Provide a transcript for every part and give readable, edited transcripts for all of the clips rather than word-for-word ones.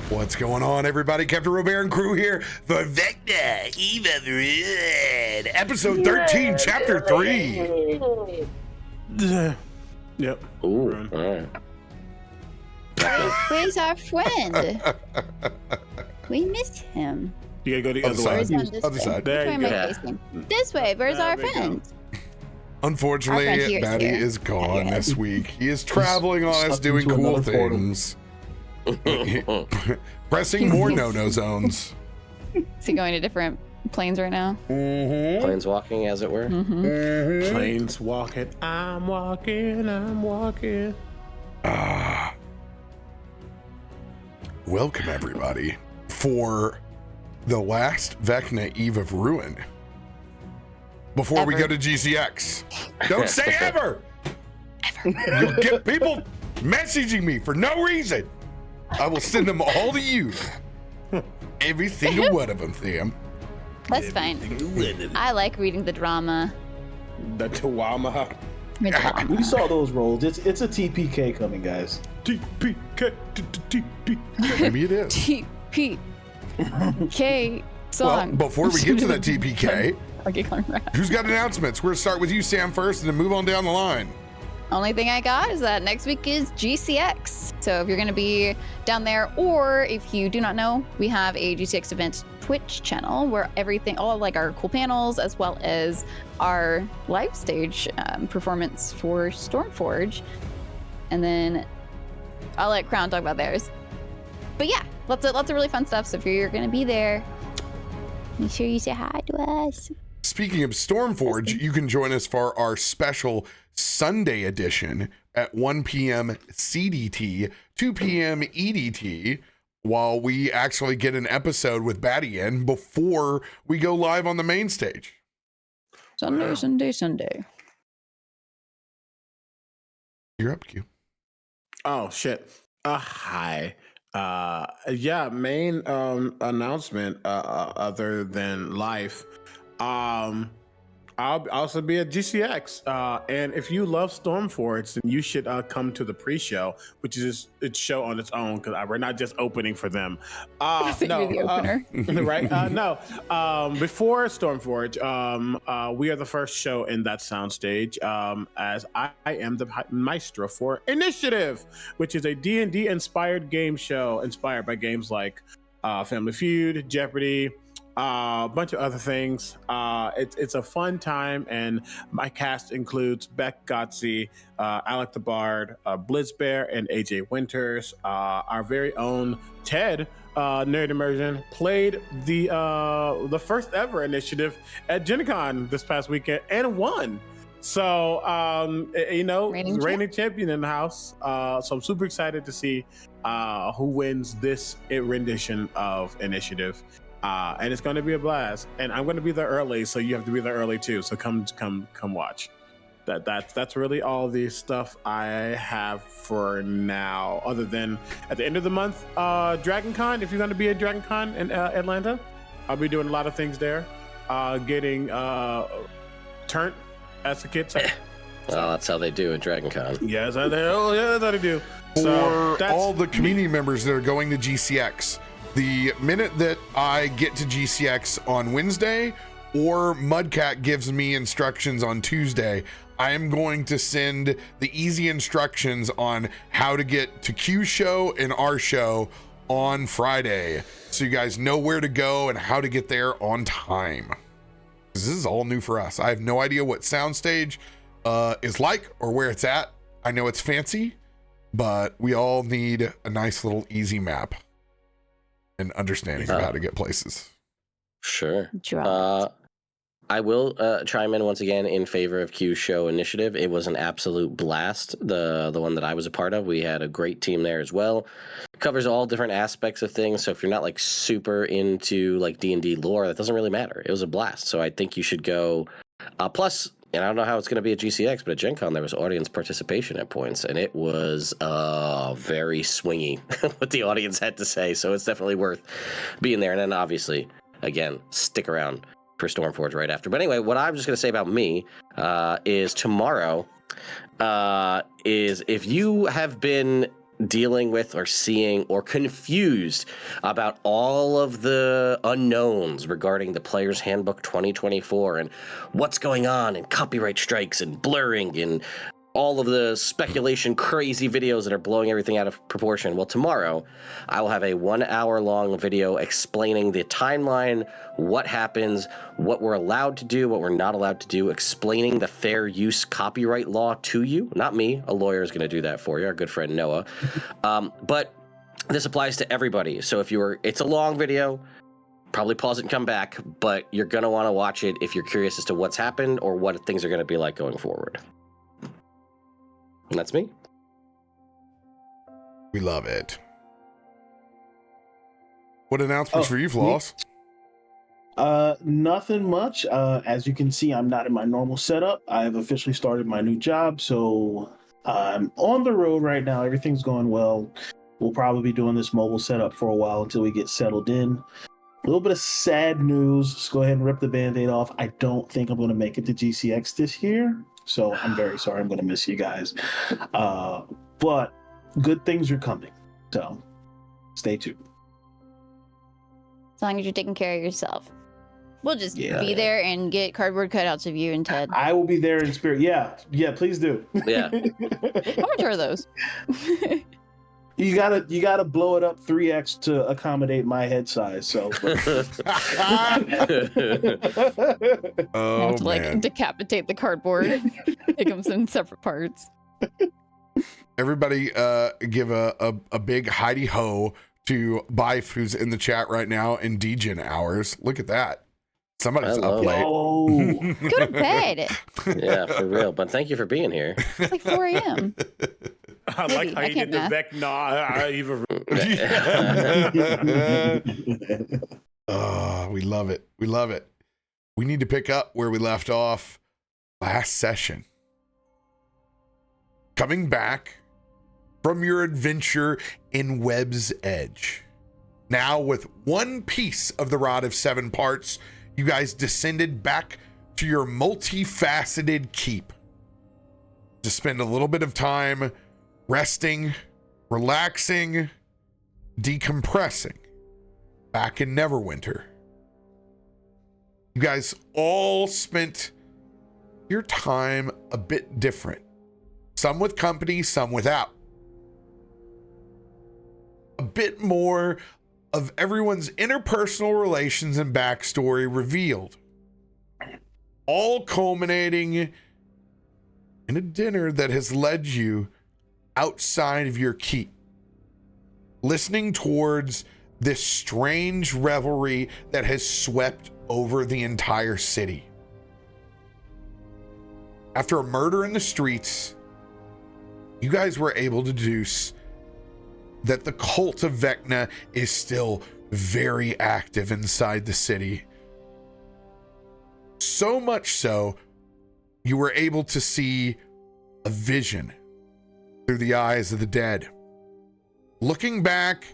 What's going on, everybody? CaptainRoBear and crew here for Vecna, Eve of Ruin, episode 13, chapter 3. Yep. Ooh, all right. Where's our friend? We missed him. You gotta go the Other other way. side. On this Other way. side. There Which you way am I go. facing? This way. Where's There our we go. friend? Unfortunately, Our friend here is Baddie here. is gone Yeah. this week. He is traveling on us, sucked doing into cool another portal. things. Pressing more no-no zones. Is he going to different planes right now? Planeswalking, as it were. Planes walking. I'm walking. Welcome, everybody, for the last Vecna Eve of Ruin. Before we Ever. go to GCX. Don't say ever! You'll get people messaging me for no reason. I will send them all to you. Every single one of them, Theum. That's fine. I like reading the drama. The Tawama. The drama. We saw those rolls. It's a TPK coming, guys. TPK. Maybe it is. TPK Well, song. before we get to that TPK, Okay, Conrad. who's got announcements? We're going to start with you, Sam, first, and then move on down the line. Only thing I got is that next week is GCX. So if you're going to be down there, or if you do not know, we have a GCX event Twitch channel where everything, all like our cool panels, as well as our live stage performance for Stormforge. And then I'll let Crown talk about theirs. But yeah, lots of really fun stuff. So if you're going to be there, make sure you say hi to us. Speaking of Stormforge, you can join us for our special Sunday edition at 1 p.m. CDT, 2 p.m. EDT, while we actually get an episode with Baddie in before we go live on the main stage. Sunday. You're up, Q. Oh shit. Hi. Yeah, main announcement other than life. I'll also be at GCX, and if you love Stormforge, then you should come to the pre-show, which is its show on its own, because we're not just opening for them. You're the opener. Right? No. Before Stormforge, we are the first show in that soundstage, as I am the maestro for Initiative, which is a D&D inspired game show inspired by games like Family Feud, Jeopardy, a bunch of other things. It's a fun time, and my cast includes Beck Gotzi, Alec the Bard, Blitzbear, and AJ Winters. Our very own Ted, Nerdimmersion, played the first ever initiative at Gen Con this past weekend and won. So, reigning champion in the house. So I'm super excited to see who wins this rendition of Initiative. And it's going to be a blast, and I'm going to be there early, so you have to be there early too. So come watch. That's really all the stuff I have for now. Other than at the end of the month, Dragon Con. If you're going to be at Dragon Con in Atlanta, I'll be doing a lot of things there. Getting turnt, as the kids say. Well, that's how they do at Dragon Con. Yes, that's how they do. For all the community members that are going to GCX, the minute that I get to GCX on Wednesday or Mudcat gives me instructions on Tuesday, I am going to send the easy instructions on how to get to Q's show and our show on Friday, so you guys know where to go and how to get there on time. This is all new for us. I have no idea what Soundstage is like or where it's at. I know it's fancy, but we all need a nice little easy map and understanding of how to get places. Sure. Dropped. I will chime in once again in favor of Q's show Initiative. It was an absolute blast. The one that I was a part of, we had a great team there as well. Covers all different aspects of things. So if you're not like super into like D&D lore, that doesn't really matter. It was a blast. So I think you should go. Plus, and I don't know how it's going to be at GCX, but at Gen Con there was audience participation at points, and it was very swingy what the audience had to say. So it's definitely worth being there. And then obviously, again, stick around for Stormforge right after. But anyway, what I'm just going to say about me is tomorrow is if you have been dealing with or seeing or confused about all of the unknowns regarding the Player's Handbook 2024 and what's going on and copyright strikes and blurring and all of the speculation crazy videos that are blowing everything out of proportion. Well, tomorrow I will have a 1 hour long video explaining the timeline, what happens, what we're allowed to do, what we're not allowed to do, explaining the fair use copyright law to you. Not me, a lawyer is going to do that for you, our good friend Noah. But this applies to everybody. So if it's a long video, probably pause it and come back, but you're going to want to watch it if you're curious as to what's happened or what things are going to be like going forward. And that's me. We love it. What announcements for you, Floss? Nothing much. As you can see, I'm not in my normal setup. I've officially started my new job, so I'm on the road right now. Everything's going well. We'll probably be doing this mobile setup for a while until we get settled in. A little bit of sad news. Let's go ahead and rip the Band-Aid off. I don't think I'm going to make it to GCX this year. So I'm very sorry. I'm going to miss you guys. But good things are coming. So stay tuned. As long as you're taking care of yourself. We'll just be there and get cardboard cutouts of you and Ted. I will be there in spirit. Yeah, please do. Yeah. How much are those? You gotta blow it up 3x to accommodate my head size. So Oh, have to man. decapitate the cardboard. It comes in separate parts. Everybody give a big Heidi ho to Bife, who's in the chat right now in DGen hours. Look at that. Somebody's up late. oh, Go to bed. Yeah, for real. But thank you for being here. It's like 4 a.m. I like how I you can't did the math. Vecna. We love it. We love it. We need to pick up where we left off last session. Coming back from your adventure in Web's Edge. Now with one piece of the Rod of Seven Parts, you guys descended back to your multifaceted keep to spend a little bit of time resting, relaxing, decompressing back in Neverwinter. You guys all spent your time a bit different. Some with company, some without. A bit more of everyone's interpersonal relations and backstory revealed. All culminating in a dinner that has led you outside of your keep, listening towards this strange revelry that has swept over the entire city. After a murder in the streets, you guys were able to deduce that the cult of Vecna is still very active inside the city. So much so, you were able to see a vision through the eyes of the dead. Looking back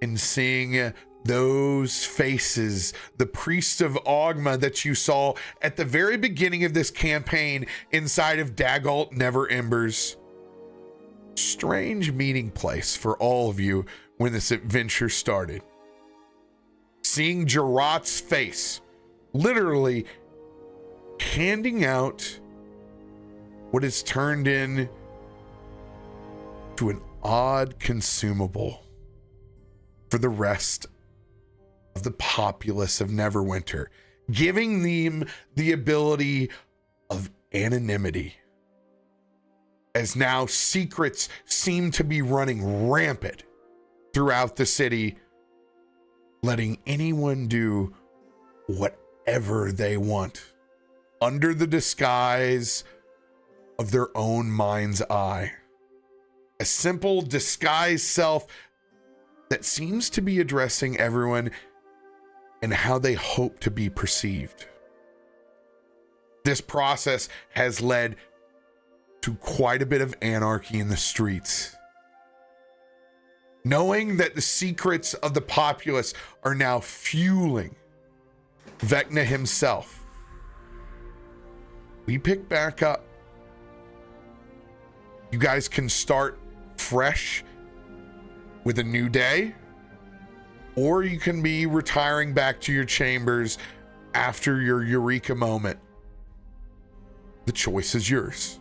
and seeing those faces, the priests of Ogma that you saw at the very beginning of this campaign inside of Dagalt Never Embers. Strange meeting place for all of you when this adventure started. Seeing Jarrat's face, literally handing out what is turned in to an odd consumable for the rest of the populace of Neverwinter, giving them the ability of anonymity. As now secrets seem to be running rampant throughout the city, letting anyone do whatever they want under the disguise of their own mind's eye. A simple disguised self that seems to be addressing everyone and how they hope to be perceived. This process has led to quite a bit of anarchy in the streets. Knowing that the secrets of the populace are now fueling Vecna himself, we pick back up. You guys can start fresh with a new day, or you can be retiring back to your chambers after your eureka moment. The choice is yours.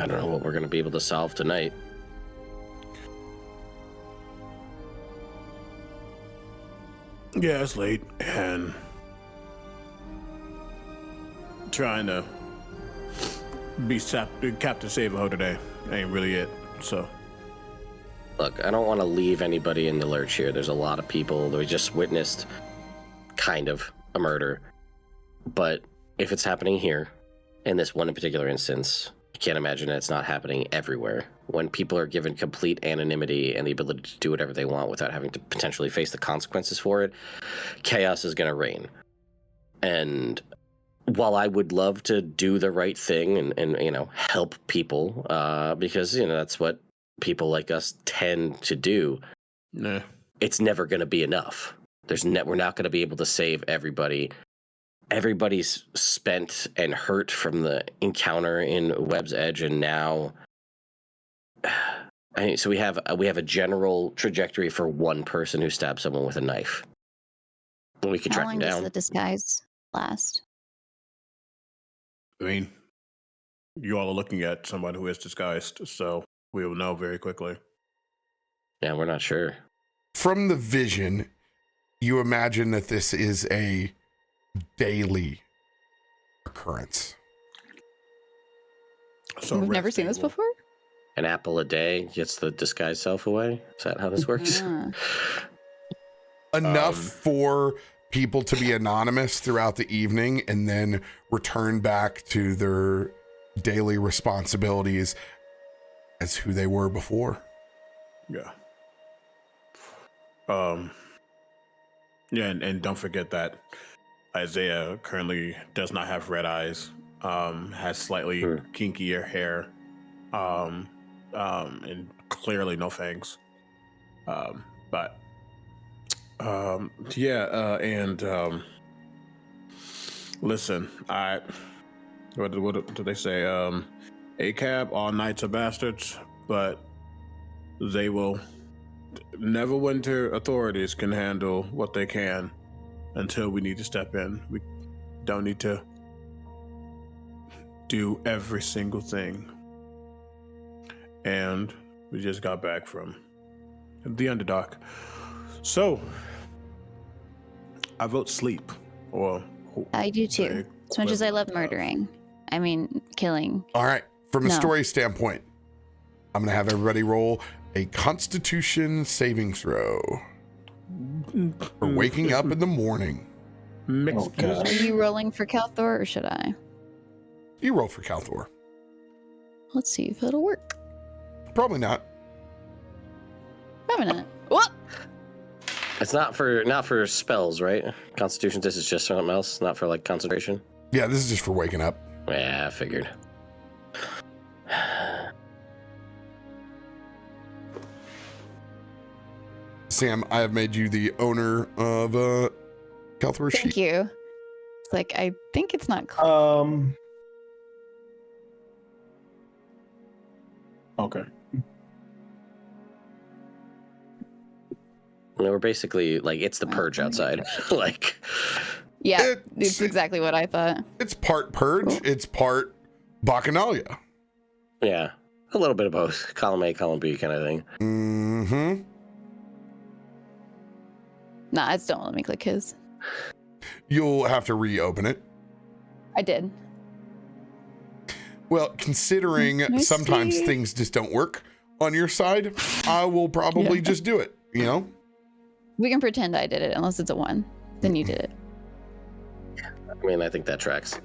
I don't know what we're going to be able to solve tonight. Yeah, it's late, and trying to be Captain Save-A-Ho today ain't really it, so. Look, I don't want to leave anybody in the lurch here. There's a lot of people that we just witnessed kind of a murder. But if it's happening here, in this one in particular instance, I can't imagine that it's not happening everywhere. When people are given complete anonymity and the ability to do whatever they want without having to potentially face the consequences for it, chaos is going to reign. And while I would love to do the right thing and you know, help people, because, you know, that's what people like us tend to do, Nah. It's never going to be enough. We're not going to be able to save everybody. Everybody's spent and hurt from the encounter in Webb's Edge, and now, so we have a general trajectory for one person who stabbed someone with a knife. We could How track long him does down. the disguise last? I mean, you all are looking at someone who is disguised, so we will know very quickly. Yeah, we're not sure. From the vision, you imagine that this is a daily occurrence. So We've never seen this table. before? An apple a day gets the disguised self away? Is that how this works? Ah. Enough for people to be anonymous throughout the evening and then return back to their daily responsibilities as who they were before. Yeah. Yeah, and don't forget that Isaiah currently does not have red eyes, has slightly kinkier hair, and clearly no fangs. Listen, what do they say? ACAB, all knights are bastards, but they will. Neverwinter authorities can handle what they can until we need to step in. We don't need to do every single thing. And we just got back from the Underdark. So, I vote sleep. Or I do too. As much as I love murdering. I mean, killing. All right. From a No. story standpoint, I'm going to have everybody roll a Constitution saving throw for waking up in the morning. Mixed gosh. Are you rolling for Kalthorr or should I? You roll for Kalthorr. Let's see if it'll work. Probably not. Probably not. What? It's not for spells, right? Constitution, this is just something else, not for like concentration. Yeah, this is just for waking up. Yeah, I figured. Sam, I have made you the owner of Kalthorr Thank sheet. you. It's like, I think it's not close. Okay. We're basically like, it's the purge outside. Like, Yeah, It's- it's exactly what I thought. It's part purge, Cool. it's part Bacchanalia. yeah, a little bit of both. Column A, column B kind of thing. Mm-hmm. Nah, it's don't let me click his. You'll have to reopen it. I did. Well, considering I sometimes see. things just don't work on your side, I will probably Yeah. just do it, you know? We can pretend I did it unless it's a 1. Then you did it. I mean, I think that tracks.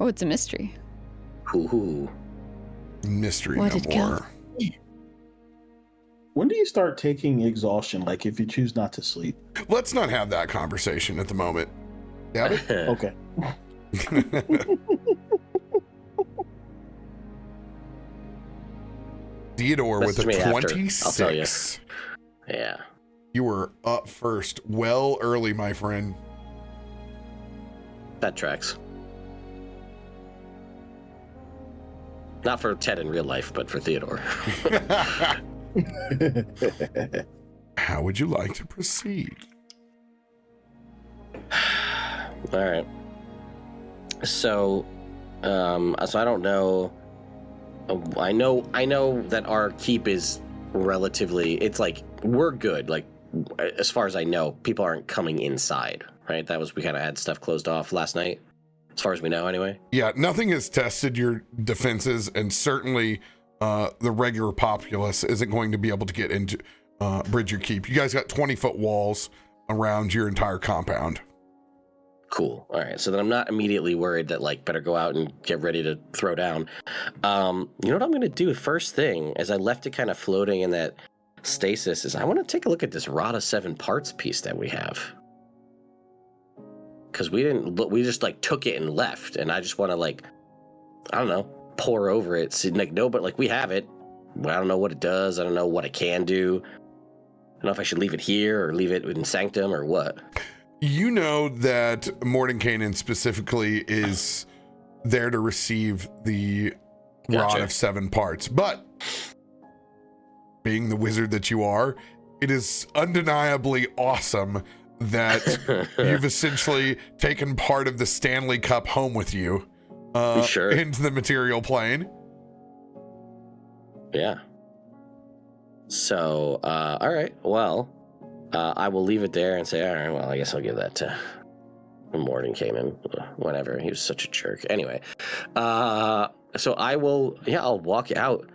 Oh, it's a mystery. Ooh. Mystery What no did Cal- more. When do you start taking exhaustion? Like if you choose not to sleep? Let's not have that conversation at the moment. Got it? Okay. Theodore with a Message me after. I'll tell you. 26. Yeah. You were up first, well early, my friend. That tracks. Not for Ted in real life, but for Theodore. How would you like to proceed? All right. So I don't know. I know that our keep is relatively. It's like we're good. Like as far as I know, people aren't coming inside. Right? We kind of had stuff closed off last night. As far as we know, anyway. Yeah, nothing has tested your defenses, and certainly the regular populace isn't going to be able to get into Bridger Keep. You guys got 20-foot walls around your entire compound. Cool. All right. So then I'm not immediately worried that, like, better go out and get ready to throw down. You know what I'm going to do first thing, as I left it kind of floating in that stasis, is I want to take a look at this Rod of 7 parts piece that we have. Because we just like took it and left, and I just want to like, I don't know, pour over it. So, like, no, but like we have it. I don't know what it does. I don't know what it can do. I don't know if I should leave it here or leave it in Sanctum or what. You know that Mordenkainen specifically is there to receive the Rod of 7 parts, but being the wizard that you are, it is undeniably awesome that you've essentially taken part of the Stanley Cup home with you into the material plane. Yeah. So, all right. Well, I will leave it there and say, all right, well, I guess I'll give that to Mordenkainen. Whatever. He was such a jerk. Anyway, so I'll walk out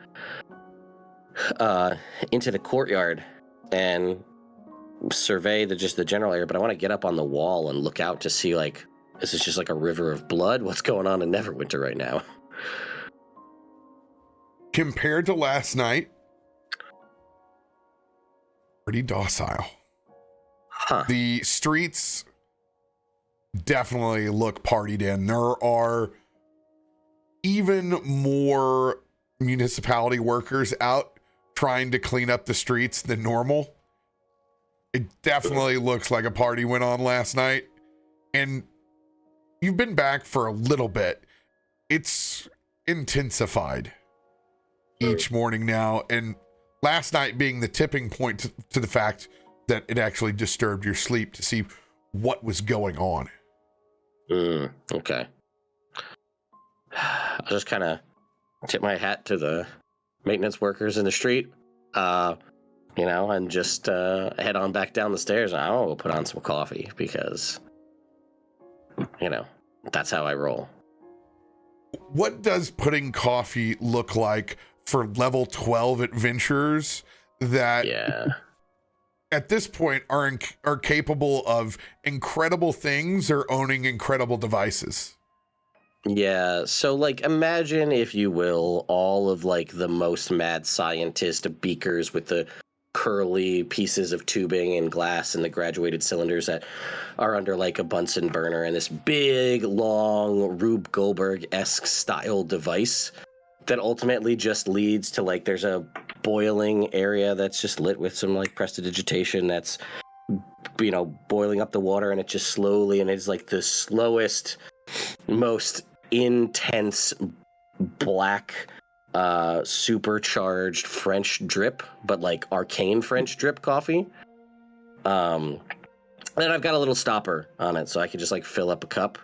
into the courtyard and survey the general area, but I want to get up on the wall and look out to see, like, is this just like a river of blood? What's going on in Neverwinter right now? Compared to last night, pretty docile. Huh. The streets definitely look partied in. There are even more municipality workers out trying to clean up the streets than normal. It definitely looks like a party went on last night. And you've been back for a little bit. It's intensified each morning now. And last night being the tipping point to the fact that it actually disturbed your sleep to see what was going on. Okay. I'll just kind of tip my hat to the maintenance workers in the street. And just head on back down the stairs. And I'll put on some coffee because, that's how I roll. What does putting coffee look like for level 12 adventurers that at this point are capable of incredible things or owning incredible devices? Yeah, so, like, imagine, if you will, all of, like, the most mad scientist beakers with the curly pieces of tubing and glass and the graduated cylinders that are under like a Bunsen burner, and this big, long Rube Goldberg-esque style device that ultimately just leads to, like, there's a boiling area that's just lit with some like prestidigitation that's, boiling up the water, and it just slowly, and it's like the slowest, most intense black supercharged French drip, but like arcane French drip coffee. Then I've got a little stopper on it, so I can just like fill up a cup,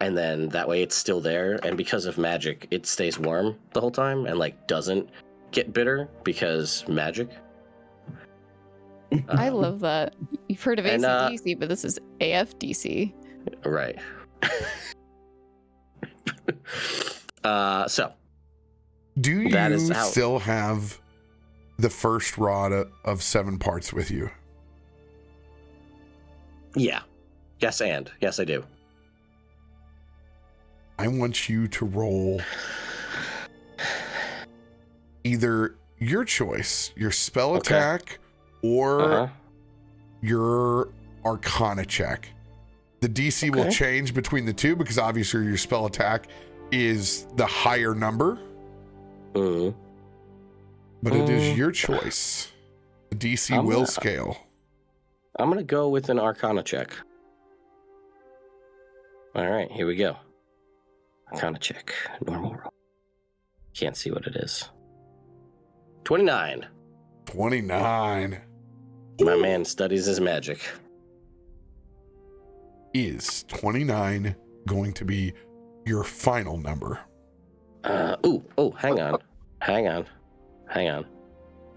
and then that way it's still there, and because of magic it stays warm the whole time and like doesn't get bitter because magic. I love that. You've heard of ACDC, but this is AFDC. Right. So do you still have the first rod of 7 parts with you? Yeah. Yes, I do. I want you to roll either your choice, your spell attack, or your arcana check. The DC will change between the two because obviously your spell attack is the higher number. But it is your choice. The DC will scale. I'm going to go with an Arcana check. All right, here we go. Arcana check. Normal roll. Can't see what it is. 29. 29. My man studies his magic. Is 29 going to be your final number? Hang on.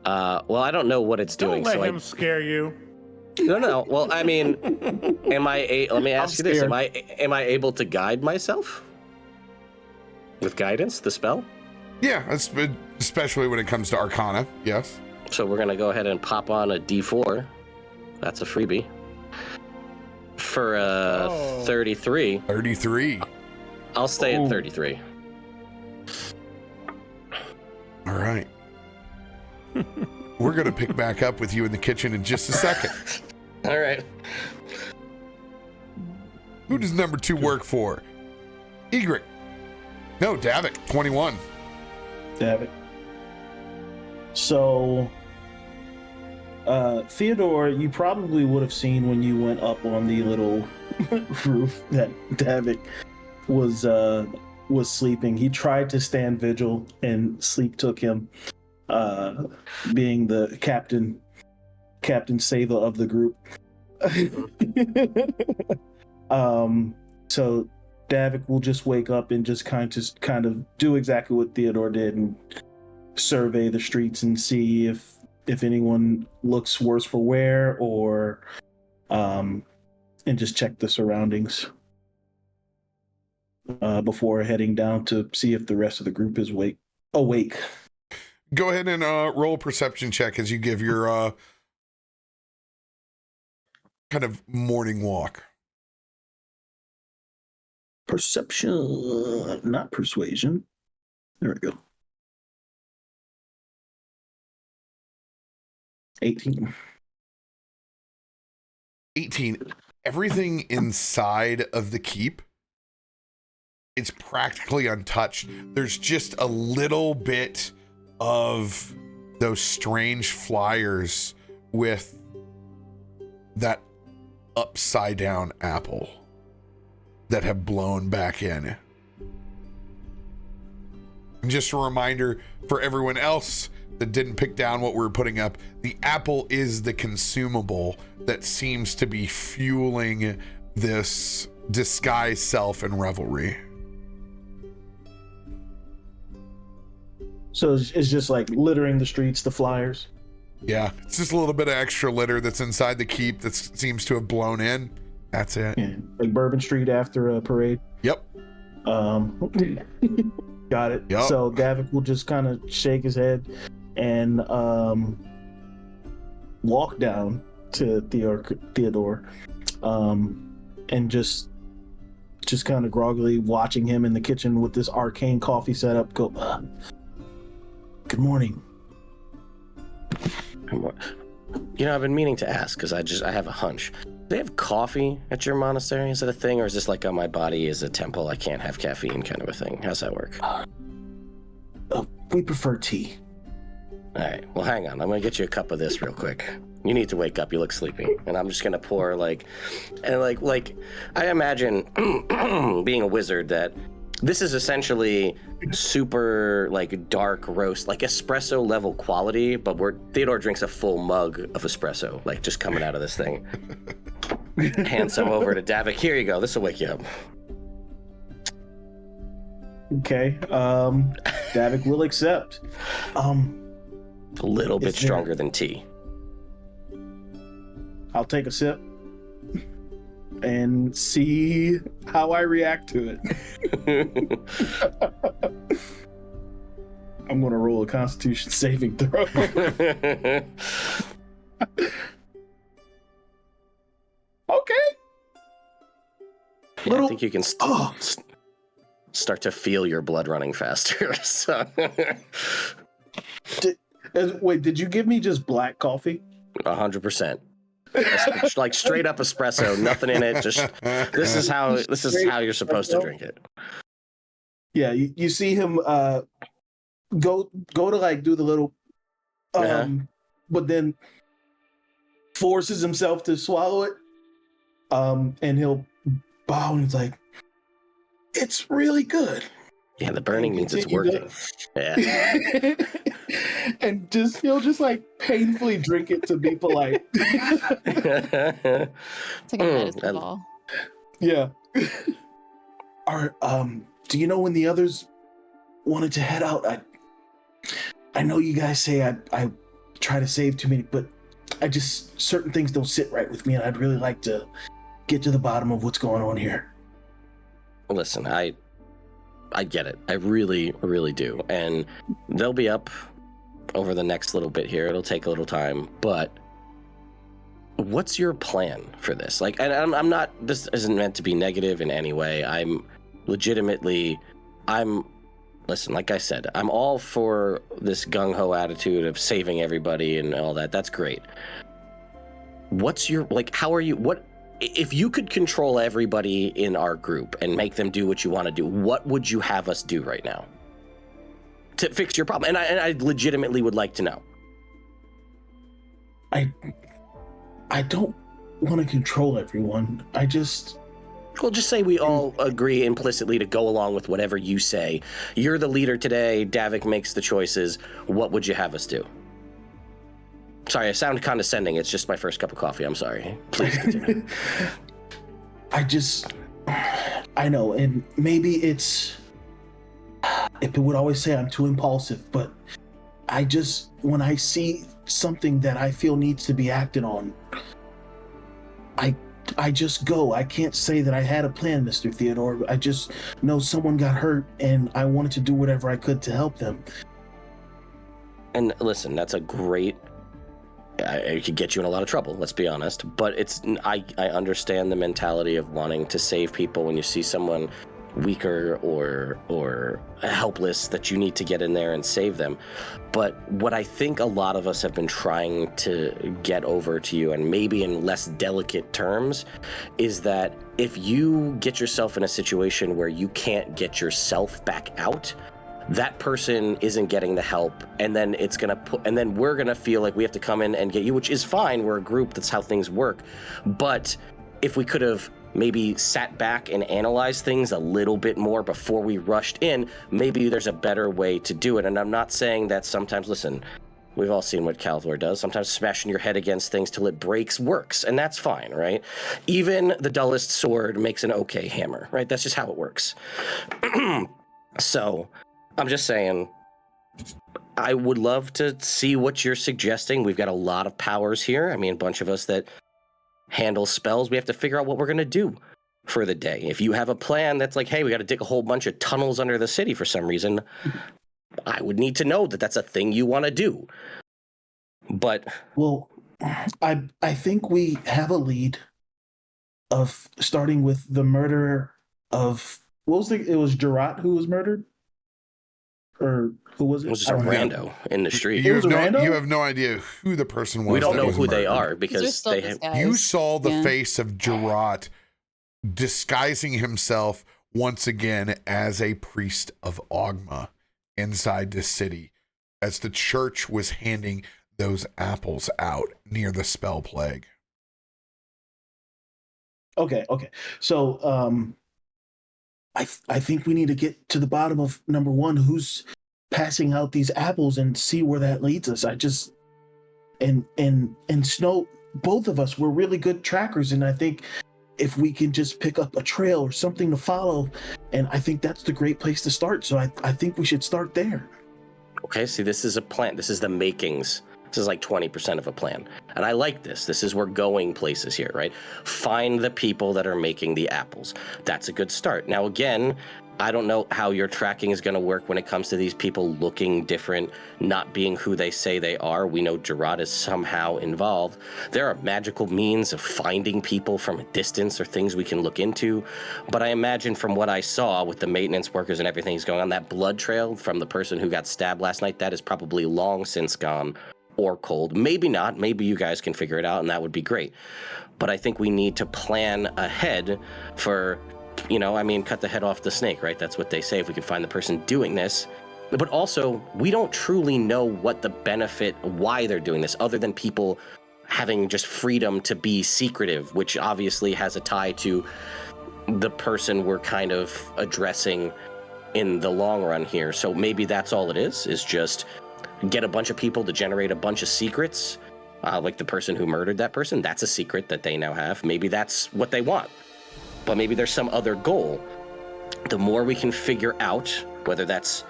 Well, I don't know what it's doing. Don't let him scare you. No. Well, I mean, let me ask you this. Am I able to guide myself? With guidance, the spell? Yeah, especially when it comes to Arcana, yes. So we're going to go ahead and pop on a D4. That's a freebie. For 33. 33. I'll stay at 33. All right. We're going to pick back up with you in the kitchen in just a second. All right. Who does number 2 work for? Egrik. No, Davik, 21. Davik. So, Theodore, you probably would have seen when you went up on the little roof that Davik was sleeping. He tried to stand vigil, and sleep took him. Being the Captain Sava of the group. So Davik will just wake up and just kind of do exactly what Theodore did and survey the streets and see if anyone looks worse for wear, or and just check the surroundings before heading down to see if the rest of the group is awake. Go ahead and roll a perception check as you give your kind of morning walk. Perception, not persuasion. There we go. 18. 18. Everything inside of the keep, it's practically untouched. There's just a little bit of those strange flyers with that upside down apple that have blown back in. And just a reminder for everyone else that didn't pick down what we're putting up, the apple is the consumable that seems to be fueling this disguised self and revelry. So it's just like littering the streets, the flyers. Yeah, it's just a little bit of extra litter that's inside the keep that seems to have blown in. That's it. Yeah, like Bourbon Street after a parade. Yep. Got it. Yep. So Davik will just kind of shake his head and walk down to Theodore, and just kind of groggily watching him in the kitchen with this arcane coffee setup. Go. Good morning. You know, I've been meaning to ask because I have a hunch. Do they have coffee at your monastery? Is it a thing, or is this like, oh, my body is a temple, I can't have caffeine kind of a thing? How's that work? We prefer tea. All right, well, hang on. I'm going to get you a cup of this real quick. You need to wake up. You look sleepy. And I'm just going to pour, I imagine being a wizard that this is essentially super, dark roast, like espresso level quality, but Theodore drinks a full mug of espresso, just coming out of this thing. Hand some over to Davik. Here you go. This will wake you up. Okay. Davik will accept. A little bit stronger than tea. I'll take a sip and see how I react to it. I'm going to roll a Constitution saving throw. Okay. Yeah, I think you can start to feel your blood running faster. So. Wait, did you give me just black coffee? 100%. Like straight up espresso, nothing in it. Just this is how you're supposed to drink it. Yeah, you see him go to do the little but then forces himself to swallow it. And he'll bow and he's like, "It's really good." Yeah, the burning means it's Continue working. Yeah. And he'll just like painfully drink it to be polite. It's like a medicine ball. Yeah. Do you know when the others wanted to head out? I know you guys say I try to save too many, but certain things don't sit right with me, and I'd really like to get to the bottom of what's going on here. Listen, I get it. I really, really do. And they'll be up over the next little bit here. It'll take a little time, but what's your plan for this? Like, and I'm not, this isn't meant to be negative in any way. Listen, like I said, I'm all for this gung-ho attitude of saving everybody and all that. That's great. What's your, like, if you could control everybody in our group and make them do what you want to do, what would you have us do right now to fix your problem? And I legitimately would like to know. I don't want to control everyone. Well, just say we all agree implicitly to go along with whatever you say. You're the leader today. Davik makes the choices. What would you have us do? Sorry, I sound condescending. It's just my first cup of coffee. I'm sorry. Please continue. I know, and maybe it would always say I'm too impulsive, but when I see something that I feel needs to be acted on, I just go. I can't say that I had a plan, Mr. Theodore. I just know someone got hurt, and I wanted to do whatever I could to help them. And listen, that's a great... It could get you in a lot of trouble, let's be honest. But I understand the mentality of wanting to save people when you see someone weaker or helpless that you need to get in there and save them. But what I think a lot of us have been trying to get over to you, and maybe in less delicate terms, is that if you get yourself in a situation where you can't get yourself back out, that person isn't getting the help, and then and then we're gonna feel like we have to come in and get you, which is fine. We're a group, that's how things work. But if we could have maybe sat back and analyzed things a little bit more before we rushed in, maybe there's a better way to do it. And I'm not saying that sometimes, listen, we've all seen what Kalthorr does. Sometimes smashing your head against things till it breaks works, and that's fine, right? Even the dullest sword makes an okay hammer, right? That's just how it works. So I'm just saying, I would love to see what you're suggesting. We've got a lot of powers here. I mean, a bunch of us that handle spells. We have to figure out what we're going to do for the day. If you have a plan that's like, hey, we got to dig a whole bunch of tunnels under the city for some reason, I would need to know that that's a thing you want to do. But... Well, I think we have a lead of starting with the murderer of... It was Gerard who was murdered? Or who was it? It was just a rando in the street. You have no idea who the person was. We don't know who murdered. they are because they have... You saw the face of Gerard disguising himself once again as a priest of Ogma inside the city as the church was handing those apples out near the spell plague. Okay. So, I think we need to get to the bottom of number one, who's passing out these apples, and see where that leads us. And Snow, both of us, we're really good trackers, and I think if we can just pick up a trail or something to follow, and I think that's the great place to start. So I think we should start there. Okay, see, this is a plan. This is the makings. This is like 20% of a plan. And I like this. This is we're going places here, right? Find the people that are making the apples. That's a good start. Now, again, I don't know how your tracking is going to work when it comes to these people looking different, not being who they say they are. We know Gerard is somehow involved. There are magical means of finding people from a distance or things we can look into. But I imagine from what I saw with the maintenance workers and everything that's going on, that blood trail from the person who got stabbed last night, that is probably long since gone. Or cold. Maybe not. Maybe you guys can figure it out, and that would be great. But I think we need to plan ahead for, cut the head off the snake, right? That's what they say, if we can find the person doing this. But also, we don't truly know what the benefit, why they're doing this, other than people having just freedom to be secretive, which obviously has a tie to the person we're kind of addressing in the long run here. So maybe that's all it is just get a bunch of people to generate a bunch of secrets, like the person who murdered that person. That's a secret that they now have. Maybe that's what they want, but maybe there's some other goal. The more we can figure out, whether that's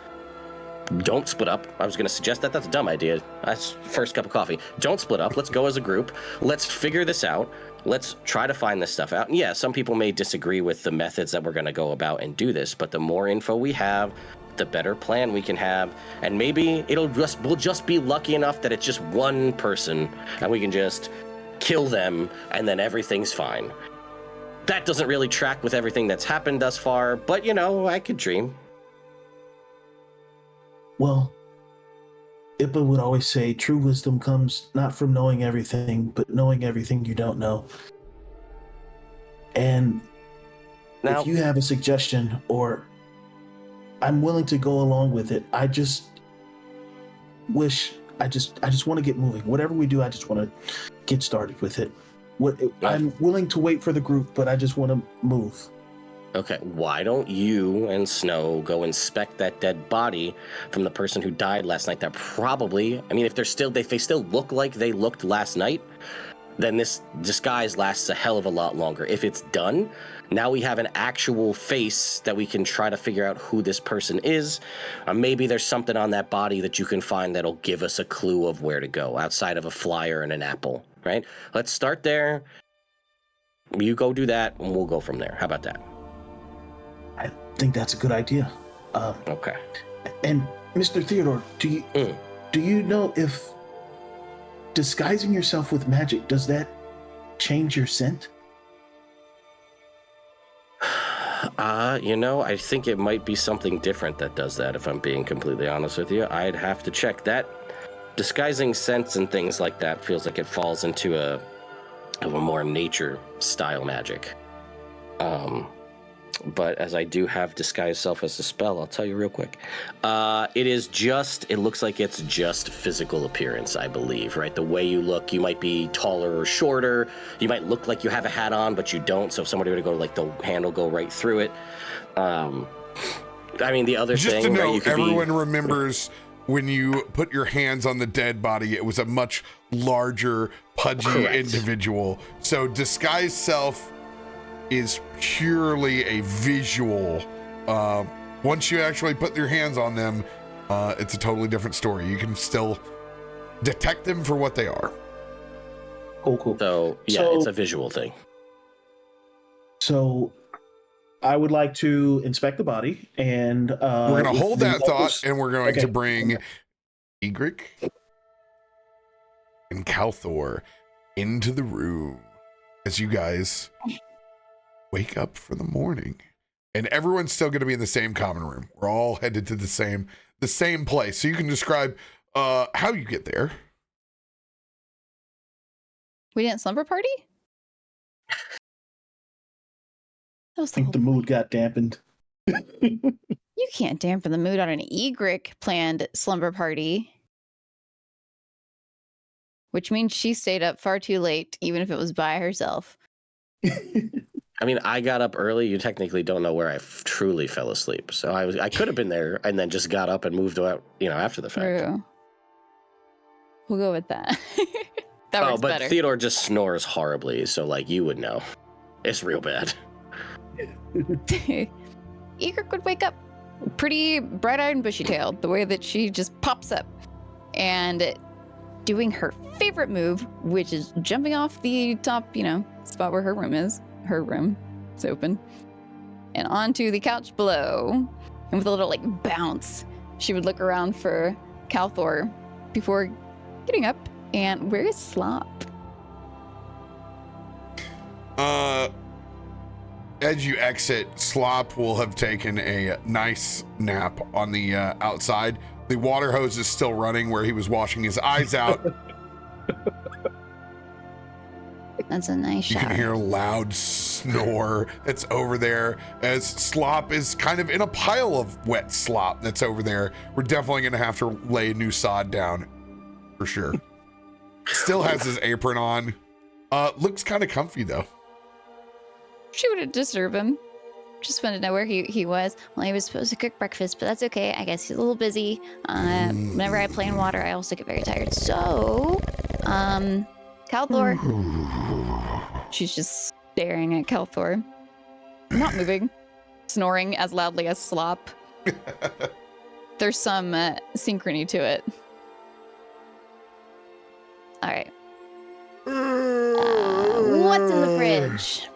don't split up. I was going to suggest that. That's a dumb idea. That's first cup of coffee. Don't split up. Let's go as a group. Let's figure this out. Let's try to find this stuff out. And yeah, some people may disagree with the methods that we're going to go about and do this, but the more info we have, the better plan we can have. And maybe we'll just be lucky enough that it's just one person and we can just kill them and then everything's fine. That doesn't really track with everything that's happened thus far, but I could dream. Well, Ippa would always say true wisdom comes not from knowing everything, but knowing everything you don't know. And now, if you have a suggestion, or I'm willing to go along with it, I just want to get moving. Whatever we do, I just want to get started with it. I'm willing to wait for the group, but I just want to move. Okay, why don't you and Snow go inspect that dead body from the person who died last night? That probably, if they still look like they looked last night, then this disguise lasts a hell of a lot longer. If it's done, now we have an actual face that we can try to figure out who this person is. Maybe there's something on that body that you can find that'll give us a clue of where to go outside of a flyer and an apple, right? Let's start there. You go do that and we'll go from there. How about that? I think that's a good idea. Okay. And Mr. Theodore, do you know if disguising yourself with magic, does that change your scent? I think it might be something different that does that, if I'm being completely honest with you. I'd have to check that. Disguising scents and things like that feels like it falls into a more nature style magic. But as I do have disguise self as a spell, I'll tell you real quick. It looks like it's just physical appearance, I believe, right? The way you look, you might be taller or shorter. You might look like you have a hat on, but you don't. So if somebody were to go, the hand will go right through it. The other just thing, to know, right, everyone remembers when you put your hands on the dead body, it was a much larger, pudgy individual. So disguise self is purely a visual. Once you actually put your hands on them, it's a totally different story. You can still detect them for what they are. Cool. So it's a visual thing. So I would like to inspect the body, and we're going to hold that thought, and we're going to bring Egrik and Kalthorr into the room as you guys wake up for the morning, and everyone's still going to be in the same common room. We're all headed to the same place. So you can describe how you get there. We didn't slumber party? I think the mood got dampened. You can't dampen the mood on an Egrik planned slumber party. Which means she stayed up far too late, even if it was by herself. I got up early. You technically don't know where I truly fell asleep. So I could have been there and then just got up and moved out, after the fact. True. We'll go with that. That works but better. Theodore just snores horribly, so you would know. It's real bad. Egrik would wake up pretty bright-eyed and bushy-tailed, the way that she just pops up and doing her favorite move, which is jumping off the top, spot where her room is. Her room. It's open. And onto the couch below. And with a little bounce, she would look around for Kalthorr before getting up. And where is Slop? As you exit, Slop will have taken a nice nap on the outside. The water hose is still running where he was washing his eyes out. That's a nice You shot. can hear a loud snore that's over there as Slop is kind of in a pile of wet slop that's over there. We're definitely going to have to lay new sod down for sure. Still has his apron on. Looks kind of comfy though. She wouldn't disturb him. Just wanted to know where he was. Well, he was supposed to cook breakfast, but that's okay. I guess he's a little busy. Whenever I play in water, I also get very tired. So, Kalthorr. She's just staring at Kalthorr. Not moving. Snoring as loudly as slop. There's some synchrony to it. All right. What's in the fridge?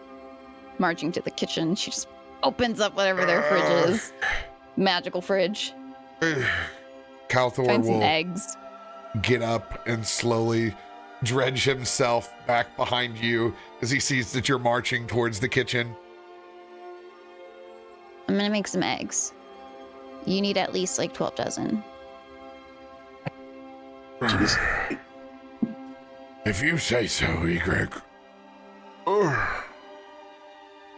Marching to the kitchen, she just opens up whatever their fridge is. Magical fridge. Kalthorr Find some will eggs. get up and slowly dredge himself back behind you as he sees that you're marching towards the kitchen. I'm gonna make some eggs. You need at least like 12 dozen. If you say so, Egrik.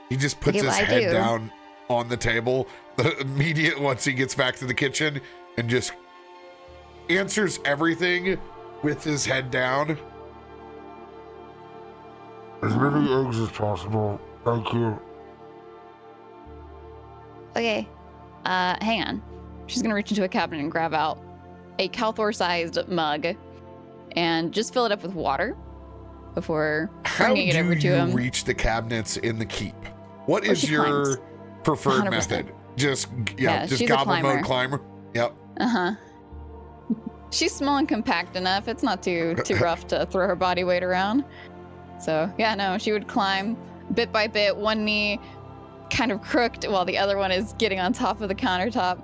He just puts his head down on the table once he gets back to the kitchen and just answers everything with his head down. As many eggs as possible. Thank you. Okay. Hang on. She's gonna reach into a cabinet and grab out a Kalthorr-sized mug and just fill it up with water before bringing it over to him. How do you reach the cabinets in the keep? What is your preferred 100%. method? Just she's goblin mode climber. Yep. She's small and compact enough. It's not too rough to throw her body weight around. So yeah, no, she would climb bit by bit, one knee kind of crooked while the other one is getting on top of the countertop,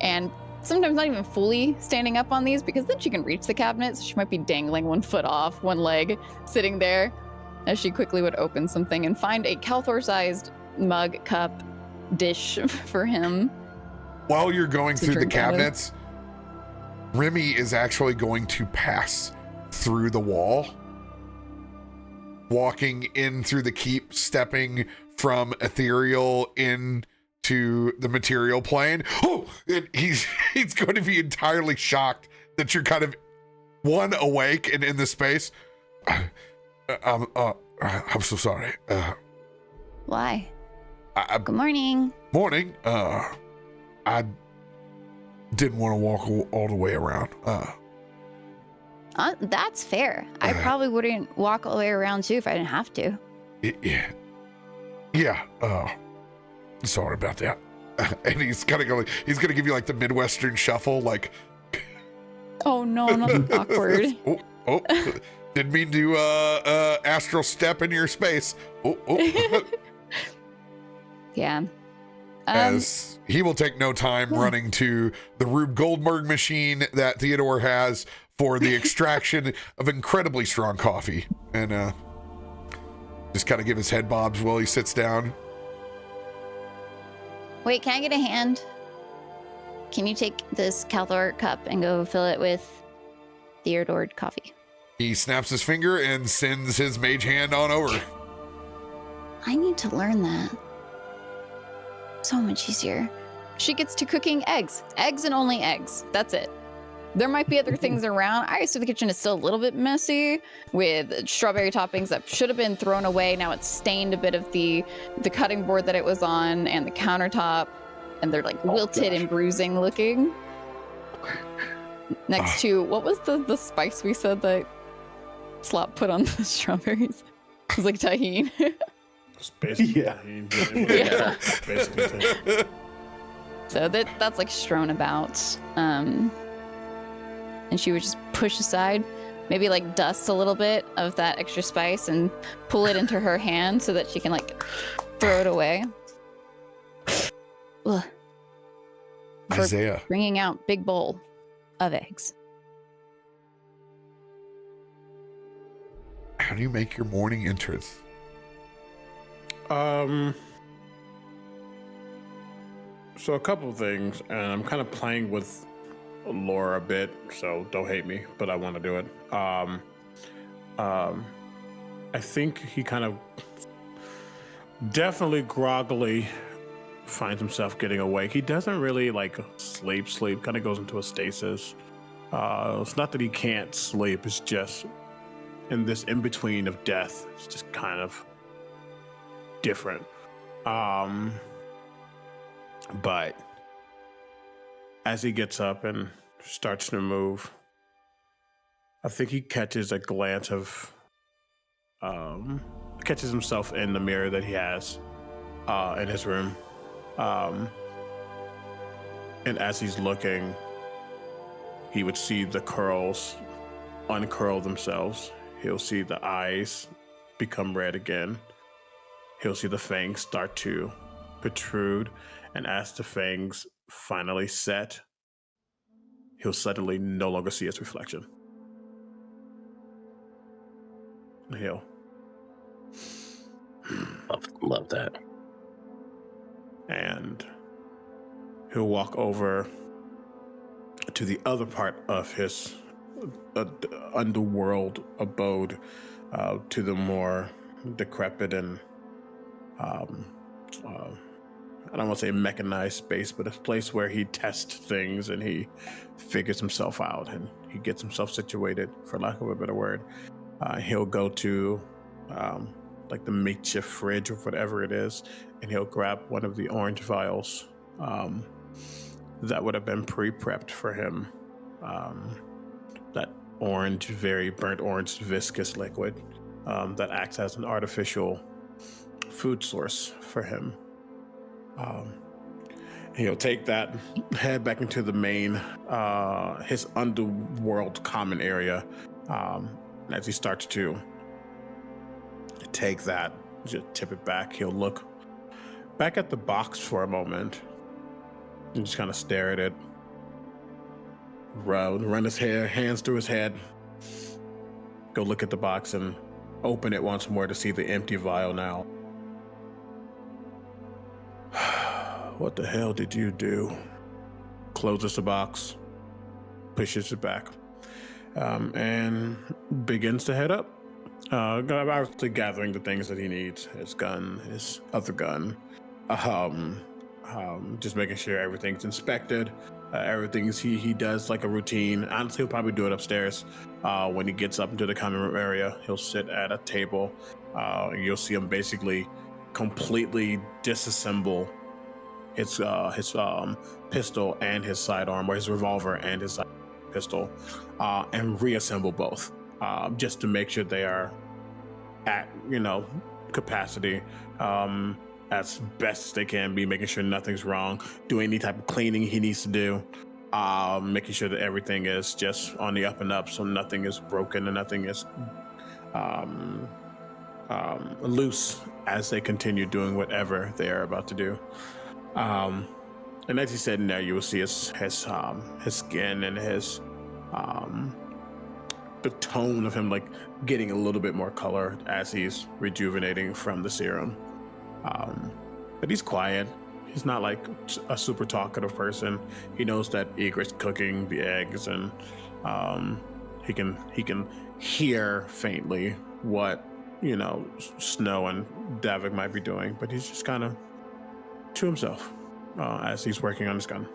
and sometimes not even fully standing up on these, because then she can reach the cabinet, so she might be dangling one foot off, one leg sitting there, as she quickly would open something and find a Kalthorr-sized mug, cup, dish for him. While you're going through the drink out of. cabinets, Remy is actually going to pass through the wall, walking in through the keep, stepping from ethereal into the material plane. Oh, and he's going to be entirely shocked that you're kind of awake and in the space. I'm so sorry. Why? Good morning. Morning. I didn't want to walk all the way around. That's fair. I probably wouldn't walk all the way around too if I didn't have to. Yeah. Sorry about that. And he's gonna give you like the Midwestern shuffle, like. Oh no, not awkward. Oh, didn't mean to astral step in your space. Yeah. As he will take no time running to the Rube Goldberg machine that Theodore has for the extraction of incredibly strong coffee, and just kind of give his head bobs while he sits down. Wait, can I get a hand? Can you take this Kalthorr cup and go fill it with Theodore coffee? He snaps his finger and sends his mage hand on over. I need to learn that. So much easier. She gets to cooking eggs. Eggs and only eggs. That's it. There might be other things around. I assume the kitchen is still a little bit messy with strawberry toppings that should have been thrown away. Now it's stained a bit of the cutting board that it was on and the countertop, and they're like wilted and bruising looking. Next to, what was the spice we said that Slop put on the strawberries? It was like tahini. It's basically Yeah. yeah. Basically tahini. So that's like strewn about. And she would just push aside, maybe like dust a little bit of that extra spice and pull it into her hand so that she can like throw it away. Ugh. Isaiah. Bringing out big bowl of eggs. How do you make your morning entrance? So a couple of things, and I'm kind of playing with lore a bit, so don't hate me, but I want to do it. I think he kind of definitely groggily finds himself getting awake. He doesn't really like sleep, kind of goes into a stasis. It's not that he can't sleep, it's just in this in between of death. It's just kind of different. But as he gets up and starts to move, I think he catches a glance of, catches himself in the mirror that he has in his room. And as he's looking, he would see the curls uncurl themselves. He'll see the eyes become red again. He'll see the fangs start to protrude. And as the fangs finally set, he'll suddenly no longer see his reflection. He'll love that. And he'll walk over to the other part of his underworld abode, to the more decrepit and I don't want to say mechanized space, but a place where he tests things and he figures himself out and he gets himself situated, for lack of a better word. He'll go to like the makeshift fridge or whatever it is, and he'll grab one of the orange vials that would have been pre-prepped for him. That orange, very burnt orange, viscous liquid that acts as an artificial food source for him. He'll take that, head back into the main, his underworld common area. As he starts to take that, just tip it back, he'll look back at the box for a moment and just kind of stare at it. Run his hands through his head. Go look at the box and open it once more to see the empty vial now. What the hell did you do? Closes the box, pushes it back, and begins to head up. Obviously gathering the things that he needs, his gun, his other gun, just making sure everything's inspected. Everything's he does like a routine. Honestly, he'll probably do it upstairs. When he gets up into the common room area, he'll sit at a table. And you'll see him basically completely disassemble his pistol and his sidearm, or his revolver and his pistol, and reassemble both, just to make sure they are at capacity, as best as they can be, making sure nothing's wrong, doing any type of cleaning he needs to do, making sure that everything is just on the up and up, so nothing is broken and nothing is loose as they continue doing whatever they are about to do. And as he said in there, you will see his skin and his the tone of him like getting a little bit more color as he's rejuvenating from the serum. But he's quiet. He's not like a super talkative person. He knows that Egrik's cooking the eggs, and he can hear faintly what Snow and Davik might be doing, but he's just kind of to himself as he's working on his gun.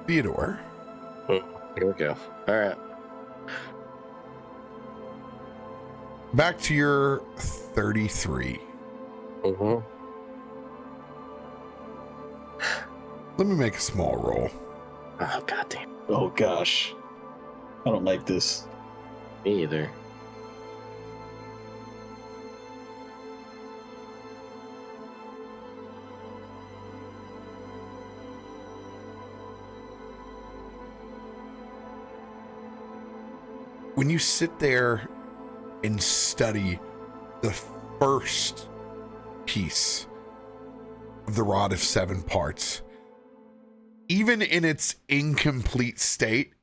Theodore. Here we go. All right. Back to your 33. Mm-hmm. Let me make a small roll. Oh, goddamn. Oh gosh, I don't like this. Me either. When you sit there and study the first piece of the Rod of Seven Parts, even in its incomplete state,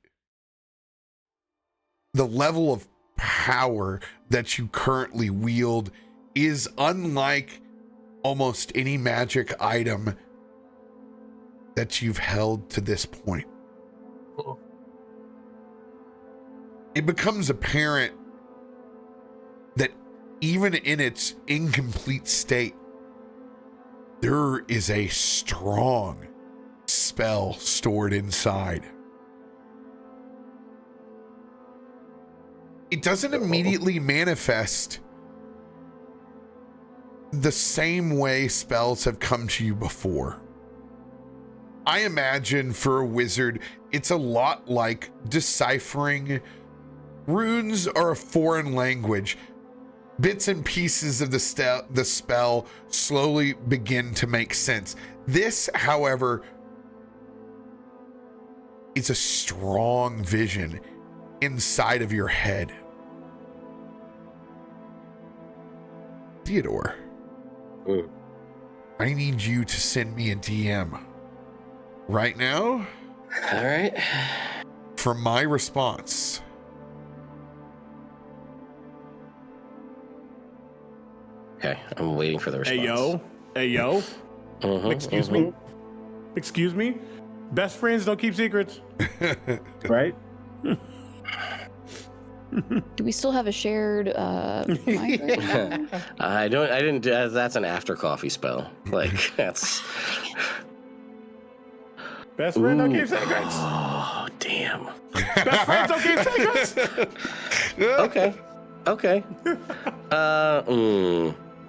the level of power that you currently wield is unlike almost any magic item that you've held to this point. It becomes apparent that even in its incomplete state, there is a strong spell stored inside. it doesn't immediately manifest the same way spells have come to you before. I imagine for a wizard, it's a lot like deciphering. Runes are a foreign language. Bits and pieces of the spell slowly begin to make sense. This, however, is a strong vision inside of your head. Theodore, I need you to send me a DM right now. All right. For my response. Okay, I'm waiting for the response. Hey yo. Excuse me. Excuse me. Best friends don't keep secrets. Right? Do we still have a shared mic right now? I didn't. That's an after coffee spell. Like that's. Best friend don't keep secrets. Oh damn. Best friends don't keep secrets. Okay.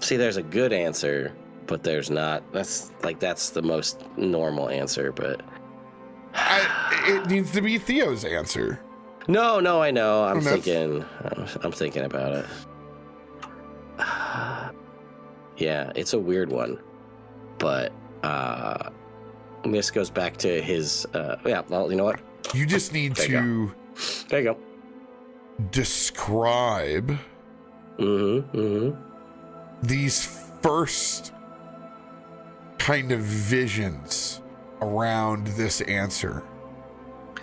See, there's a good answer, but there's not. That's the most normal answer, but It needs to be Theo's answer. No, I know. I'm thinking about it. Yeah, it's a weird one, but this goes back to his. Yeah, well, you know what? You just need to. There you go. Describe. These first kind of visions around this answer.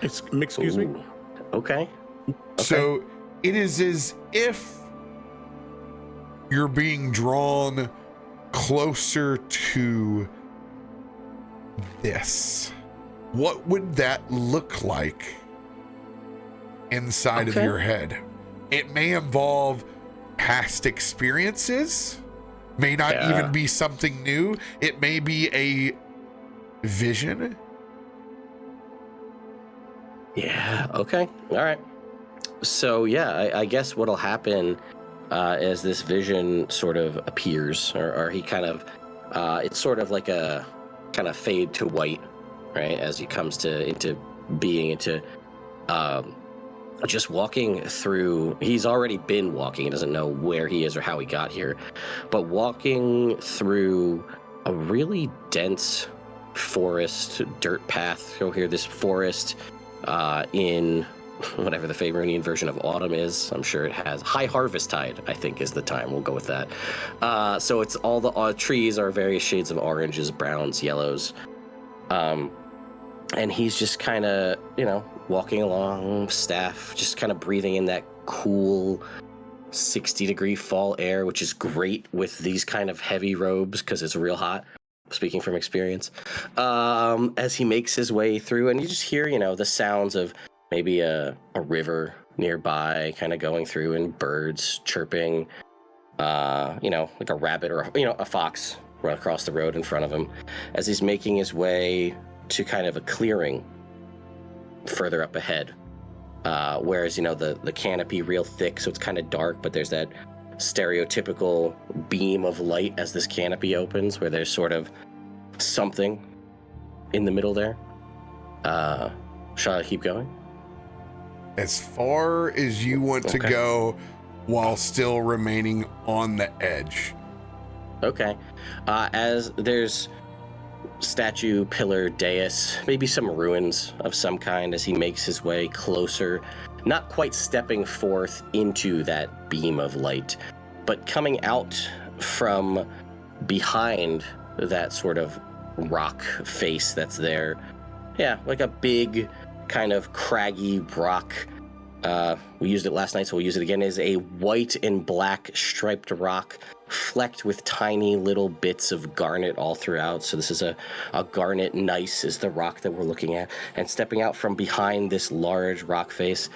Excuse me. Okay. So it is as if you're being drawn closer to this. What would that look like inside of your head? It may involve past experiences, may not even be something new. It may be a vision. Yeah, okay. All right. So, yeah, I guess what'll happen as this vision sort of appears, or he kind of, it's sort of like a kind of fade to white, right? As he comes into being, into just walking through. He's already been walking. He doesn't know where he is or how he got here, but walking through a really dense forest, dirt path. You'll hear this forest in whatever the Faerunian version of autumn is. I'm sure it has high harvest tide, I think is the time. We'll go with that. So it's all the trees are various shades of oranges, browns, yellows. And he's just kind of, walking along, staff, just kind of breathing in that cool 60-degree fall air, which is great with these kind of heavy robes because it's real hot. Speaking from experience, as he makes his way through, and you just hear, the sounds of maybe a river nearby kind of going through and birds chirping, like a rabbit or, a fox run across the road in front of him as he's making his way to kind of a clearing further up ahead. Whereas, the canopy real thick, so it's kind of dark, but there's that stereotypical beam of light as this canopy opens where there's sort of something in the middle there. Shall I keep going? As far as you want to go while still remaining on the edge. Okay. As there's statue, pillar, dais, maybe some ruins of some kind as he makes his way closer, not quite stepping forth into that beam of light, but coming out from behind that sort of rock face that's there. Yeah, like a big kind of craggy rock. We used it last night, so we'll use it again, is a white and black striped rock flecked with tiny little bits of garnet all throughout. So this is a garnet gneiss is the rock that we're looking at. And stepping out from behind this large rock face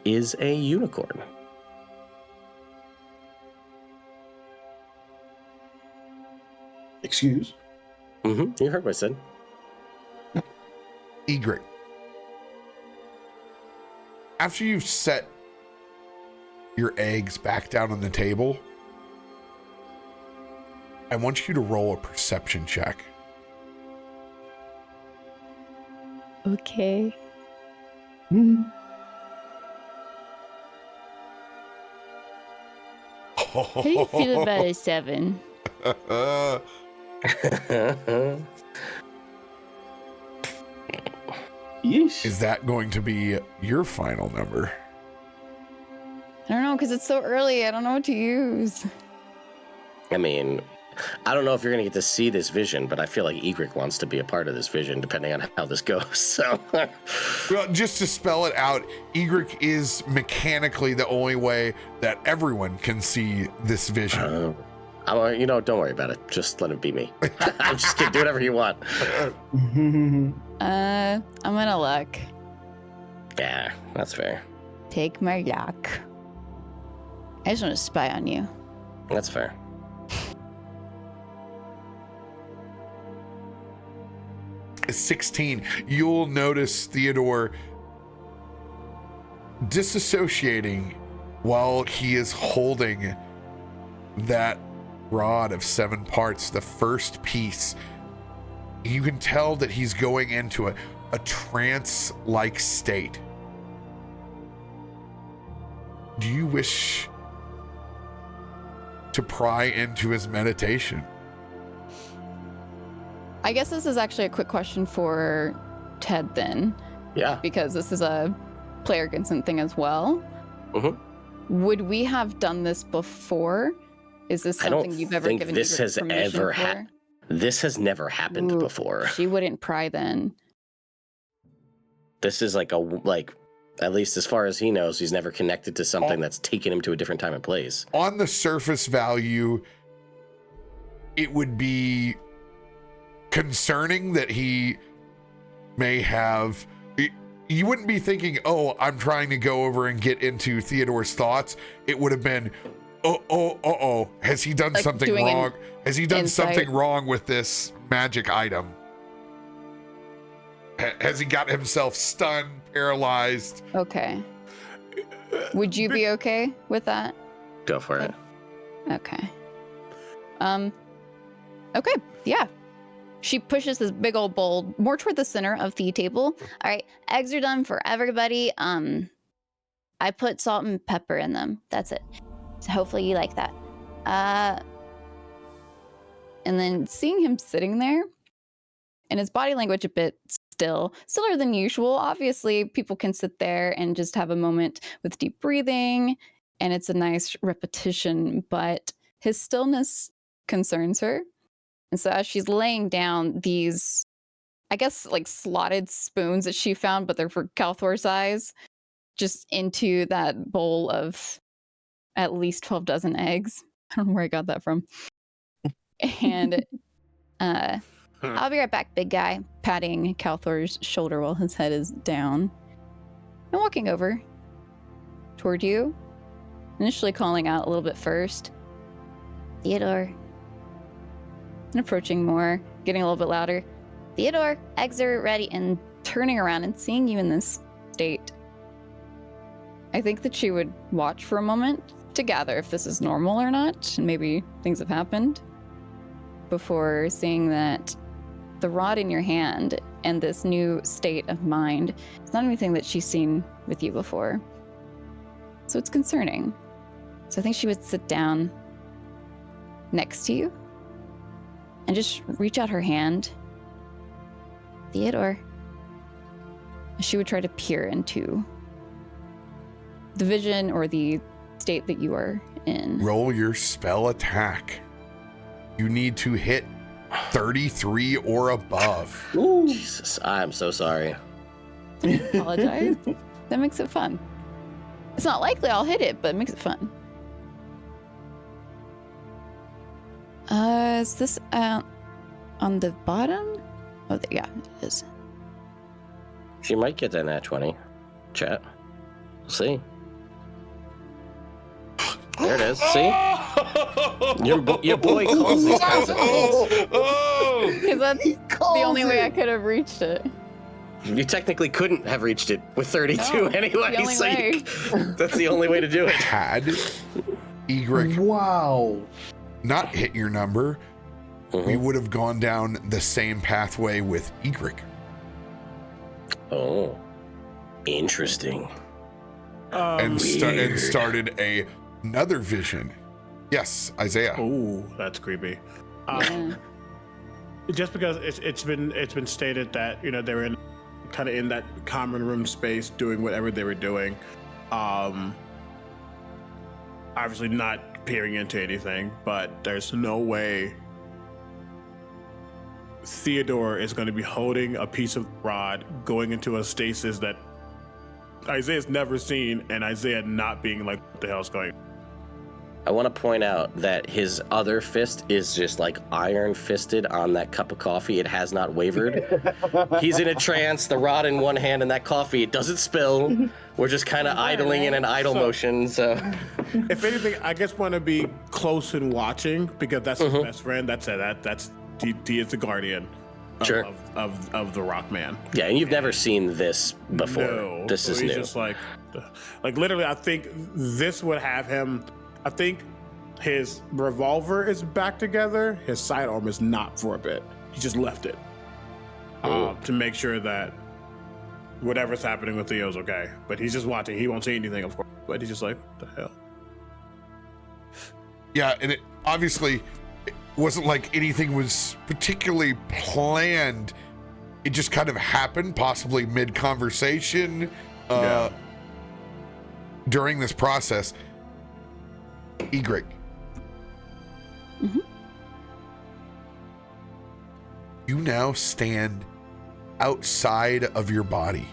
is a unicorn. Excuse? You heard what I said. Egrik. After you've set your eggs back down on the table, I want you to roll a perception check. Okay. How do you feel about a 7? Yeesh. Is that going to be your final number? I don't know, because it's so early. I don't know what to use. I mean, I don't know if you're going to get to see this vision, but I feel like Egrik wants to be a part of this vision, depending on how this goes. So, Well, just to spell it out, Egrik is mechanically the only way that everyone can see this vision. don't worry about it. Just let it be me. I'm just kidding. Do whatever you want. I'm gonna luck. Yeah, that's fair. Take my luck. I just want to spy on you. That's fair. At 16, you'll notice Theodore disassociating while he is holding that rod of 7 parts, the first piece. You can tell that he's going into a trance-like state. Do you wish to pry into his meditation? I guess this is actually a quick question for Ted then. Yeah. Because this is a player consent thing as well. Mm-hmm. Would we have done this before? Is this something you've ever given this has permission ever for? This has never happened Ooh, before. She wouldn't pry then. This is like at least as far as he knows, he's never connected to something that's taken him to a different time and place. On the surface value, it would be concerning that he may have. You wouldn't be thinking, oh, I'm trying to go over and get into Theodore's thoughts. It would have been, oh, has he done something wrong? Has he done something wrong with this magic item? Has he got himself stunned, paralyzed? Okay. Would you be okay with that? Go for it. Okay. Okay, yeah. She pushes this big old bowl more toward the center of the table. All right, eggs are done for everybody. I put salt and pepper in them. That's it. So hopefully you like that. And then seeing him sitting there, and his body language a bit stiller than usual. Obviously, people can sit there and just have a moment with deep breathing, and it's a nice repetition, but his stillness concerns her. And so as she's laying down these, I guess, like slotted spoons that she found, but they're for Kalthorr size, just into that bowl of at least 12 dozen eggs. I don't know where I got that from. And I'll be right back, big guy, patting Kalthorr's shoulder while his head is down. And walking over toward you, initially calling out a little bit first. Theodore. And approaching more, getting a little bit louder. Theodore, eggs are ready, and turning around and seeing you in this state. I think that she would watch for a moment to gather if this is normal or not, and maybe things have happened, before seeing that the rod in your hand and this new state of mind is not anything that she's seen with you before. So it's concerning. So I think she would sit down next to you and just reach out her hand. Theodore. She would try to peer into the vision or the state that you are in. Roll your spell attack. You need to hit 33 or above. Ooh. Jesus, I'm so sorry. I apologize. That makes it fun. It's not likely I'll hit it, but it makes it fun. Is this on the bottom? Oh, yeah, it is. She might get that nat 20. Chat. We'll see. There it is. See? Your boy calls these kinds of things. Because that's the only way I could have reached it. You technically couldn't have reached it with 32 anyway. the only So way. that's the only way to do it. Had Egrik Wow. not hit your number, we would have gone down the same pathway with Egrik. Oh, interesting. And started another vision. Yes, Isaiah. Ooh, that's creepy. Yeah. Just because it's been stated that they're in kind of in that common room space doing whatever they were doing, obviously not peering into anything, but there's no way Theodore is going to be holding a piece of rod going into a stasis that Isaiah's never seen, and Isaiah not being like, what the hell's going on? I want to point out that his other fist is just like iron fisted on that cup of coffee. It has not wavered. He's in a trance, the rod in one hand and that coffee, it doesn't spill. We're just kind of idling in an idle motion. So if anything, I just want to be close and watching because that's his best friend. That's he is the guardian of the Rock Man. Yeah, and you've never seen this before. No. This So is he's new. just like literally, I think this would have him. I think his revolver is back together. His sidearm is not for a bit. He just left it to make sure that whatever's happening with Theo's okay. But he's just watching. He won't say anything, of course. But he's just like, what the hell? Yeah, and it obviously it wasn't like anything was particularly planned. It just kind of happened, possibly mid-conversation during this process. Egrik. You now stand outside of your body.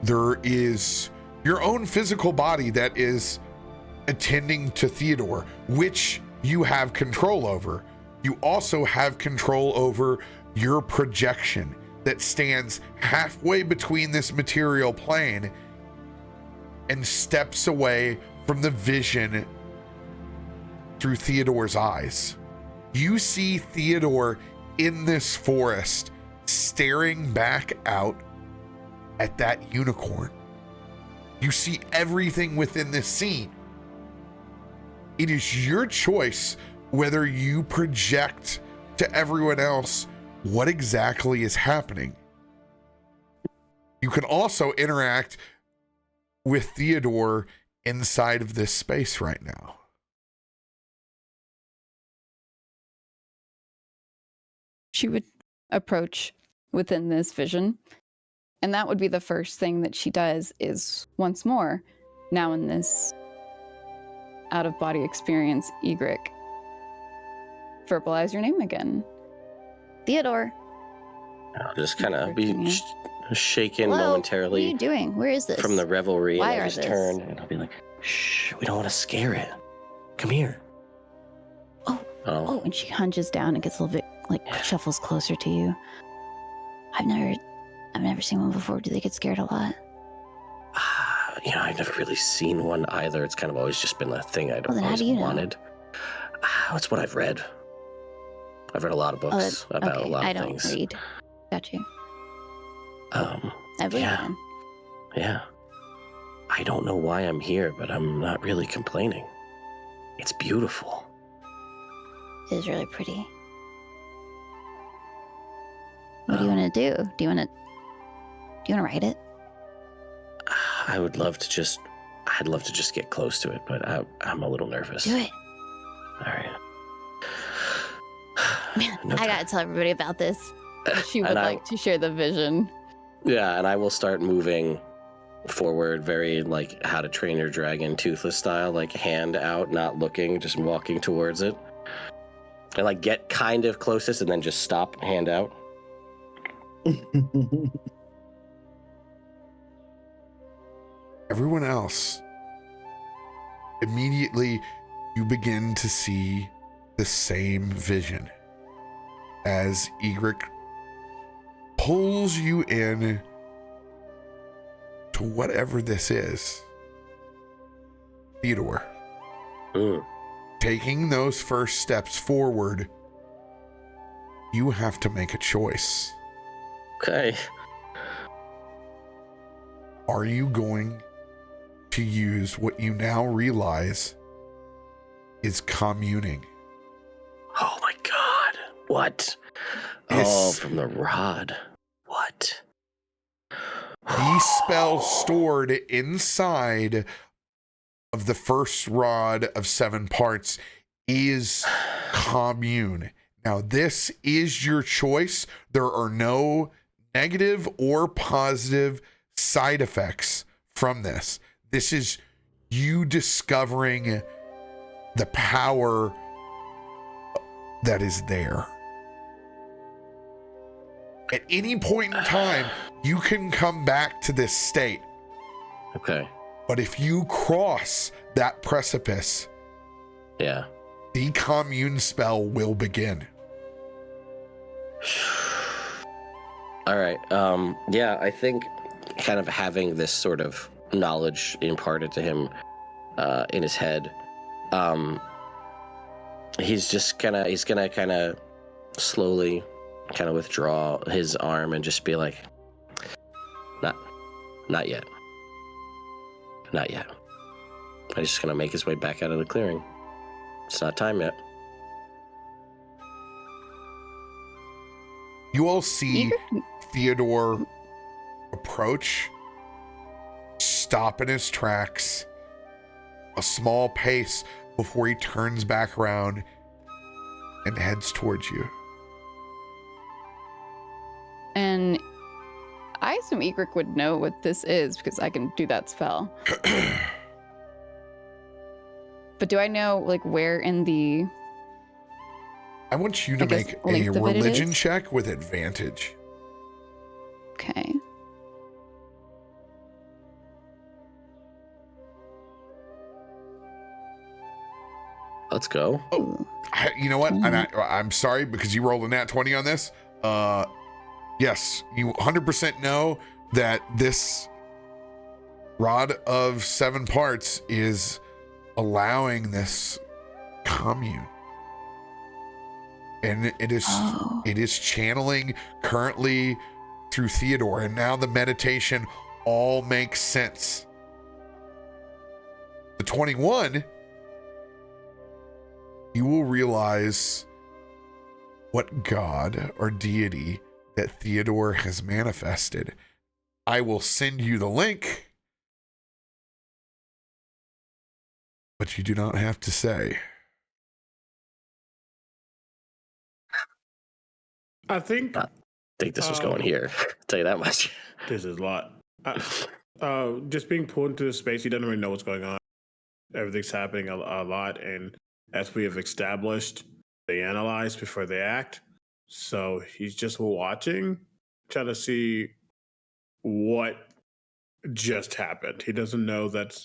There is your own physical body that is attending to Theodore, which you have control over. You also have control over your projection that stands halfway between this material plane and steps away from the vision through Theodore's eyes. You see Theodore in this forest staring back out at that unicorn. You see everything within this scene. It is your choice whether you project to everyone else what exactly is happening. You can also interact with Theodore inside of this space right now. She would approach within this vision, and that would be the first thing that she does is once more, now in this out-of-body experience, Egrik, verbalize your name again. Theodore. I'll just kind of be shaken Hello? momentarily. What are you doing? Where is this? From the revelry, Why and I are just this? turn and I'll be like, shh, we don't want to scare it. Come here. Oh, and she hunches down and gets a little bit shuffles closer to you. I've never seen one before. Do they get scared a lot? I've never really seen one either. It's kind of always just been a thing I'd Well, then how always do you know? wanted. That's what I've read. I've read a lot of books about a lot of things. I don't read. Got you. Um, I believe yeah. in. Yeah. I don't know why I'm here, but I'm not really complaining. It's beautiful. It is really pretty. What do you want to do? Do you want to write it? I'd love to just get close to it, but I'm a little nervous. Do it. All right. Man, No I time. gotta tell everybody about this. She would And like to share the vision. Yeah, and I will start moving forward, very like How to Train Your Dragon Toothless style, like hand out, not looking, just walking towards it. And like get kind of closest and then just stop, hand out. Everyone else, immediately you begin to see the same vision as Egrik pulls you in to whatever this is. Theodore, taking those first steps forward, you have to make a choice. Okay. Are you going to use what you now realize is communing? Oh my god. What? Oh, from the rod. What? The spell stored inside of the first rod of 7 parts is commune. Now, this is your choice. There are no negative or positive side effects from this. This is you discovering the power that is there. At any point in time, you can come back to this state. Okay. But if you cross that precipice, Yeah. the commune spell will begin. All right. Yeah, I think kind of having this sort of knowledge imparted to him in his head, he's gonna kind of slowly kind of withdraw his arm and just be like, not yet. Not yet. He's just gonna make his way back out of the clearing. It's not time yet. You all see Theodore approach, stop in his tracks, a small pace before he turns back around and heads towards you. And I assume Egrik would know what this is because I can do that spell. But do I know like where in the... I want you to make a length of it religion is? check with advantage. Okay. Let's go. You know what? And I'm sorry because you rolled a nat 20 on this. Yes, you 100% know that this rod of 7 parts is allowing this commune. And it is channeling currently through Theodore, and now the meditation all makes sense. The 21, you will realize what god or deity that Theodore has manifested. I will send you the link, but you do not have to say. I think This was going here. I'll tell you that much. this is a lot. Just being pulled into the space, he doesn't really know what's going on. Everything's happening a lot, and as we have established, they analyze before they act. So he's just watching, trying to see what just happened. He doesn't know that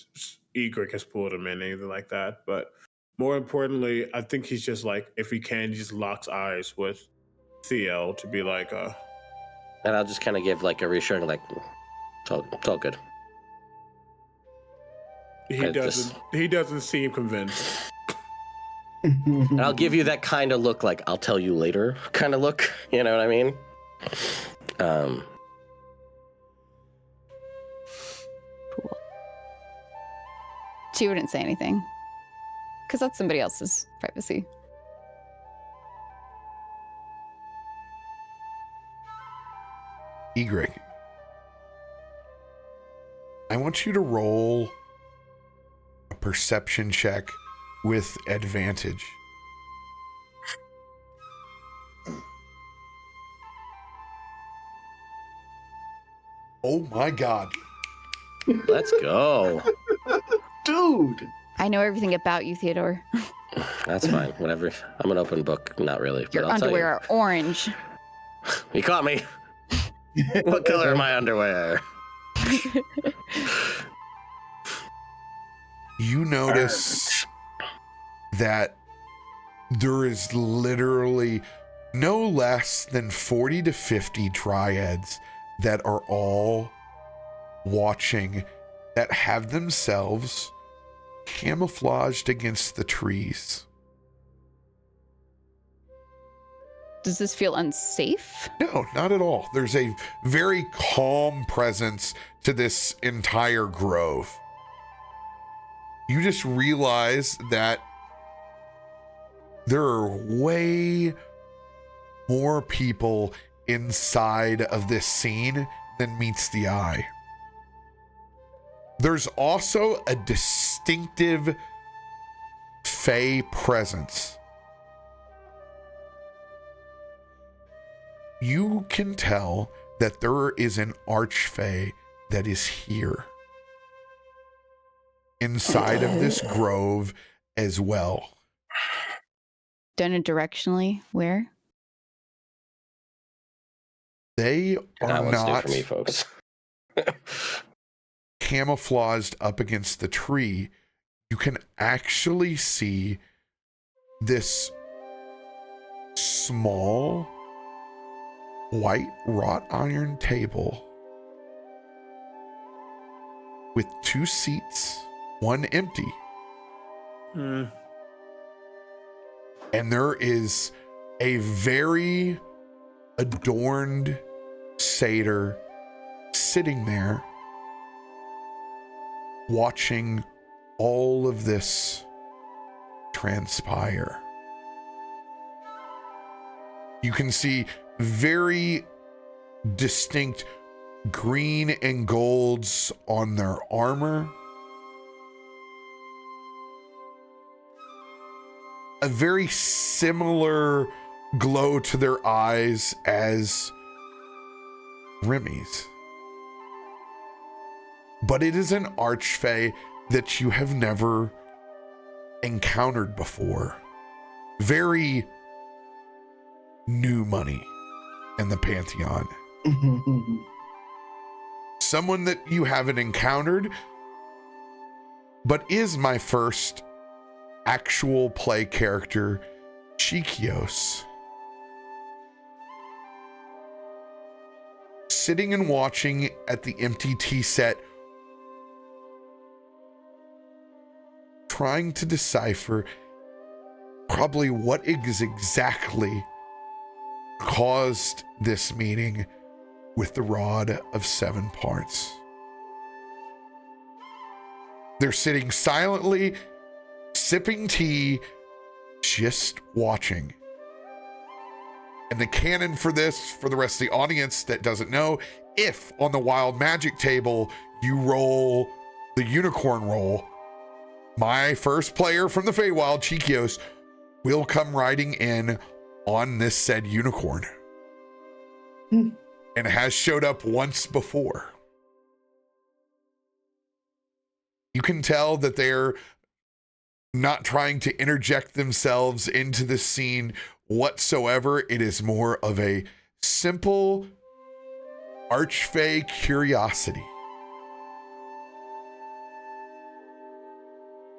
Egrik has pulled him in, anything like that. But more importantly, I think he's just like, if he can, he just locks eyes with Theo to be like, And I'll just kind of give like a reassuring, like, it's all good. he doesn't seem convinced. And I'll give you that kind of look, like, I'll tell you later kind of look. You know what I mean? Cool. She wouldn't say anything. Because that's somebody else's privacy. Egrik, I want you to roll a perception check with advantage. Oh my god. Let's go. Dude. I know everything about you, Theodore. That's fine. Whatever. I'm an open book. Not really. But Your I'll tell underwear are orange. you caught me. What color are my underwear? You notice that there is literally no less than 40 to 50 dryads that are all watching, that have themselves camouflaged against the trees. does this feel unsafe? No, not at all. There's a very calm presence to this entire grove. You just realize that there are way more people inside of this scene than meets the eye. There's also a distinctive Fey presence. You can tell that there is an Archfey that is here inside of this grove as well. Don't know directionally where? They are That one's new not for me, folks. camouflaged up against the tree. You can actually see this small white wrought iron table with 2 seats, 1 empty. And there is a very adorned satyr sitting there watching all of this transpire. You can see very distinct green and golds on their armor. A very similar glow to their eyes as Remy's. But it is an Archfey that you have never encountered before. Very new money in the Pantheon. Someone that you haven't encountered, but is my first actual play character, Chikios. Sitting and watching at the empty tea set, trying to decipher probably what is exactly caused this meeting with the Rod of 7 Parts. They're sitting silently, sipping tea, just watching. And the canon for this, for the rest of the audience that doesn't know, if on the Wild Magic table you roll the unicorn roll, my first player from the Feywild, Chikios, will come riding in on this said unicorn. And has showed up once before. You can tell that they're not trying to interject themselves into the scene whatsoever. It is more of a simple Archfey curiosity.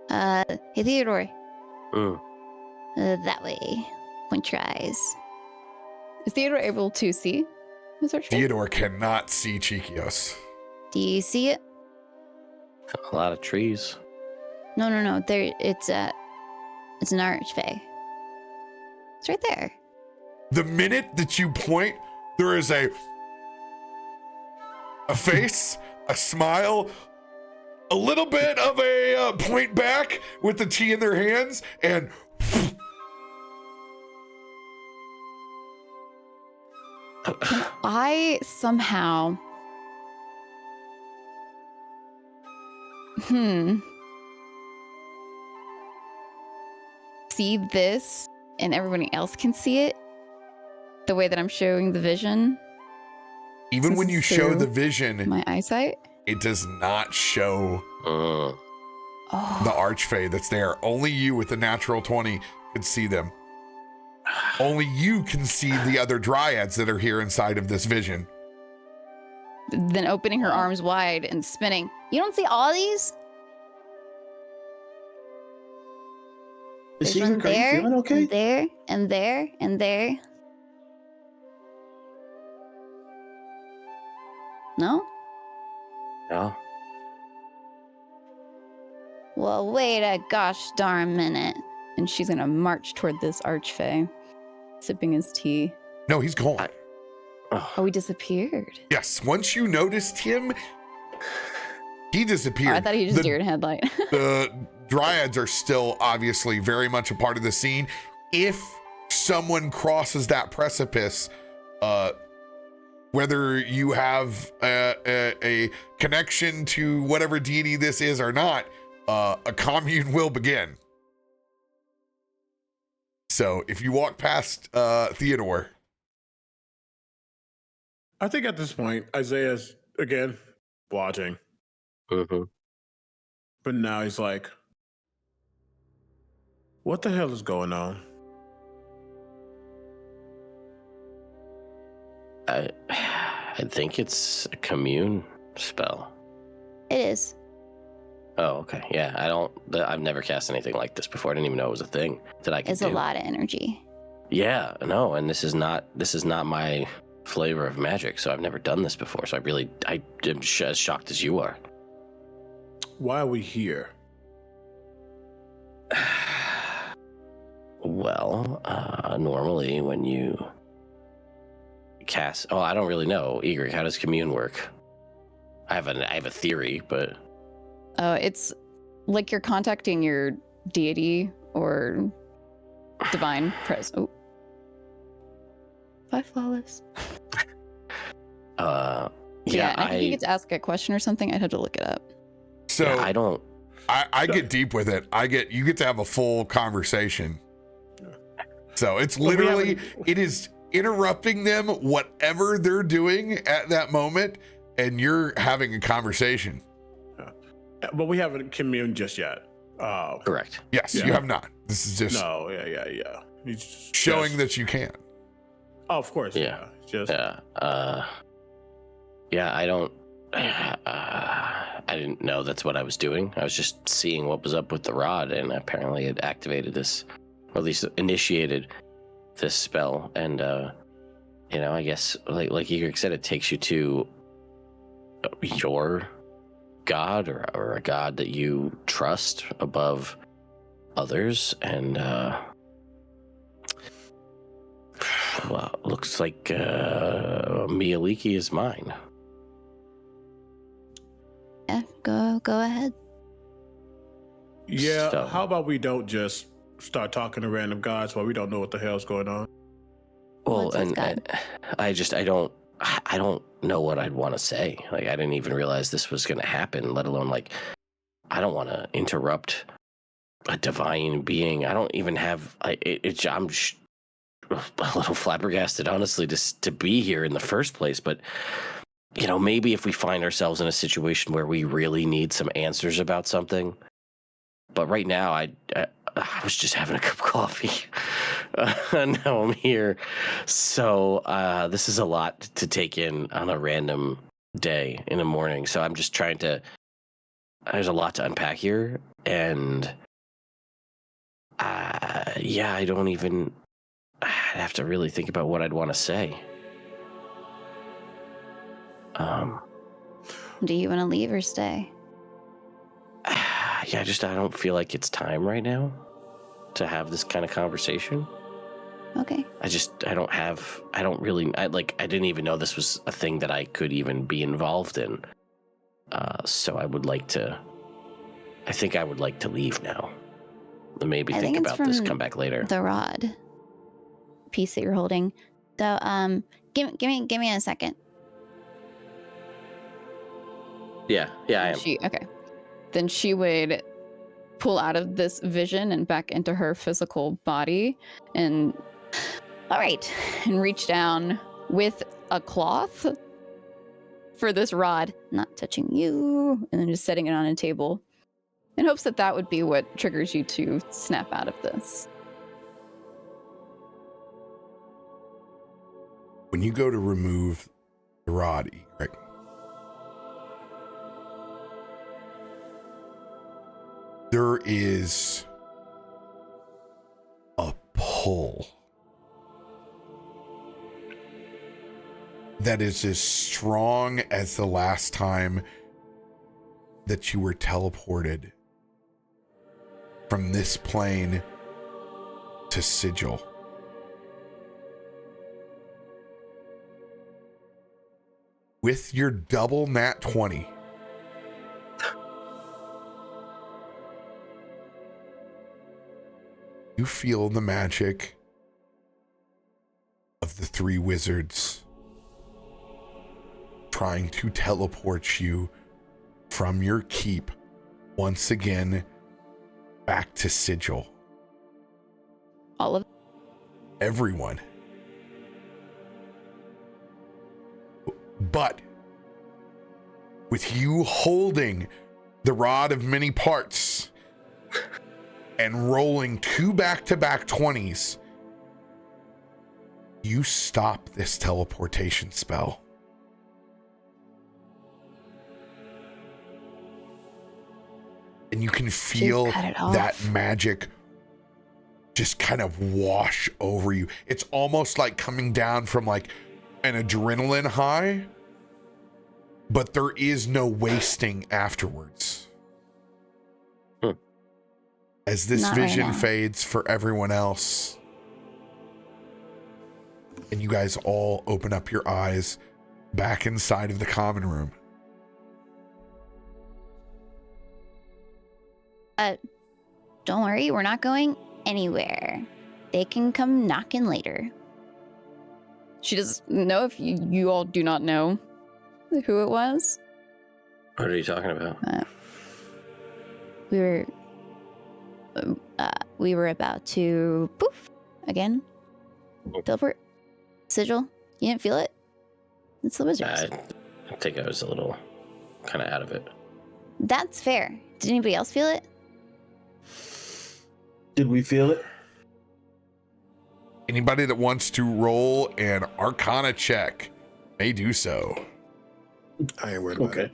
Hey Theodore. That way. Point your eyes. Is Theodore able to see this Archfey? Theodore cannot see Chikios. Do you see it? A lot of trees. No. There, it's an Archfey. It's right there. The minute that you point, there is a face, a smile, a little bit of a point back with the tea in their hands, and I somehow see this and everybody else can see it the way that I'm showing the vision. even Since when you it's show through the vision, my eyesight. it does not show Oh. the Archfey that's there. Only you with the natural 20 could see them. Only you can see the other dryads that are here inside of this vision. Then opening her arms wide and spinning. You don't see all these? Is There's one Egrik, are you there, feeling okay? and there, and there, and there. No? No. Well, wait a gosh darn minute. And she's gonna march toward this Archfey, sipping his tea. No, he's gone. Oh, he disappeared. Yes, once you noticed him, he Oh, disappeared. I thought he just deer in headlight. The dryads are still obviously very much a part of the scene. If someone crosses that precipice, whether you have a connection to whatever deity this is or not, a commune will begin. So if you walk past Theodore, I think at this point, Isaiah's again watching, Mm-hmm. but now he's like, "What the hell is going on?" I think it's a commune spell. It is. Oh, okay. Yeah, I've never cast anything like this before. I didn't even know it was a thing that I could It's do. a lot of energy. Yeah, no, and this is not my flavor of magic, so I've never done this before. So I am as shocked as you are. Why are we here? Well, normally when you cast, I don't really know, Egrik, how does commune work? I have a theory, but It's like you're contacting your deity or divine pres. Oh. TheDFlawless. yeah, I think you get to ask a question or something. I'd have to look it up. so yeah, I don't. I get deep with it. You get to have a full conversation. So it's literally, it is interrupting them, whatever they're doing at that moment, and you're having a conversation. But we haven't communed just yet. Correct. Yes, Yeah. you have not. This is just No, yeah. He's just showing that you can. Oh, of course. Yeah. Just Yeah, I don't. I didn't know that's what I was doing. I was just seeing what was up with the rod, and apparently it activated this, or at least initiated this spell. And I guess like Egrik said, it takes you to your god or a god that you trust above others. And well, looks like Mialiki is mine. Yeah, go ahead. yeah. So- How about we don't just start talking to random guys while we don't know what the hell's going on? Well, What's his and I don't know what I'd want to say. Like, I didn't even realize this was going to happen, let alone, like, I don't want to interrupt a divine being. I don't even have, I'm a little flabbergasted, honestly, to be here in the first place. But, maybe if we find ourselves in a situation where we really need some answers about something. But right now, I was just having a cup of coffee. Now I'm here. So this is a lot to take in on a random day in the morning. So I'm just trying to, there's a lot to unpack here. And I don't even, I'd have to really think about what I'd want to say. Do you want to leave or stay? I don't feel like it's time right now to have this kind of conversation. Okay. I didn't even know this was a thing that I could even be involved in. So I would like to leave now. Maybe I think think it's about this, from come back later. The rod piece that you're holding. So give me a second. Yeah, I am. Okay. Then she would pull out of this vision and back into her physical body and reach down with a cloth for this rod, not touching you, and then just setting it on a table in hopes that would be what triggers you to snap out of this. When you go to remove the rod, Egrik, there is a pull that is as strong as the last time that you were teleported from this plane to Sigil. with your double nat 20, you feel the magic of the three wizards trying to teleport you from your keep once again back to Sigil. All of Everyone. But with you holding the rod of many parts and rolling 2 back-to-back 20s, you stop this teleportation spell. And you can feel that magic just kind of wash over you. It's almost like coming down from like an adrenaline high, but there is no wasting afterwards. As this vision fades for everyone else, and you guys all open up your eyes back inside of the common room. Don't worry, we're not going anywhere. They can come knocking later. She doesn't know if you all do not know who it was. What are you talking about? We were about to poof again. Teleport. Sigil. You didn't feel it? It's the wizards. I think I was a little kind of out of it. That's fair. Did anybody else feel it? Did we feel it? Anybody that wants to roll an Arcana check may do so. I ain't worried about it.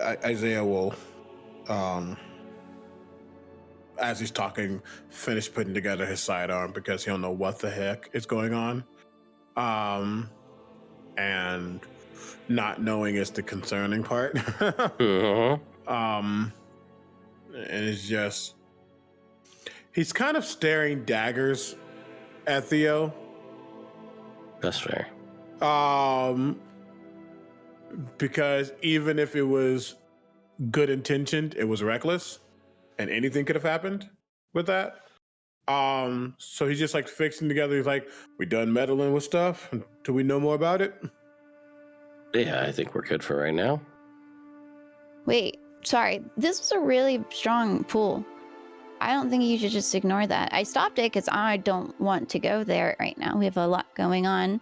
Isaiah will, as he's talking, finish putting together his sidearm because he don't know what the heck is going on. And not knowing is the concerning part. And it's just, he's kind of staring daggers at Theo. That's fair. Because even if it was good intentioned, it was reckless, and anything could have happened with that. So he's just like fixing together. He's like, "We done meddling with stuff. Do we know more about it?" Yeah, I think we're good for right now. Wait, sorry. This was a really strong pull. I don't think you should just ignore that. I stopped it because I don't want to go there right now. We have a lot going on.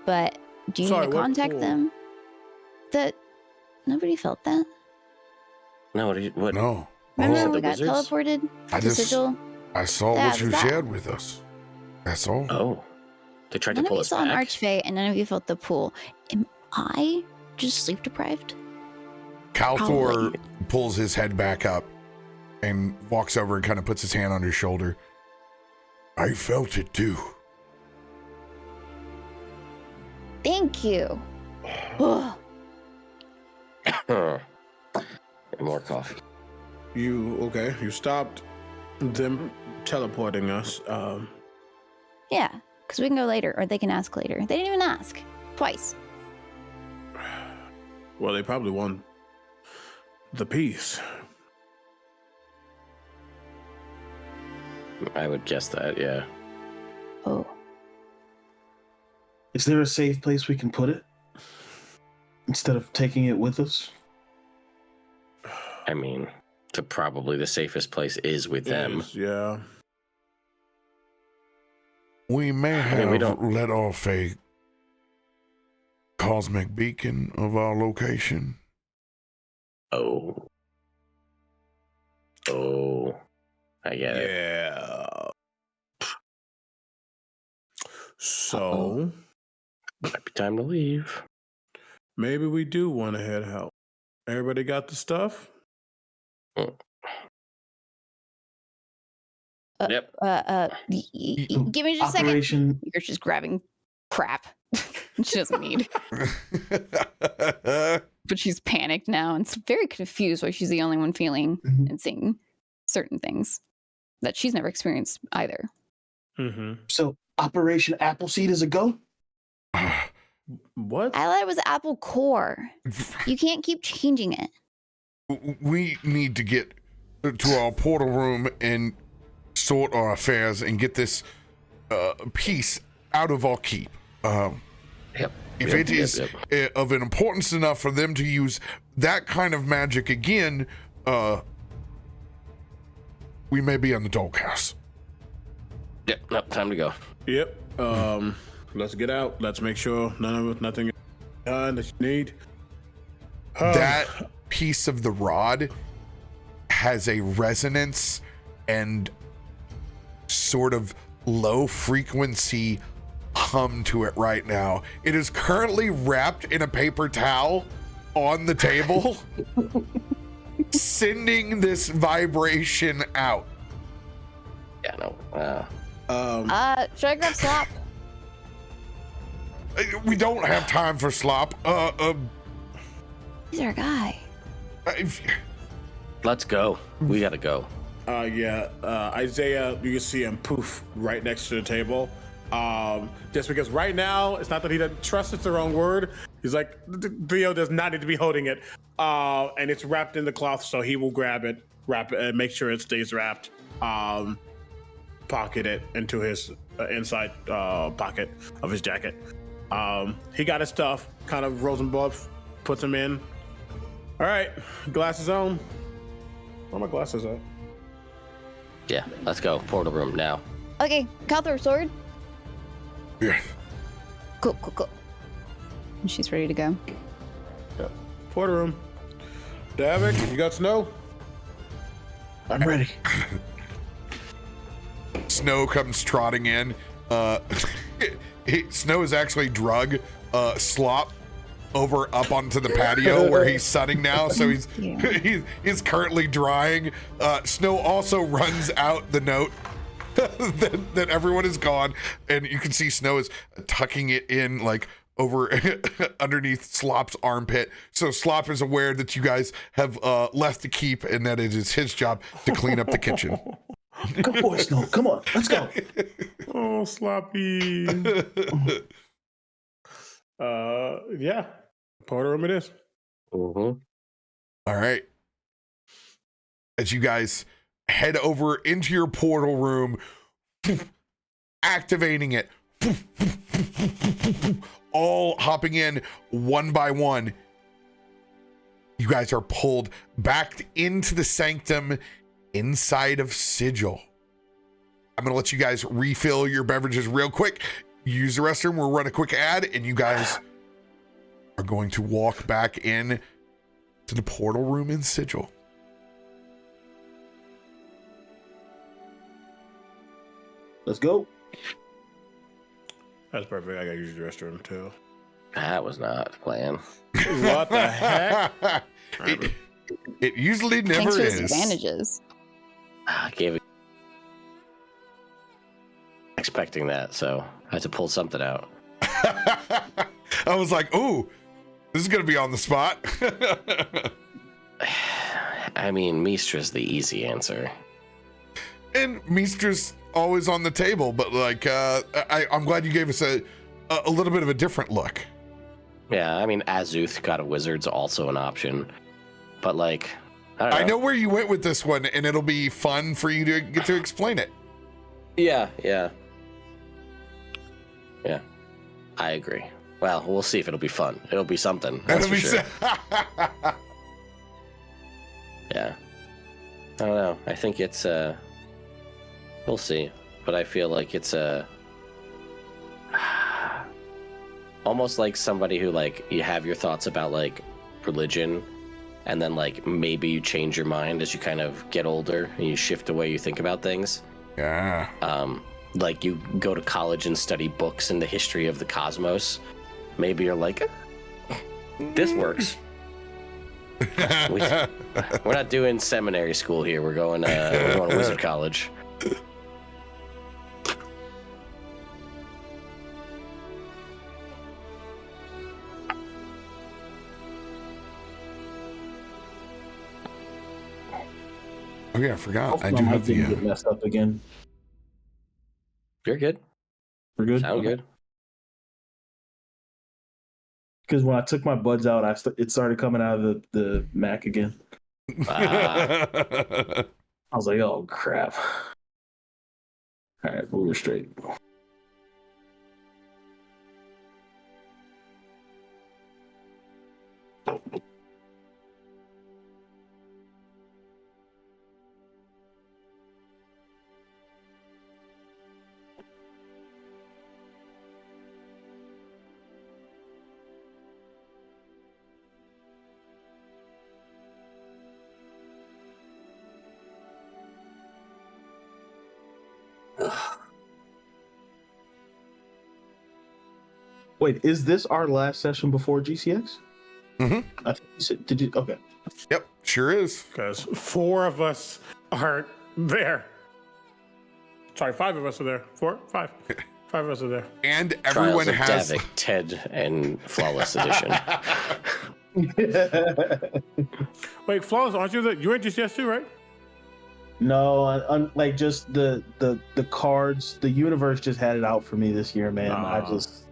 But do you need to contact them? That nobody felt that. No, what? No. Remember we got teleported to Sigil? I saw what you shared with us. That's all. Oh. They tried to pull us back. None of you saw an archfey and none of you felt the pull. Am I just sleep deprived? Kalthorr pulls his head back up and walks over and kind of puts his hand on his shoulder. I felt it too. Thank you. More coffee. You stopped them teleporting us. Yeah, because we can go later, or they can ask later. They didn't even ask. Twice. Well, they probably want the piece. I would guess that, yeah. Oh. Is there a safe place we can put it? Instead of taking it with us? I mean, probably the safest place is with them. Yeah. We may have let off a cosmic beacon of our location. Oh, I get it. Yeah. So, might be time to leave. Maybe we do want to head out. Everybody got the stuff? Yep. Give me just a second. You're just grabbing crap. She doesn't need. But she's panicked now and very confused why she's the only one feeling and seeing certain things that she's never experienced either. Mm-hmm. So Operation Appleseed is a go? What? I thought it was Apple Core. You can't keep changing it. We need to get to our portal room and sort our affairs and get this piece out of our keep. If it is of an importance enough for them to use that kind of magic again, we may be in the doghouse. Yep, nope, time to go. Yep. Let's get out. Let's make sure nothing is done that you need. That piece of the rod has a resonance and sort of low frequency hum to it right now. It is currently wrapped in a paper towel on the table, sending this vibration out. Yeah, no. Should I grab Slop? We don't have time for slop. He's our guy. Let's go. We gotta go. Isaiah, you can see him poof right next to the table. Just because right now, it's not that he doesn't trust it's the wrong word. He's like, Theo does not need to be holding it. And it's wrapped in the cloth, so he will grab it, wrap it, and make sure it stays wrapped. Pocket it into his inside pocket of his jacket. He got his stuff, kind of rolls them both, puts them in. All right, glasses on. Where are my glasses at? Yeah, let's go. Portal room now. Okay, Kalthorr sword. Yeah. Cool. And she's ready to go. Yeah. Porter room. Davik, you got snow? I'm ready. Snow comes trotting in. Snow is actually drug Slop over up onto the patio where he's sunning now, so he's currently drying. Snow also runs out the note that everyone is gone, and you can see Snow is tucking it in like over underneath Slop's armpit, so Slop is aware that you guys have left the keep and that it is his job to clean up the kitchen. Good boy, Snow. Come on, let's go. Oh, Sloppy. Yeah. Porter room it is. Mm-hmm. All right. As you guys head over into your portal room, activating it, all hopping in one by one, you guys are pulled back into the sanctum inside of Sigil. I'm going to let you guys refill your beverages real quick. Use the restroom. We'll run a quick ad, and you guys are going to walk back in to the portal room in Sigil. Let's go. That's perfect. I gotta use the restroom too. That was not planned. What the heck? It usually never Thanks for is. his advantages. I gave it. Expecting that, so I had to pull something out. I was like, "Ooh, this is gonna be on the spot." I mean, Mistra's the easy answer. And Mistra's always on the table, but like, I'm glad you gave us a little bit of a different look. Yeah, I mean, Azuth got a wizard's also an option, but like, I know where you went with this one, and it'll be fun for you to get to explain it. Yeah. I agree. Well, we'll see if it'll be fun. It'll be something. That's for sure. Yeah. I don't know. I think it's we'll see. But I feel like it's almost like somebody who like you have your thoughts about like religion, and then like maybe you change your mind as you kind of get older and you shift the way you think about things. Yeah. Like you go to college and study books in the history of the cosmos. Maybe you're like, this works. We're not doing seminary school here. We're going to wizard college. Oh yeah, I forgot. I Hopefully do my have mic didn't the. get messed up again. You're good. We're good. Sound good. Because when I took my buds out, it started coming out of the Mac again. I was like, oh crap. All right, we're straight. Wait, is this our last session before GCX? Mm-hmm. I think you said, did you? Okay. Yep, sure is. Because 4 of us aren't there. Sorry, 5 of us are there. 4, 5. 5 of us are there. And everyone Trials of has Davik, Ted, and Flawless Edition. Wait, Flawless, aren't you there? You're in GCS too, right? No, like just the cards. The universe just had it out for me this year, man. I was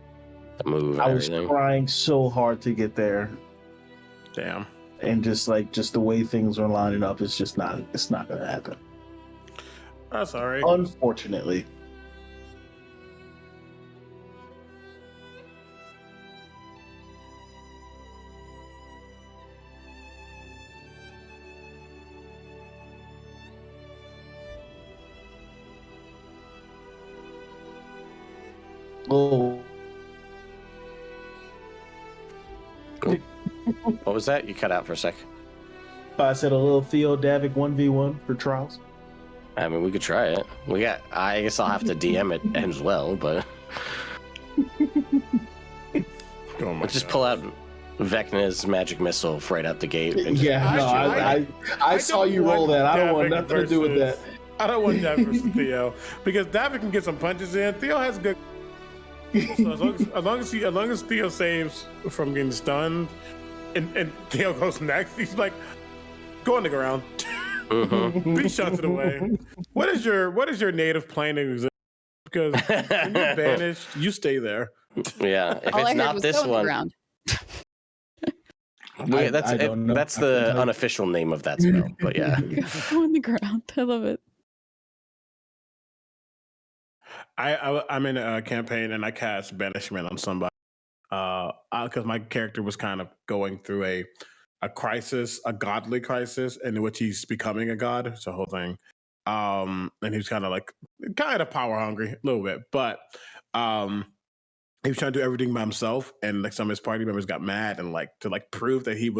Everything. trying so hard to get there. Damn. And just the way things are lining up, it's not gonna happen. That's all right. Unfortunately. Oh. What was that? You cut out for a sec. I said a little Theo Davik 1v1 for trials. I mean, we could try it. I guess I'll have to DM it as well, but Oh just pull out Vecna's magic missile right out the gate. And I saw you roll that. I don't want nothing to do with that. I don't want that versus Theo because Davik can get some punches in. Theo has good. So as long as Theo saves from getting stunned, and Theo goes next, he's like, go on the ground. Mm-hmm. Be shunted away. What is your native plane of existence? Because when you're banished, you stay there. Yeah, if it's not this one, that's the unofficial name of that spell. But yeah, Go on the ground. I love it. I'm in a campaign and I cast banishment on somebody because my character was kind of going through a crisis, a godly crisis, in which he's becoming a god. It's a whole thing. And he was kind of power hungry a little bit, but he was trying to do everything by himself. And like some of his party members got mad and to prove that he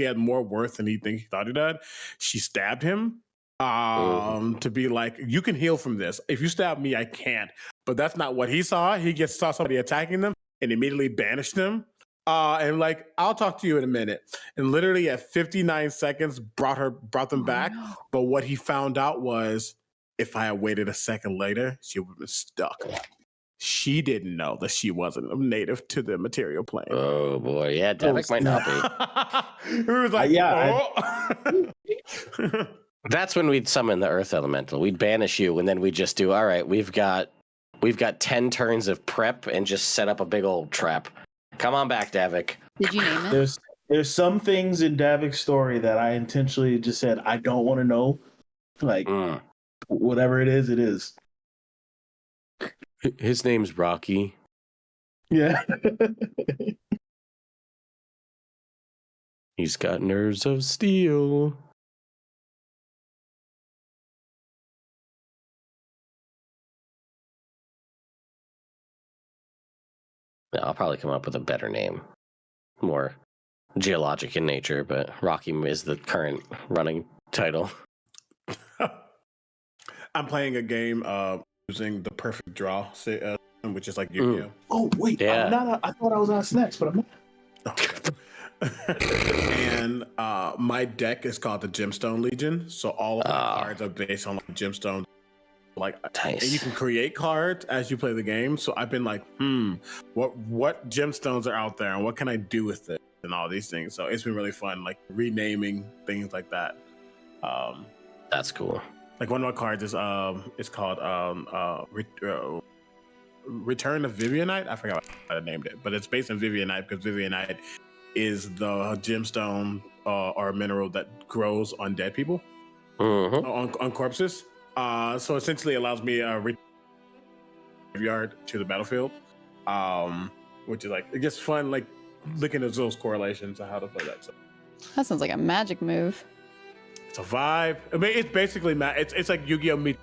had more worth than he thought he did. She stabbed him. To be like, you can heal from this. If you stab me, I can't. But that's not what he saw. He saw somebody attacking them and immediately banished them. And like, I'll talk to you in a minute. And literally at 59 seconds, brought them back. No. But what he found out was, if I had waited a second later, she would have been stuck. She didn't know that she wasn't a native to the material plane. oh boy, yeah, Davik might not be. It was like, oh. That's when we'd summon the Earth Elemental. We'd banish you, and then we'd just do, all right, we've got 10 turns of prep and just set up a big old trap. Come on back, Davik. Did you name it? There's some things in Davik's story that I intentionally just said I don't want to know. Like whatever it is, it is. His name's Rocky. Yeah. He's got nerves of steel. Yeah, I'll probably come up with a better name. More geologic in nature, but Rocky is the current running title. I'm playing a game using the perfect draw system, which is like Yu-Gi-Oh. Oh wait, Yeah. I thought I was on snacks, but I'm not. Okay. And my deck is called the Gemstone Legion, so all of my cards are based on gemstones. Nice. And you can create cards as you play the game. So I've been like, what gemstones are out there and what can I do with it and all these things. So it's been really fun, like renaming things like that. That's cool. Like one of my cards is it's called Return of Vivianite. I forgot what I named it, but it's based on Vivianite because Vivianite is the gemstone or mineral that grows on dead people, on corpses. So essentially, it allows me a graveyard to the battlefield, which is like it gets fun, like looking at those correlations and how to play that. So That sounds like a magic move. it's a vibe. I mean, it's basically it's like Yu-Gi-Oh! Meet.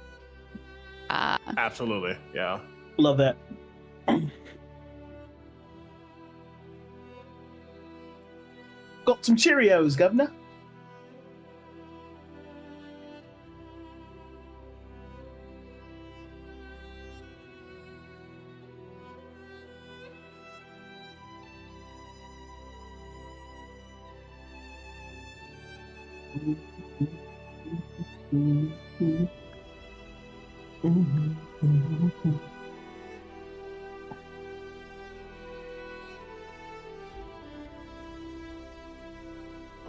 Absolutely, yeah. Love that. Got some Cheerios, governor.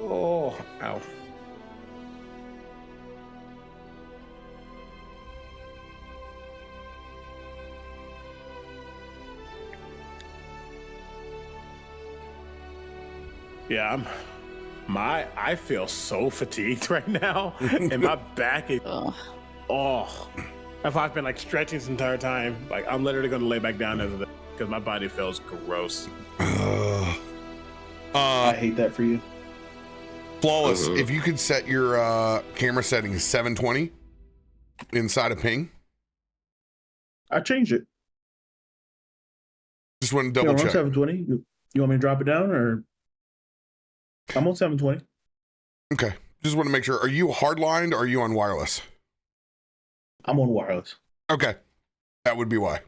Oh, ow. Yeah, I feel so fatigued right now, and my back is if I've been like stretching this entire time, like I'm literally gonna lay back down because my body feels gross. I hate that for you. Flawless, if you could set your camera settings 720 inside of ping. I changed it. Just want to double check. 720. You want me to drop it down or? I'm on 720. Okay. Just want to make sure. Are you hardlined or are you on wireless? I'm on wireless. Okay. That would be why.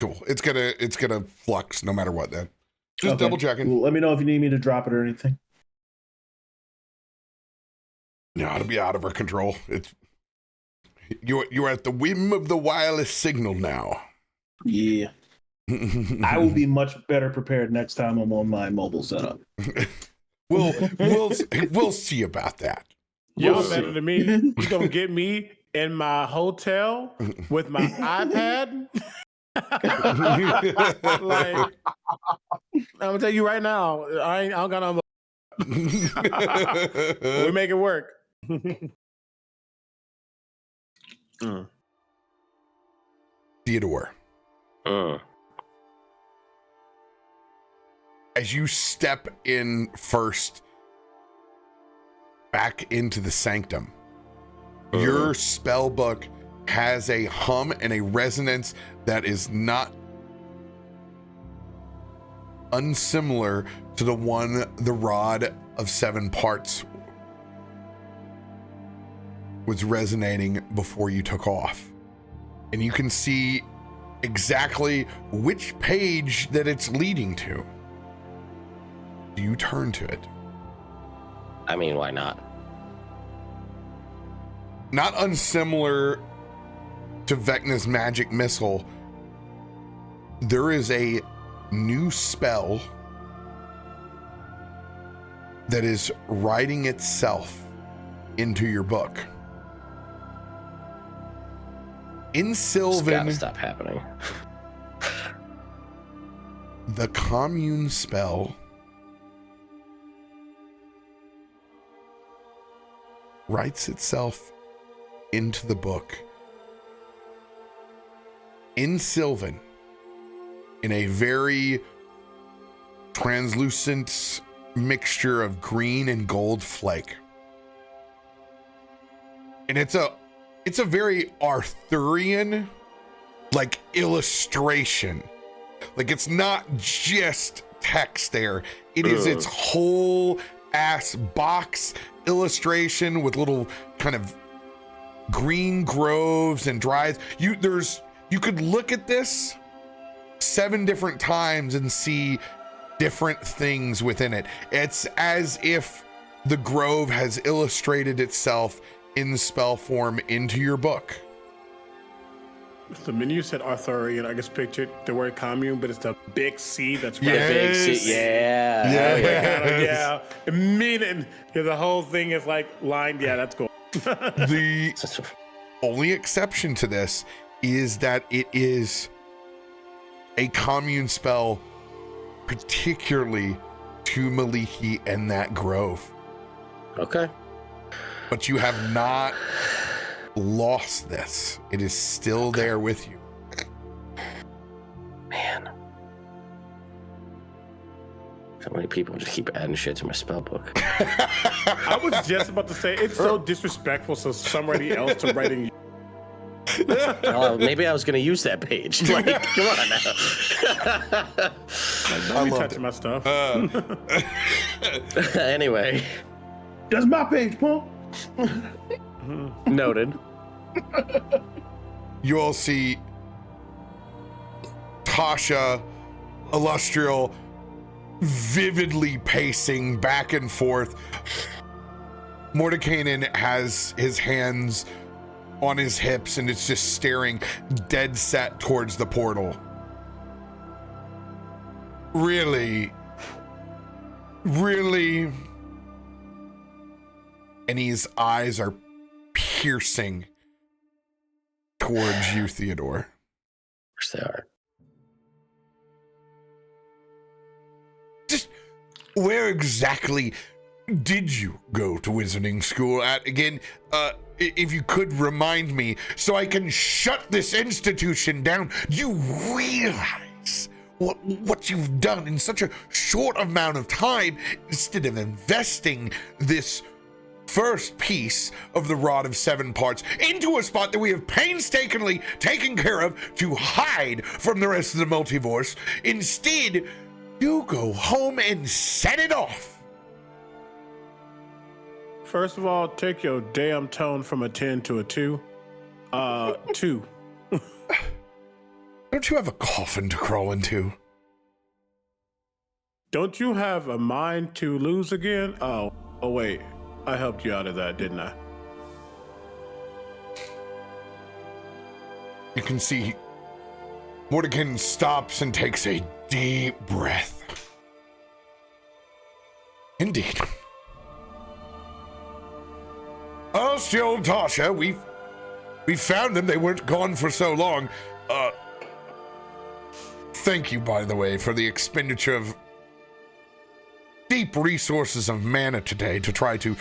Cool. It's gonna flux no matter what then. Just double checking. Well, let me know if you need me to drop it or anything. No, it'll be out of our control. It's you're at the whim of the wireless signal now. Yeah. I will be much better prepared next time I'm on my mobile setup. We'll see about that. Y'all better than me. You gonna get me in my hotel with my iPad? Like, I'm gonna tell you right now, I don't got no. We make it work. Theodore. As you step in first back into the sanctum, your spell book has a hum and a resonance that is not unsimilar to the one the Rod of Seven Parts was resonating before you took off. And you can see exactly which page that it's leading to. Do you turn to it? I mean, why not? Not unsimilar to Vecna's magic missile, there is a new spell that is writing itself into your book. In Sylvan, it's gotta stop happening. the commune spell writes itself into the book. In Sylvan, in a very translucent mixture of green and gold flake. And it's a very Arthurian like illustration. Like it's not just text there. It is its whole ass box illustration with little kind of green groves and dries. You could look at this 7 different times and see different things within it. It's as if the grove has illustrated itself in spell form into your book. The menu said Arthurian. I just pictured the word commune, but it's the big C that's right. Yes. Big C, yeah. Yeah. Meaning the whole thing is like lined. Yeah, that's cool. The only exception to this is that it is a commune spell, particularly to Maliki and that grove. Okay. But you have not lost this. It is still there with you. Man. So many people just keep adding shit to my spell book. I was just about to say, it's so disrespectful for somebody else to writing. Oh, maybe I was going to use that page. Like, come on now. Don't be touching my stuff. Anyway. That's my page, punk. Noted. You all see Tasha, Illustrial, vividly pacing back and forth. Mordekainen has his hands on his hips and it's just staring dead set towards the portal. Really? Really? And his eyes are piercing towards you, Theodore. Of course they are. Just where exactly did you go to wizarding school at again? If you could remind me so I can shut this institution down. You realize what you've done in such a short amount of time instead of investing this first piece of the Rod of Seven Parts into a spot that we have painstakingly taken care of to hide from the rest of the multiverse. Instead, you go home and set it off. First of all, take your damn tone from a 10 to a 2. 2. Don't you have a coffin to crawl into? Don't you have a mind to lose again? Oh wait. I helped you out of that, didn't I? You can see Mordekainen stops and takes a deep breath. Indeed. Oh, still, Tasha, we found them. They weren't gone for so long. Thank you, by the way, for the expenditure of deep resources of mana today to try to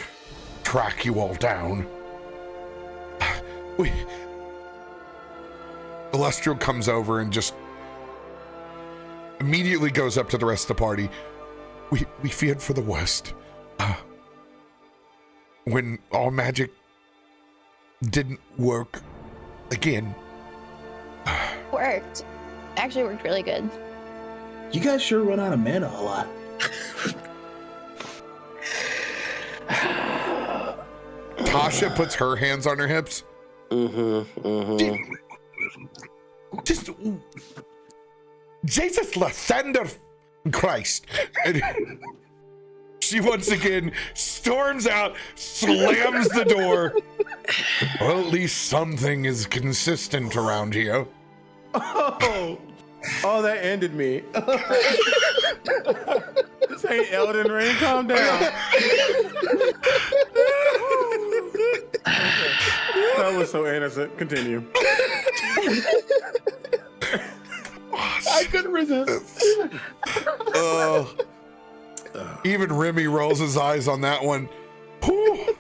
track you all down. Illustrial comes over and just immediately goes up to the rest of the party. We feared for the worst. When our magic didn't work again. Worked. Actually worked really good. You guys sure run out of mana a lot. Tasha puts her hands on her hips. Just Jesus Lysander Christ. And she once again storms out, slams the door. Well, at least something is consistent around here. Oh, that ended me. This ain't Elden Ring. Calm down. That was so innocent. Continue. I couldn't resist. Even Remy rolls his eyes on that one. Whew,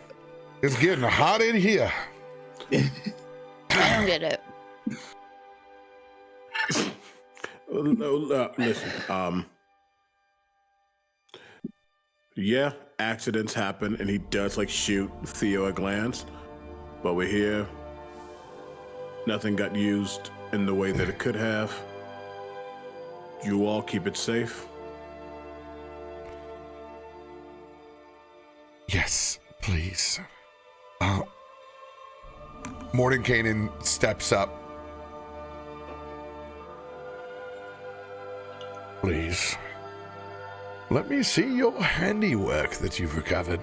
it's getting hot in here. I don't get it. Listen, yeah, accidents happen, and he does shoot Theo a glance, but we're here. Nothing got used in the way that it could have. You all keep it safe. Yes, please. Mordekainen steps up. Please, let me see your handiwork that you've recovered.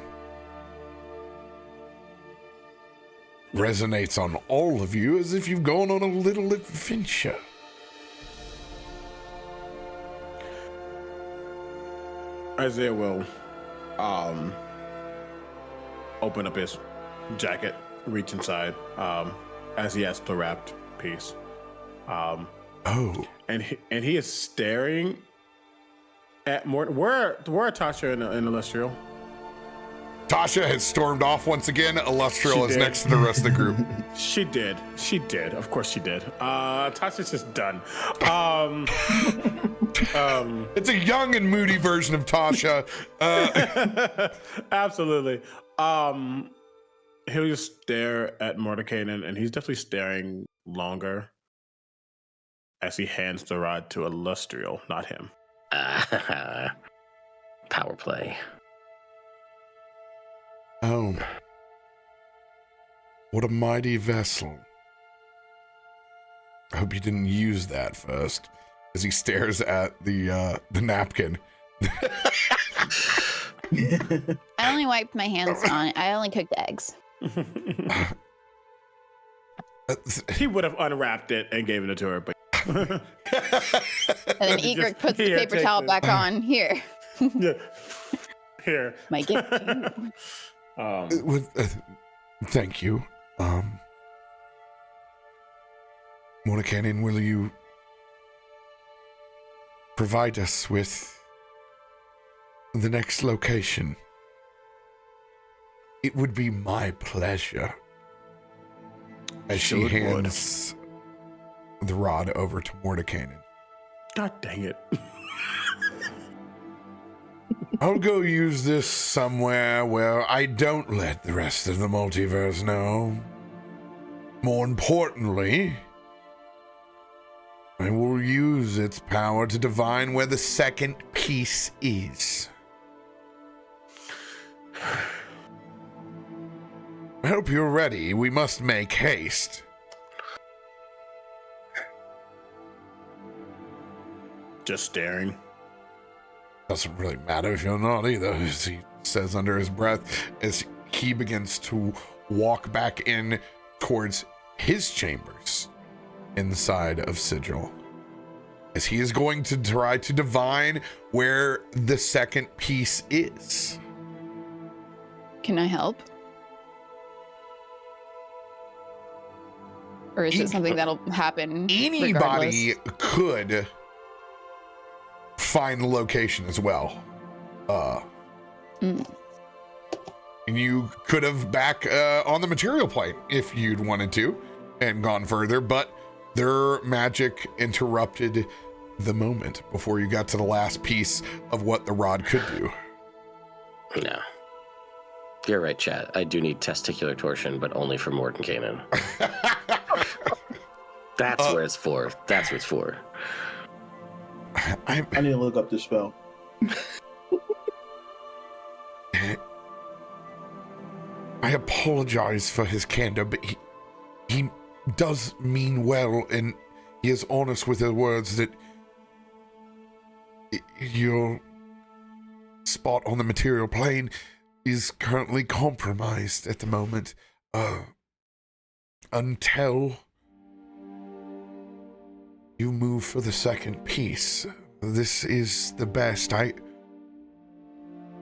Resonates on all of you as if you've gone on a little adventure. Isaiah will open up his jacket, reach inside, as he has the wrapped piece. Oh. And he is staring at Morton. Where are Tasha and Illustrial? Tasha has stormed off once again. Illustrial is did. next to the rest of the group. She did. Of course she did. Tasha's just done. It's a young and moody version of Tasha. Absolutely. He'll just stare at Mordekainen, and he's definitely staring longer as he hands the rod to Illustrial, not him. Power play. Oh. What a mighty vessel. I hope you didn't use that first. As he stares at the napkin. I only wiped my hands on it. I only cooked eggs. He would have unwrapped it and given it to her, but And then Egrik puts the paper towel back on. Here. Yeah. Here. My gift. Thank you. Mordekainen, will you provide us with the next location? It would be my pleasure. As she hands the rod over to Mordekainen. God dang it. I'll go use this somewhere where I don't let the rest of the multiverse know. More importantly, I will use its power to divine where the second piece is. I hope you're ready. We must make haste. Just staring. Doesn't really matter if you're not either, as he says under his breath, as he begins to walk back in towards his chambers inside of Sigil. As he is going to try to divine where the second piece is. Can I help? Or is it something that'll happen? Anybody regardless? could find the location as well. And you could have back on the material plane if you'd wanted to and gone further, but their magic interrupted the moment before you got to the last piece of what the rod could do. No. You're right, chat. I do need testicular torsion, but only for Mordekainen. That's where it's for. That's what it's for. I need to look up this spell. I apologize for his candor, but he does mean well, and he is honest with his words that your spot on the material plane is currently compromised at the moment. Until you move for the second piece. This is the best. I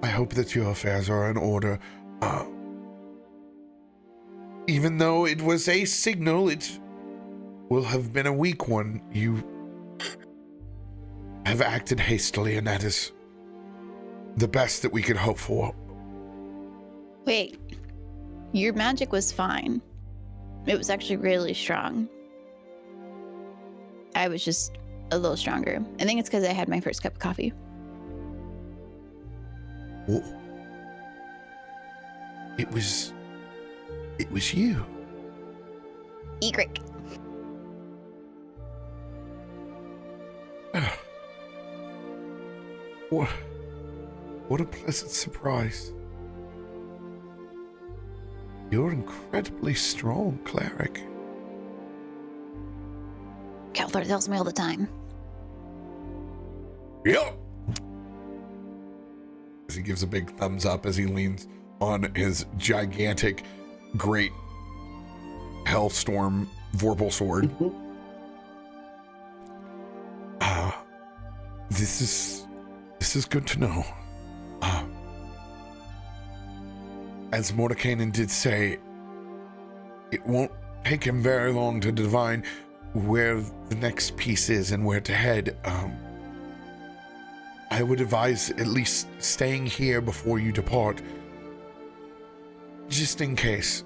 hope that your affairs are in order. Even though it was a signal, it will have been a weak one. You have acted hastily, and that is the best that we could hope for. Wait. Your magic was fine. It was actually really strong. I was just a little stronger. I think it's because I had my first cup of coffee. Well, it was you. Egrik. What a pleasant surprise. You're incredibly strong, Cleric. Kalthorr tells me all the time. Yep. As he gives a big thumbs up as he leans on his gigantic, great Hellstorm Vorpal sword. This is good to know. As Mordekainen did say, it won't taken very long to divine where the next piece is and where to head. I would advise at least staying here before you depart, just in case.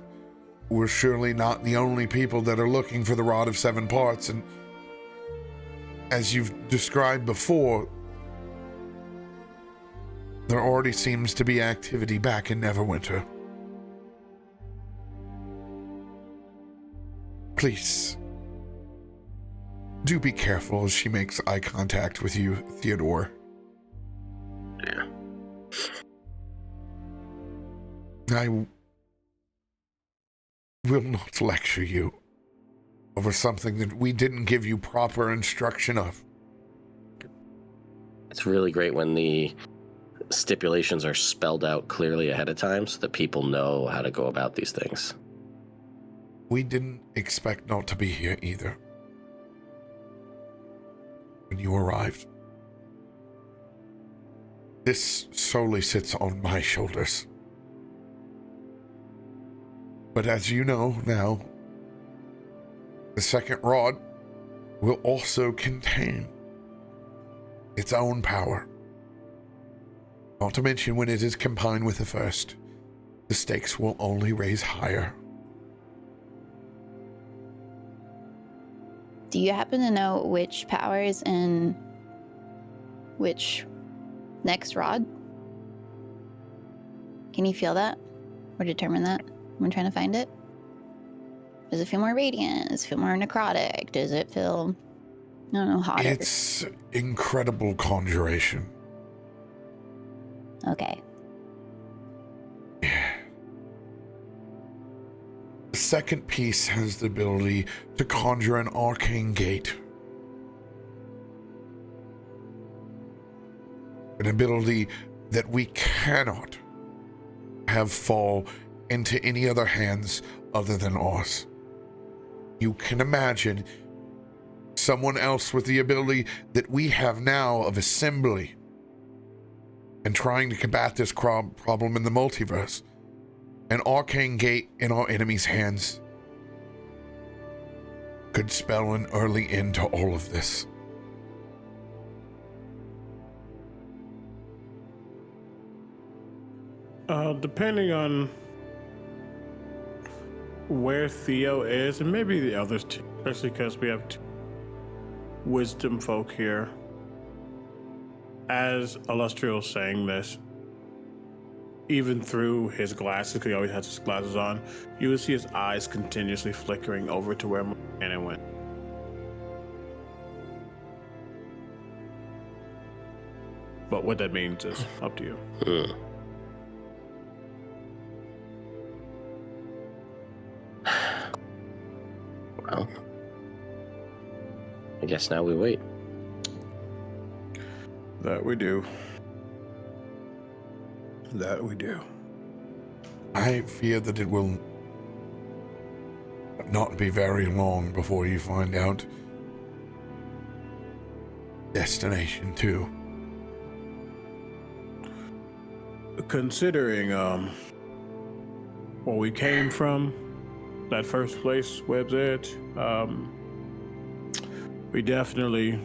We're surely not the only people that are looking for the Rod of Seven Parts, and as you've described before, there already seems to be activity back in Neverwinter. Please, do be careful as she makes eye contact with you, Theodore. Yeah. I will not lecture you over something that we didn't give you proper instruction of. It's really great when the stipulations are spelled out clearly ahead of time so that people know how to go about these things. We didn't expect not to be here either when you arrived. This solely sits on my shoulders. But as you know now, the second rod will also contain its own power. Not to mention, when it is combined with the first, the stakes will only raise higher. Do you happen to know which power is in which next rod? Can you feel that or determine that when trying to find it? Does it feel more radiant? Does it feel more necrotic? Does it feel, I don't know, hotter? It's incredible conjuration. Okay. The second piece has the ability to conjure an arcane gate. An ability that we cannot have fall into any other hands other than ours. You can imagine someone else with the ability that we have now of assembly and trying to combat this problem in the multiverse. An arcane gate in our enemy's hands could spell an early end to all of this. Depending on where Theo is, and maybe the others too, especially because we have two wisdom folk here. As Illustrial saying this, even through his glasses, because he always has his glasses on, you will see his eyes continuously flickering over to where Morgana went. But what that means is up to you. Well, I guess now we wait. That we do. That we do. I fear that it will not be very long before you find out destination 2. Considering where we came from, that first place, Webb's Edge, we definitely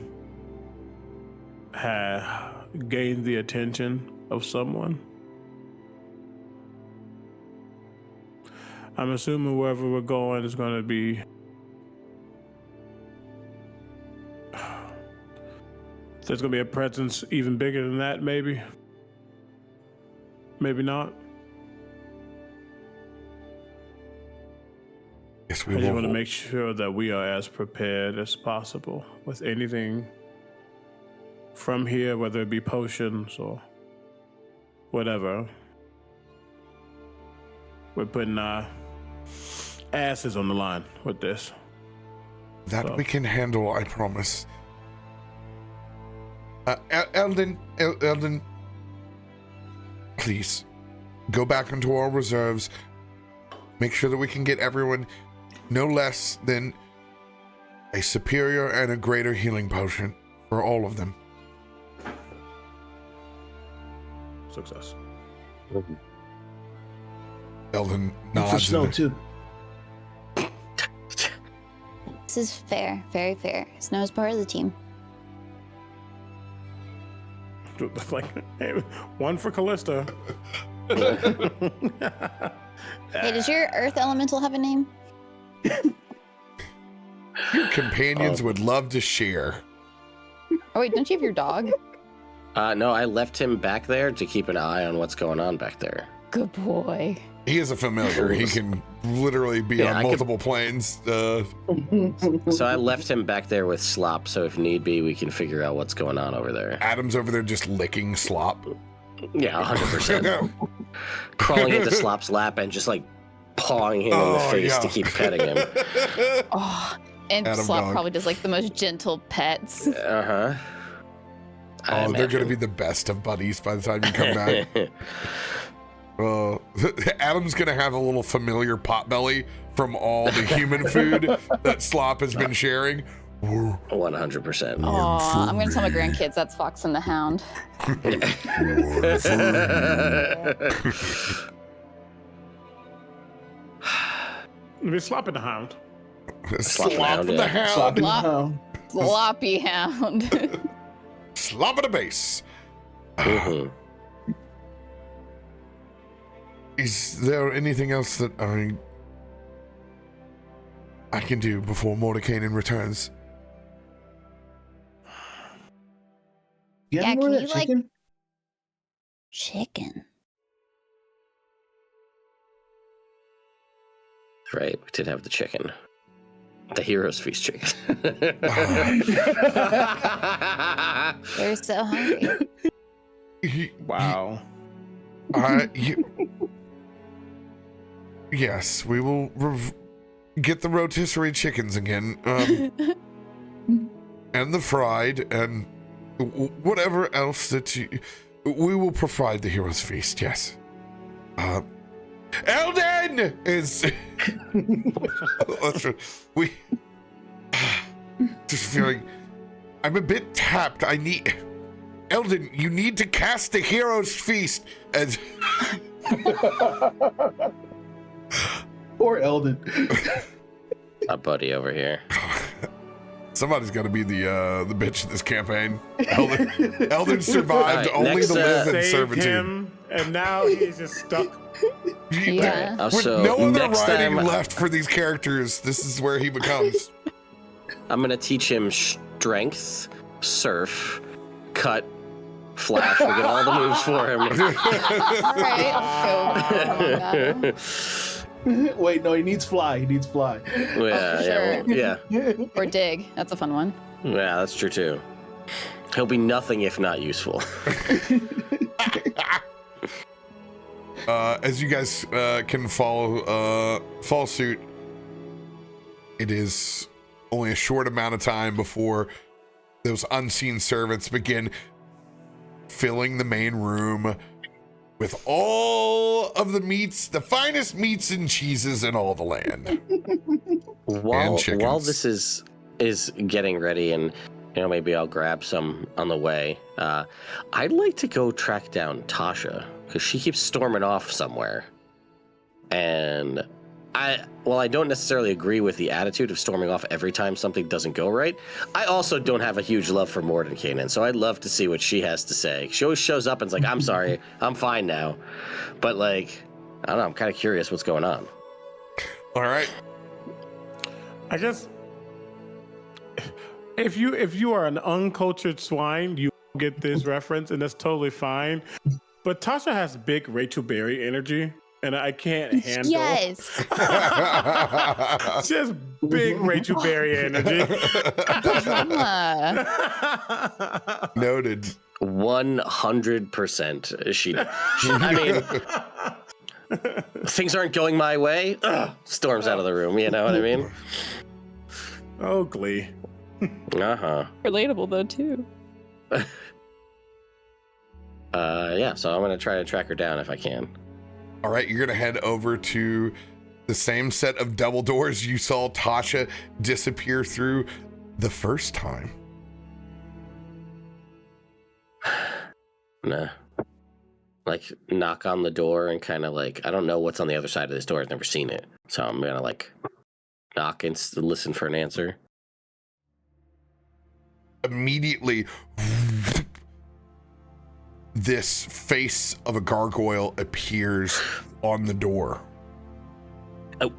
have gained the attention of someone. I'm assuming wherever we're going is going to be there's going to be a presence even bigger than that, maybe. Maybe not. Yes, we I just will. want to make sure that we are as prepared as possible with anything from here, whether it be potions or whatever. We're putting our asses on the line with this. That we can handle, I promise. Eldon, please, go back into our reserves. Make sure that we can get everyone no less than a superior and a greater healing potion for all of them. Success. Eldon For nods. Snow too. is fair. Very fair. Snow is part of the team. Like, hey, one for Callista. Hey, does your Earth Elemental have a name? Your companions would love to share. Oh wait, don't you have your dog? No, I left him back there to keep an eye on what's going on back there. Good boy. He is a familiar. He can literally be on multiple planes. So I left him back there with Slop, so if need be, we can figure out what's going on over there. Adam's over there just licking Slop. Yeah, 100%. Crawling into Slop's lap and just like pawing him in the face to keep petting him. Oh, and Adam Slop dog. probably does like the most gentle pets. Uh-huh. Oh, they're going to be the best of buddies by the time you come back. Adam's going to have a little familiar potbelly from all the human food that Slop has been sharing. 100%. Oh, I'm gonna tell my grandkids that's Fox and the Hound. We're slopping the hound. Slop in the hound. Sloppy hound. Sloppy Hound. Slop in the base. Mhm. Is there anything else that I can do before Mordekainen returns? You Yeah, have more can of you, that like- chicken? Chicken. Right, we did have the chicken. The Heroes Feast chicken. They're so hungry. Wow. Yes, we will get the rotisserie chickens again, and the fried, and whatever else that we will provide the heroes feast. Yes. Eldon is. We just feeling. I'm a bit tapped. I need. Eldon, you need to cast the heroes feast as. Poor Eldon. My buddy over here. Somebody's got to be the bitch of this campaign. Eldon survived Right, only next, to live in Saved servitude. him, and now he's just stuck. Yeah. Alright, With so no other next writing time, left for these characters, this is where he becomes. I'm gonna teach him strength, surf, cut, flash. We'll get all the moves for him. All right, let's go. Wait, no, he needs fly. He needs fly. Yeah. Or dig. That's a fun one. Yeah, that's true too. He'll be nothing if not useful. As you guys can follow suit, it is only a short amount of time before those unseen servants begin filling the main room with all of the meats, the finest meats and cheeses in all the land. While chickens. this is getting ready, and maybe I'll grab some on the way. I'd like to go track down Tasha because she keeps storming off somewhere, and I don't necessarily agree with the attitude of storming off every time something doesn't go right. I also don't have a huge love for Mordekainen, so I'd love to see what she has to say. She always shows up and's like, "I'm sorry, I'm fine now," but like, I don't know. I'm kind of curious what's going on. All right. I guess if you are an uncultured swine, you get this reference, and that's totally fine. But Tasha has big Rachel Berry energy, and I can't handle. Yes. She has big Rachel Berry energy. Drama. Noted. 100%. She I mean, things aren't going my way. Storms out of the room. You know what I mean? Oh, Glee. Uh-huh. Relatable though too. Yeah, so I'm gonna try to track her down if I can. All right, you're gonna head over to the same set of double doors you saw Tasha disappear through the first time. Nah. Like, knock on the door and kind of like, I don't know what's on the other side of this door. I've never seen it. So I'm gonna like knock and listen for an answer. immediately this face of a gargoyle appears on the door. Oh.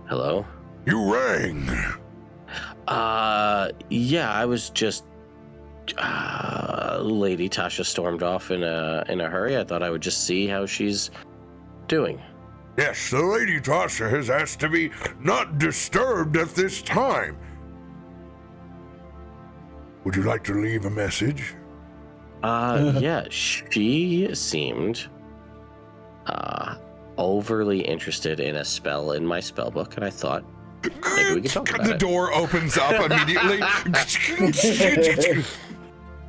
Hello? You rang. Yeah, I was just Lady Tasha stormed off in a hurry. I thought I would just see how she's doing. Yes, the Lady Tasha has asked to be not disturbed at this time. Would you like to leave a message? Yeah, she seemed overly interested in a spell in my spell book, and I thought maybe we could talk about The it. door opens up immediately.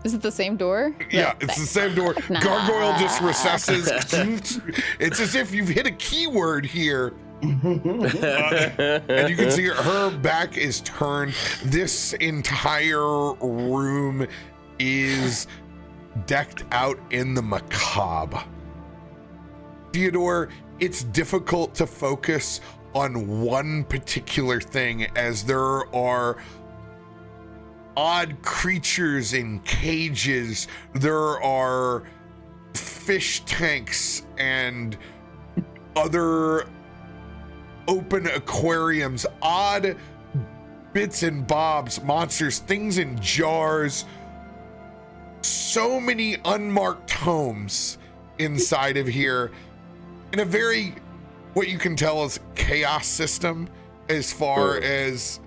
Is it the same door? Yeah, it's the same door. Nah. Gargoyle just recesses. It's as if you've hit a keyword here. And you can see her back is turned. This entire room is decked out in the macabre. Theodore, it's difficult to focus on one particular thing as there are odd creatures in cages. There are fish tanks and other open aquariums, odd bits and bobs, monsters, things in jars. So many unmarked tomes inside of here in a very, what you can tell is chaos system as far as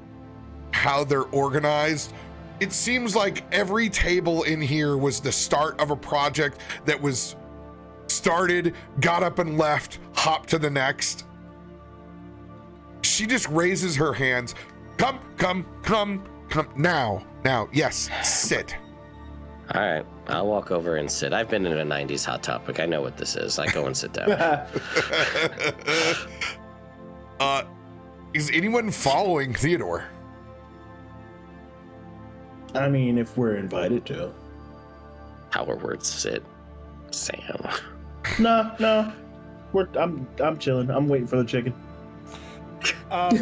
how they're organized. It seems like every table in here was the start of a project that was started, got up and left, hopped to the next. She just raises her hands. Come now. Yes, sit. All right, I'll walk over and sit. I've been in a 90s Hot Topic. I know what this is. I go and sit down. Is anyone following Theodore? I mean, if we're invited to. Power words sit. Sam. No. I'm chilling. I'm waiting for the chicken. What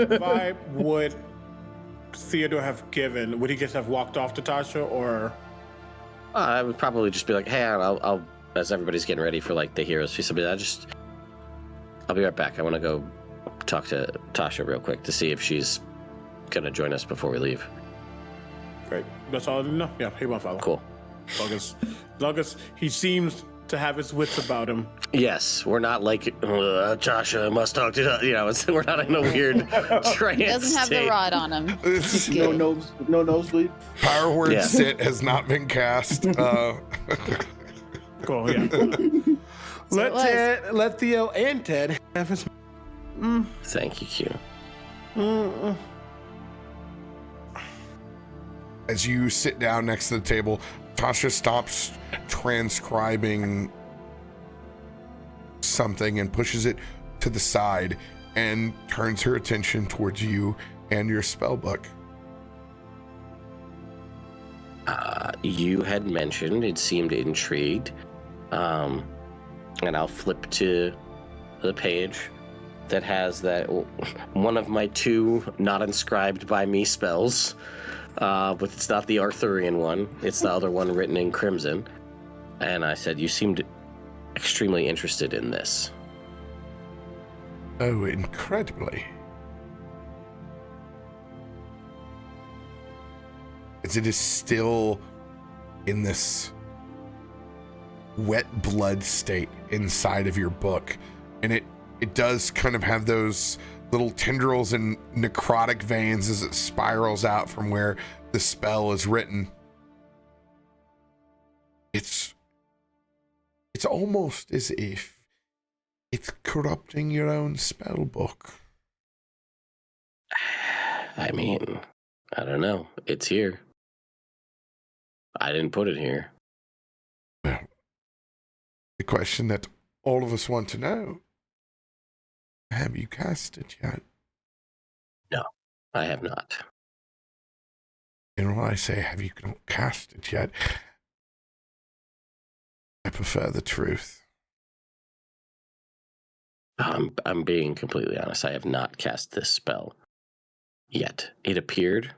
vibe would Theodore have given? Would he just have walked off to Tasha, or? I would probably just be like, hey, I'll as everybody's getting ready for like the heroes feast, I'll be right back. I want to go talk to Tasha real quick to see if she's gonna join us before we leave. Great. That's all I know. Yeah, he won't follow. Cool. As long as he seems to have his wits about him. Yes, we're not like Tasha must talk to we're not in a weird trance. He doesn't have the state. rod on him. No nosebleed. Power word sit has not been cast. Cool, yeah. Let Theo and Ted have his. Thank you, Q. As you sit down next to the table, Tasha stops transcribing something and pushes it to the side and turns her attention towards you and your spell book. You had mentioned it seemed intrigued, and I'll flip to the page that has that one of my two not inscribed by me spells, but it's not the Arthurian one, it's the other one written in crimson. And I said, you seemed extremely interested in this. Oh, incredibly. As it is still in this wet blood state inside of your book, and it does kind of have those little tendrils and necrotic veins as it spirals out from where the spell is written. It's almost as if it's corrupting your own spell book. I mean, I don't know. It's here. I didn't put it here. Well, the question that all of us want to know, have you cast it yet? No, I have not. And when I say have you not cast it yet, I prefer the truth. I'm being completely honest. I have not cast this spell. yet. It appeared.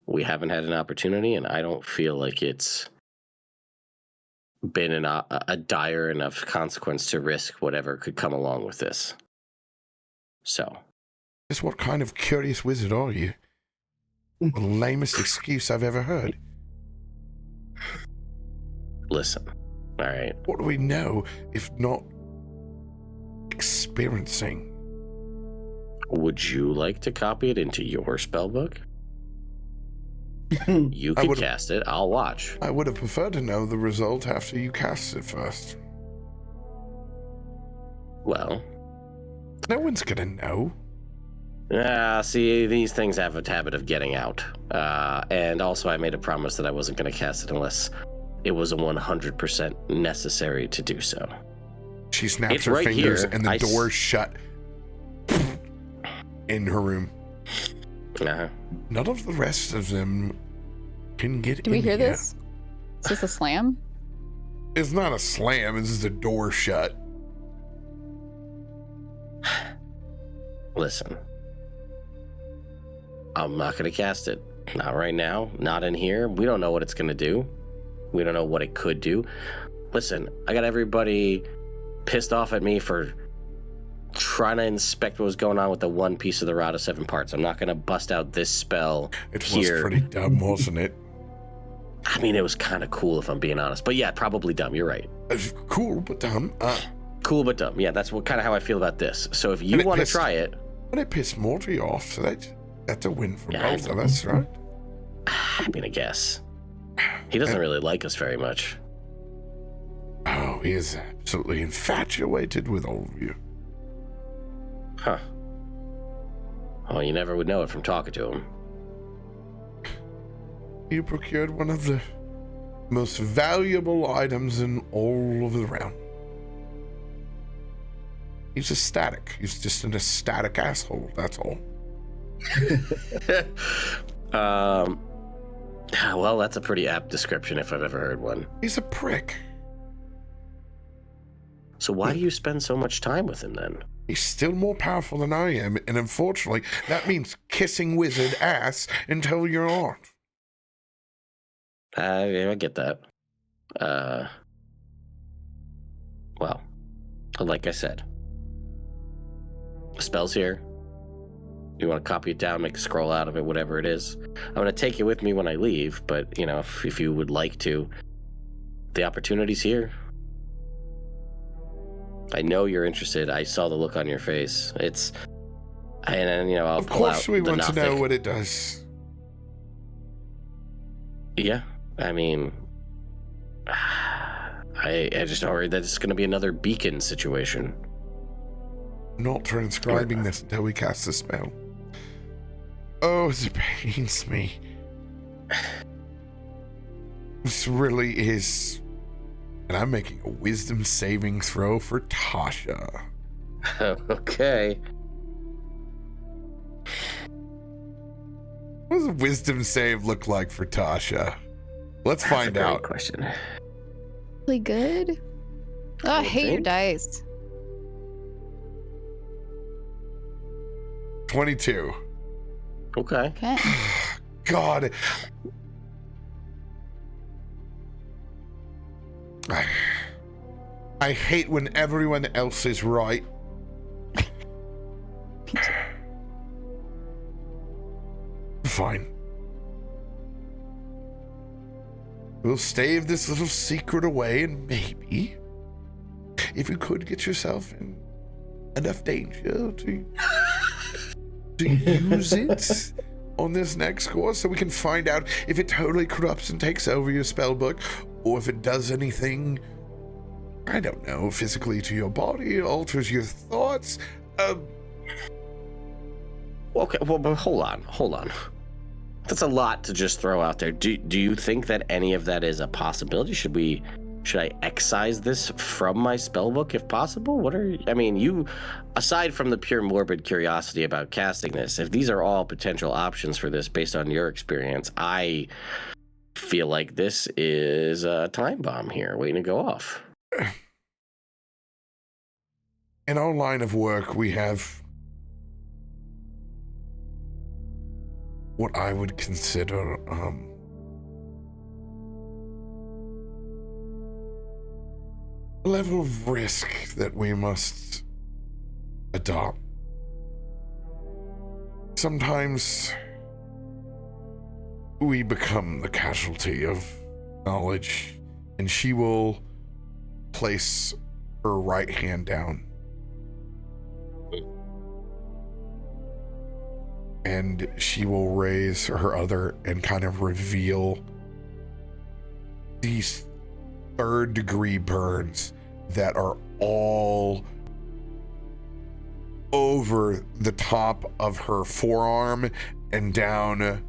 We haven't had an opportunity, and I don't feel like it's been a dire enough consequence to risk whatever could come along with this. So. Just what kind of curious wizard are you? The lamest excuse I've ever heard. Listen, all right. What do we know if not experiencing? Would you like to copy it into your spellbook? You can cast it. I'll watch. I would have preferred to know the result after you cast it first. Well, no one's gonna know. See, these things have a habit of getting out. And also, I made a promise that I wasn't going to cast it unless it was 100% necessary to do so. She snaps It's her right fingers here. and the door shut in her room. Uh-huh. None of the rest of them can get in. Do we hear this? Is this a slam? It's not a slam, it's just a door shut. Listen. I'm not going to cast it. Not right now. Not in here. We don't know what it's going to do. We don't know what it could do. Listen, I got everybody pissed off at me for trying to inspect what was going on with the one piece of the rod of 7 parts. I'm not going to bust out this spell here. Was pretty dumb, wasn't it? I mean, it was kind of cool if I'm being honest. But yeah, probably dumb. You're right. Cool, but dumb. Cool, but dumb. Yeah, that's kind of how I feel about this. So if you want to try it... But it pissed Morty off, so that's a win for both of us, right? I mean, I guess. He doesn't really like us very much. Oh, he is absolutely infatuated with all of you. Huh. Well, you never would know it from talking to him. You procured one of the most valuable items in all of the realm. He's ecstatic. He's just an ecstatic asshole, that's all. Well, that's a pretty apt description if I've ever heard one. He's a prick. So why do you spend so much time with him then? He's still more powerful than I am, and unfortunately, that means kissing wizard ass until you're on. I get that. Well, like I said, the spell's here. You want to copy it down, make a scroll out of it, whatever it is. I'm going to take it with me when I leave, but, you know, if you would like to, the opportunity's here. I know you're interested. I saw the look on your face. And you know, I'll pull out the Nothic. Of course we want to know what it does. Yeah, I mean, I just worry that it's going to be another beacon situation. I'm not transcribing this until we cast the spell. Oh, it pains me. This really is. And I'm making a wisdom saving throw for Tasha. Okay. What does a wisdom save look like for Tasha? Let's find out. Great question. Really good. Oh, I hate your dice. 22. Okay. Okay. God. I hate when everyone else is right. Fine. We'll stave this little secret away, and maybe, if you could get yourself in enough danger to use it on this next course, so we can find out if it totally corrupts and takes over your spell book, or if it does anything, I don't know, physically to your body, alters your thoughts. Okay, well, but hold on. That's a lot to just throw out there. Do you think that any of that is a possibility? Should I excise this from my spellbook if possible? You, aside from the pure morbid curiosity about casting this, if these are all potential options for this based on your experience, I feel like this is a time bomb here waiting to go off. In our line of work, we have what I would consider a level of risk that we must adopt. Sometimes we become the casualty of knowledge, and she will place her right hand down. And she will raise her other and kind of reveal these 3rd-degree burns that are all over the top of her forearm and down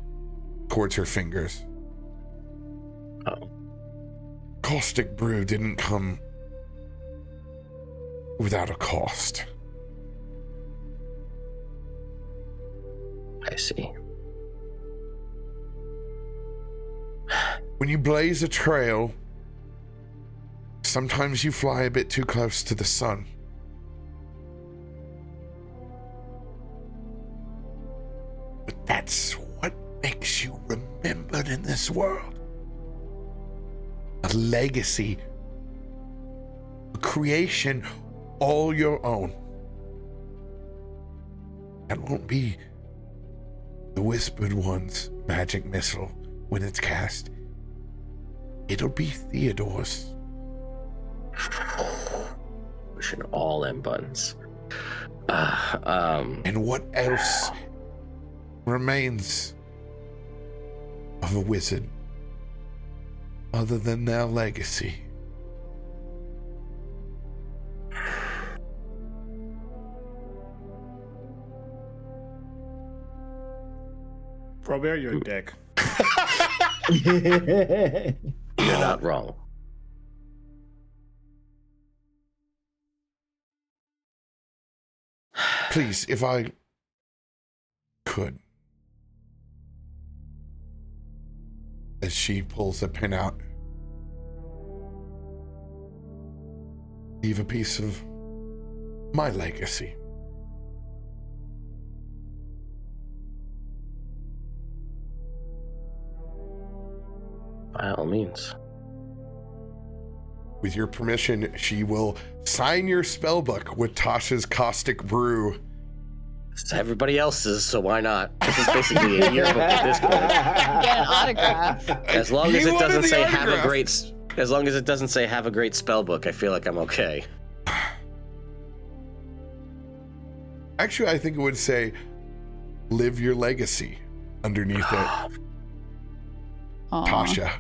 towards her fingers. Oh. Caustic brew didn't come without a cost. I see. When you blaze a trail, sometimes you fly a bit too close to the sun. But that's what makes you remembered in this world. A legacy, a creation all your own. That won't be the Whispered One's magic missile when it's cast. It'll be Theodore's. Pushing all them buttons. And what else remains of a wizard other than their legacy? RoBear, you're a dick. You're not wrong. Please, if I could. As she pulls a pin out, leave a piece of my legacy. By all means. With your permission, she will sign your spellbook with Tasha's Caustic Brew. It's everybody else's, so why not? This is basically a yearbook at this point. Get an autograph. As long as You it doesn't wanted the say have a autograph. great, as long as it doesn't say have a great spellbook, I feel like I'm okay. Actually, I think it would say live your legacy underneath it. Aw. Tasha.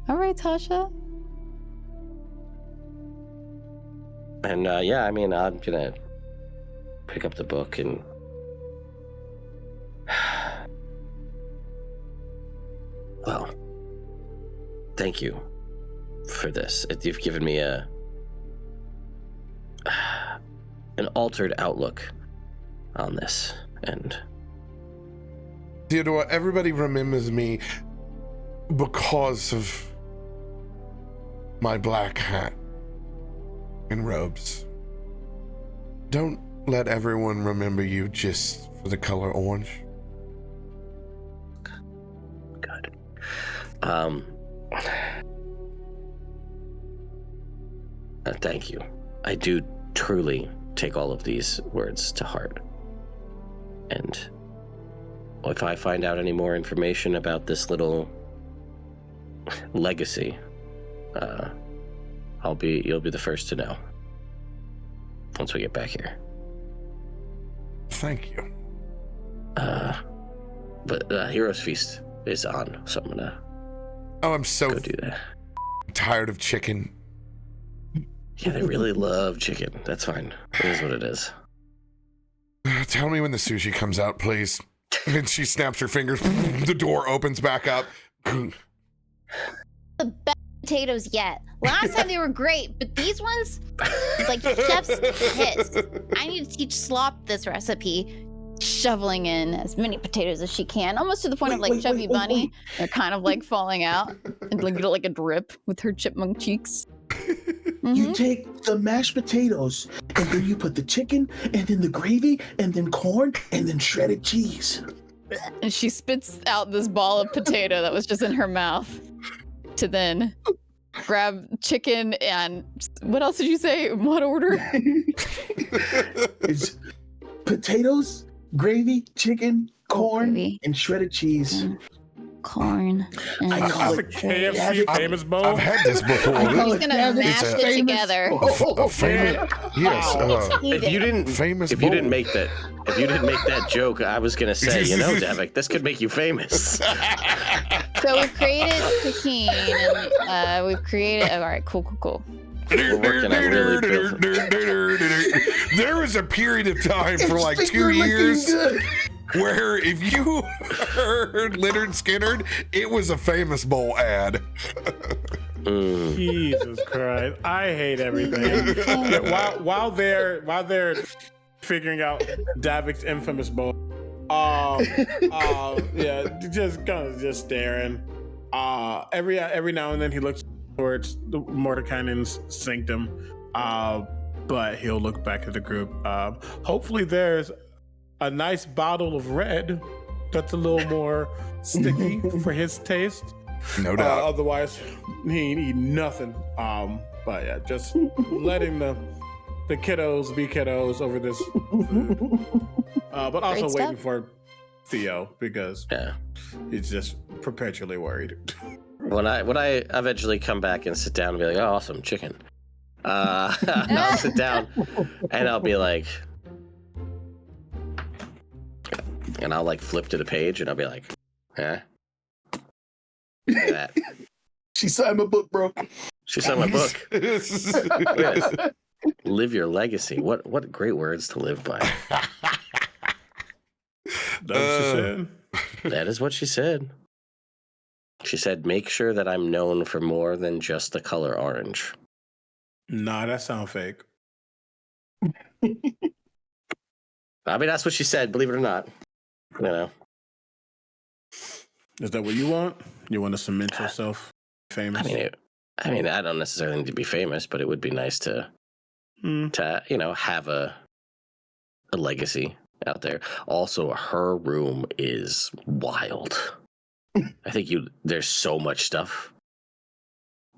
All right, Tasha. And yeah, I mean, I'm gonna pick up the book and well, thank you for this. You've given me an altered outlook on this, and Theodore, everybody remembers me because of my black hat and robes. Don't let everyone remember you just for the color orange. good. Thank you. I do truly take all of these words to heart. And if I find out any more information about this little legacy, you'll be the first to know once we get back here. Thank you. But Heroes Feast is on, so I'm gonna Oh, I'm so go do that. tired of chicken. Yeah, they really love chicken. That's fine. It is what it is. Tell me when the sushi comes out, please. And she snaps her fingers. The door opens back up. The best potatoes yet. Last time they were great, but these ones, like chef's kiss. I need to teach Slop this recipe, shoveling in as many potatoes as she can, almost to the point of like Chubby Bunny. They're kind of like falling out and like, like a drip with her chipmunk cheeks. You take the mashed potatoes, and then you put the chicken, and then the gravy, and then corn, and then shredded cheese. And she spits out this ball of potato that was just in her mouth to then grab chicken and what else did you say? In what order? It's potatoes, gravy, chicken, corn, gravy. and shredded cheese. Corn. And I call That's a KFC famous bowl. I've had this before. I call he's it gonna famous- mash it famous together. bowl. A famous, yes. If you didn't, Famous if you didn't bowl. make that, if you didn't make that joke, I was gonna say, Davik, this could make you famous. So we've created tahini and we've created. All right, cool. We're working on really building. There was a period of time for like 2 Finger looking years good. where if you heard Leonard Skinnerd, it was a famous bowl ad. Jesus Christ! I hate everything. Yeah, while they're figuring out Davik's infamous bowl, yeah, just kind of just staring. Every now and then he looks towards the Mordekainen's sanctum, but he'll look back at the group. Hopefully, there's a nice bottle of red that's a little more sticky for his taste. No doubt. Otherwise, he ain't eating nothing. But yeah, just letting the kiddos be kiddos over this food. But also Great waiting stuff. for Theo because Yeah. he's just perpetually worried. When I eventually come back and sit down and be like, oh, awesome, chicken. I'll sit down and I'll be like, and I'll like flip to the page and I'll be like, huh? Look at that. She signed my book, bro. She signed my book. Look at this. Live your legacy. What great words to live by. That's what she said. That is what she said. She said, make sure that I'm known for more than just the color orange. Nah, that sounds fake. I mean, that's what she said, believe it or not. You know. Is that what you want? You want to cement yourself famous? I mean, I don't necessarily need to be famous, but it would be nice to have a legacy out there. Also, her room is wild. I think there's so much stuff.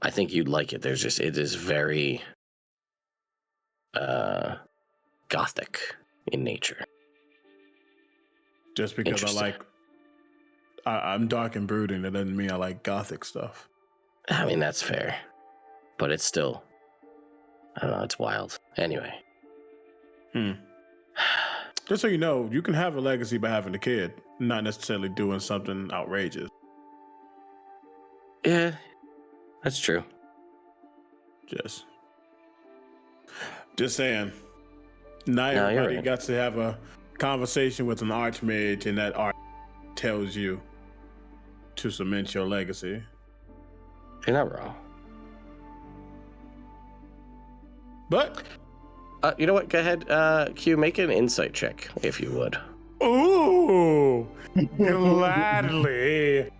I think you'd like it. It is very gothic in nature. Just because I'm dark and brooding, it doesn't mean I like gothic stuff. I mean, that's fair. But it's still, I don't know, it's wild. Anyway. Just so you know, you can have a legacy by having a kid, not necessarily doing something outrageous. Yeah, that's true. Just saying. Not No, you're everybody right. got to have a conversation with an archmage, and that arch tells you to cement your legacy. You're not wrong. But You know what? Go ahead, Q, make an insight check, if you would. ooh, gladly.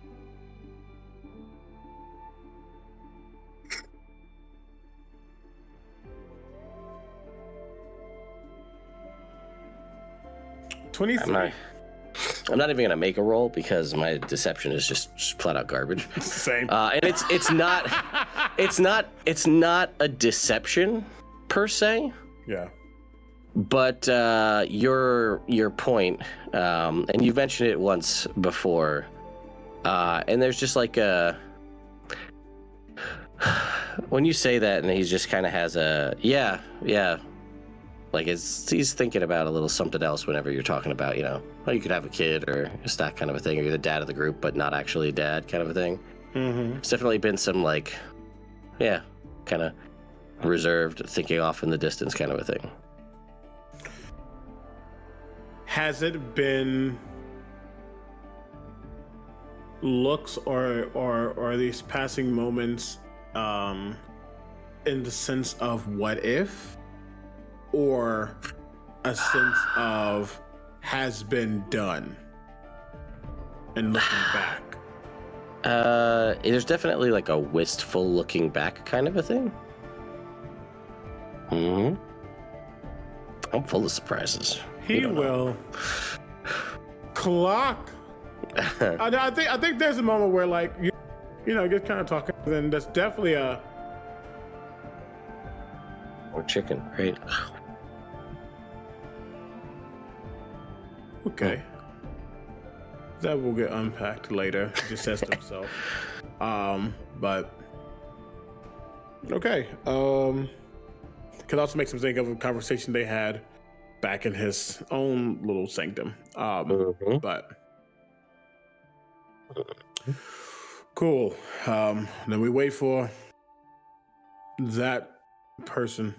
I'm not even gonna make a roll because my deception is just flat out garbage. Same. And it's not a deception per se. Yeah. But your point, and you've mentioned it once before, and there's just like when you say that, and he just kind of has a yeah, like he's thinking about a little something else whenever you're talking about, well, you could have a kid or just that kind of a thing, or you're the dad of the group but not actually a dad kind of a thing. Mm-hmm. It's definitely been some kind of reserved, thinking off in the distance kind of a thing. Has it been looks or these passing moments in the sense of what if, or a sense of has been done and looking back? There's definitely like a wistful looking back kind of a thing. Mm-hmm. I'm full of surprises. He will clock I think there's a moment where like you know get kind of talking. Then there's definitely a More chicken, right? okay. That will get unpacked later. He just says to himself. But okay. Could also make some think of a conversation they had back in his own little sanctum. But cool. Then we wait for that person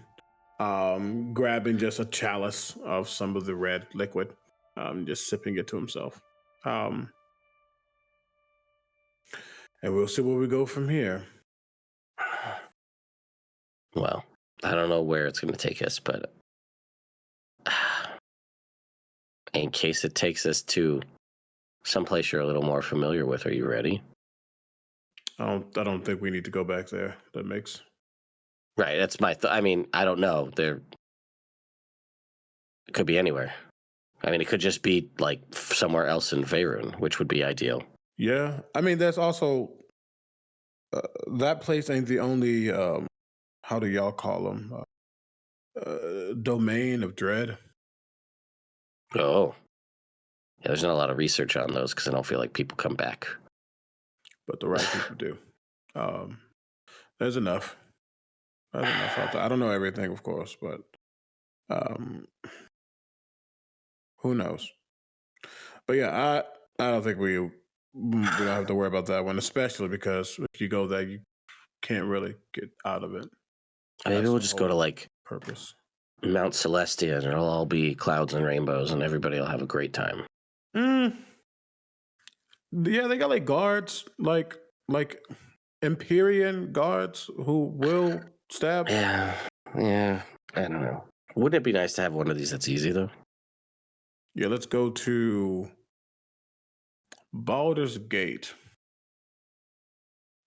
grabbing just a chalice of some of the red liquid, just sipping it to himself. And we'll see where we go from here. Well, I don't know where it's going to take us, but in case it takes us to someplace you're a little more familiar with, are you ready? I don't think we need to go back there. That makes Right, that's my I mean, I don't know. It could be anywhere. I mean, it could just be like somewhere else in Faerun, which would be ideal. yeah. I mean, there's also that place ain't the only. How do y'all call them? Domain of dread. Oh. Yeah, there's not a lot of research on those because I don't feel like people come back. But the right people do. There's enough. There's enough out there. I don't know everything, of course, but who knows? But yeah, I don't think we don't have to worry about that one, especially because if you go there, you can't really get out of it. Maybe That's we'll the just go whole to like purpose. Mount Celestia and it'll all be clouds and rainbows and everybody will have a great time. Yeah, they got like guards, like Empyrean guards who will stab. Yeah, I don't know. Wouldn't it be nice to have one of these that's easy though? Yeah, let's go to Baldur's Gate.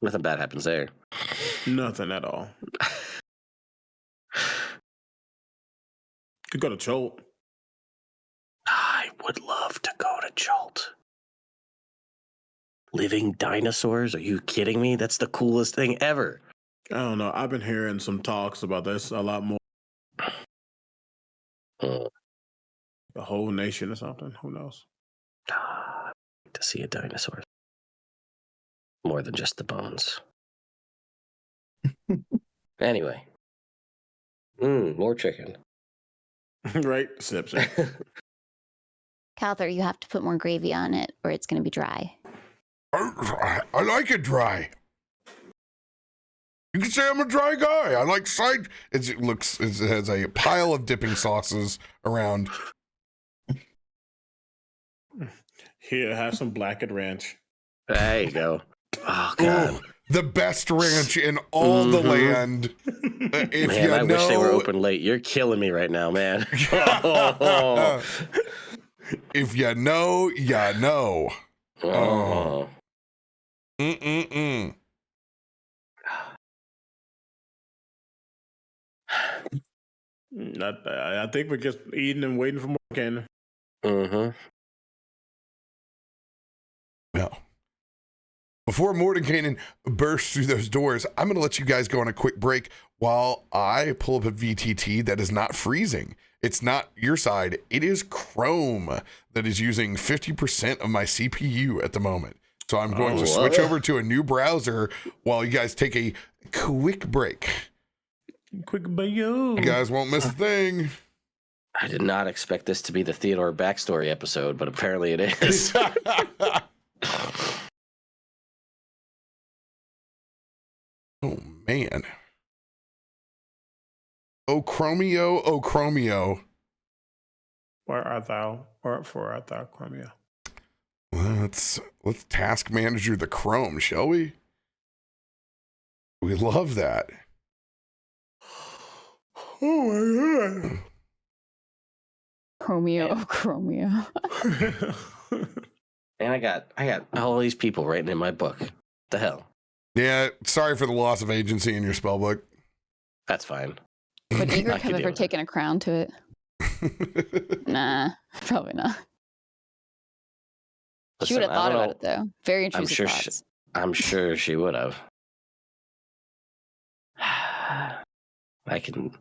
Nothing bad happens there. Nothing at all. Could go to Cholt. I would love to go to Jolt. Living dinosaurs? Are you kidding me? That's the coolest thing ever. I don't know. I've been hearing some talks about this a lot more. The whole nation or something. Who knows? To see a dinosaur. More than just the bones. Anyway. More chicken. Right? Sips it. Kalthorr, you have to put more gravy on it or it's going to be dry. I like it dry. You can say I'm a dry guy. I like side. It has a pile of dipping sauces around. Here, have some blackened ranch. There you go. Oh, God. Ooh, the best ranch in all the land. If Man, you I wish they were know- open late. You're killing me right now, man. If you know, you know. Oh. Mm-mm-mm. I think we're just eating and waiting for more candy. Mm-hmm. Well, before Mordenkainen bursts through those doors, I'm going to let you guys go on a quick break while I pull up a VTT that is not freezing. It's not your side. It is Chrome that is using 50% of my CPU at the moment. So I'm going to switch over to a new browser while you guys take a quick break. Quick bio. You guys won't miss a thing. I did not expect this to be the Theodore backstory episode, but apparently it is. Oh, man. Oh, Chromio. Oh, Chromio. Where art thou? Wherefore art thou, Chromia? Let's task manager the Chrome, shall we? We love that. Oh my god. Chromio. And I got all these people writing in my book. What the hell? Yeah, sorry for the loss of agency in your spell book. That's fine. Would I Egrik can have deal ever with it. taken a crown to it? Nah, probably not. She would have thought about it though. Very intrusive thoughts. I'm sure she would have. I can